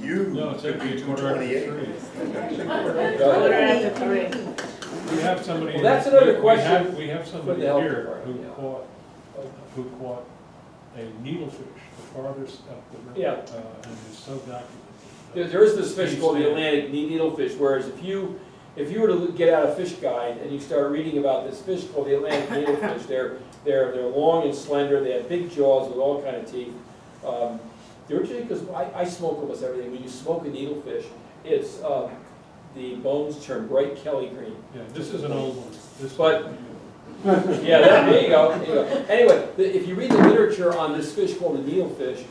You No, it's could be actually quarter after 228. three. We have somebody. Well, that's another question We have for somebody the health here department, who caught a needlefish the farthest up the river. Yeah. And is so documented. There is this fish called the Atlantic needlefish, whereas if you were to get out a fish guide and you start reading about this fish called the Atlantic needlefish, they're long and slender, they have big jaws with all kind of teeth. They're interesting because I smoke almost everything. When you smoke a needlefish, it's the bones turn bright Kelly green. Yeah, this is an old one. But yeah, there you go. There you go. Anyway, if you read the literature on this fish called the needlefish,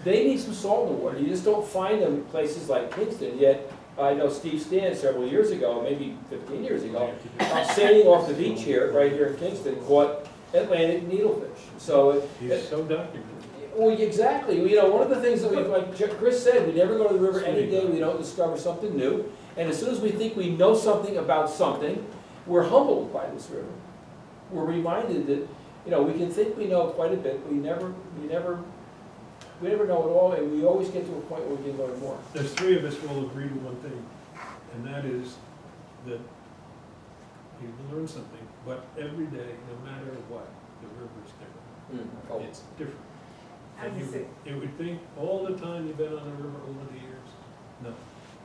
they need some salt in the water. You just don't find them in places like Kingston. Yet I know Steve Stan several years ago, maybe 15 years ago, sailing off the beach here, right here in Kingston, caught Atlantic needlefish. So He's so documented. well, exactly. One of the things that like Chris said, we never go to the river any day we don't discover something new. And as soon as we think we know something about something, we're humbled by this river. We're reminded that we can think we know quite a bit, but we never know it all, and we always get to a point where we can learn more. There's three of us will agree to one thing, and that is that you learn something, but every day, no matter what, the river's different. Oh. It's different. And you would think all the time you've been on the river over the years, no,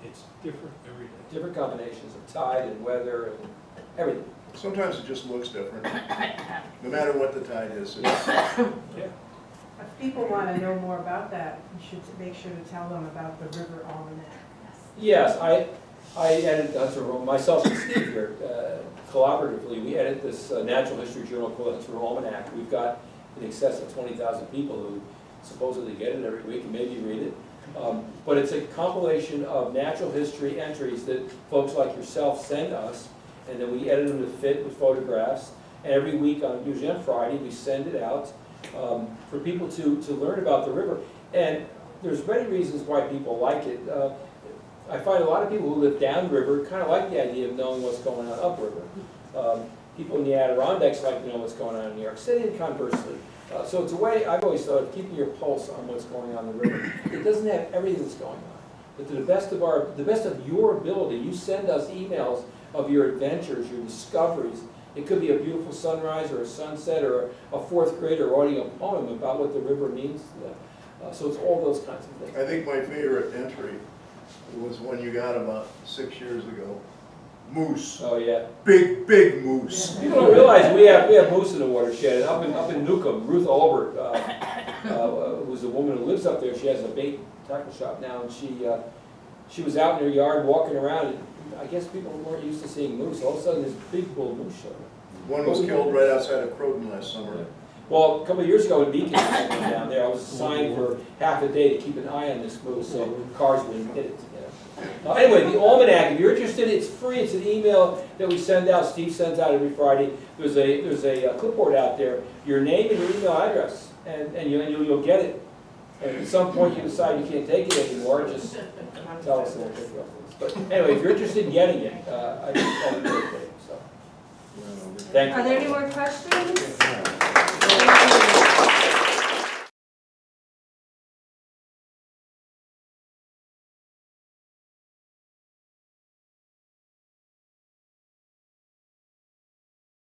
it's different every day. Different combinations of tide and weather and everything. Sometimes it just looks different, no matter what the tide is. Yeah. If people want to know more about that, you should make sure to tell them about the River Almanac. Yes, I edit Hudson River, myself and Steve here, collaboratively, we edit this natural history journal called Hudson River Almanac. We've got in excess of 20,000 people who supposedly get it every week and maybe read it. But it's a compilation of natural history entries that folks like yourself send us, and then we edit them to fit with photographs. And every week, usually on Friday, we send it out for people to learn about the river. And there's many reasons why people like it. I find a lot of people who live downriver kind of like the idea of knowing what's going on upriver. People in the Adirondacks like to know what's going on in New York City, and conversely. So it's a way, I've always thought, of keeping your pulse on what's going on in the river. It doesn't have everything that's going on, but to the best of your ability, you send us emails of your adventures, your discoveries. It could be a beautiful sunrise or a sunset or a fourth grader writing a poem about what the river means to them. So it's all those kinds of things. I think my favorite entry was one you got about 6 years ago. Moose. Oh yeah. Big moose. People don't realize we have moose in the watershed. Up in Newcomb, Ruth Albert, who's a woman who lives up there. She has a bait tackle shop now, and she was out in her yard walking around. And I guess people weren't used to seeing moose. All of a sudden, this big bull moose showed up. One was killed right outside of Croton last summer. Yeah. Well, a couple of years ago in Beacon, down there, I was assigned for half a day to keep an eye on this moose, so cars wouldn't hit it. Anyway, the Almanac, if you're interested, it's free. It's an email that we send out. Steve sends out every Friday. There's a clipboard out there. Your name and your email address. and you'll get it. And at some point you decide you can't take it anymore, just tell us and we'll take it off the list. But anyway, if you're interested in getting it, I just call it, so. Thank you. Are there any more questions?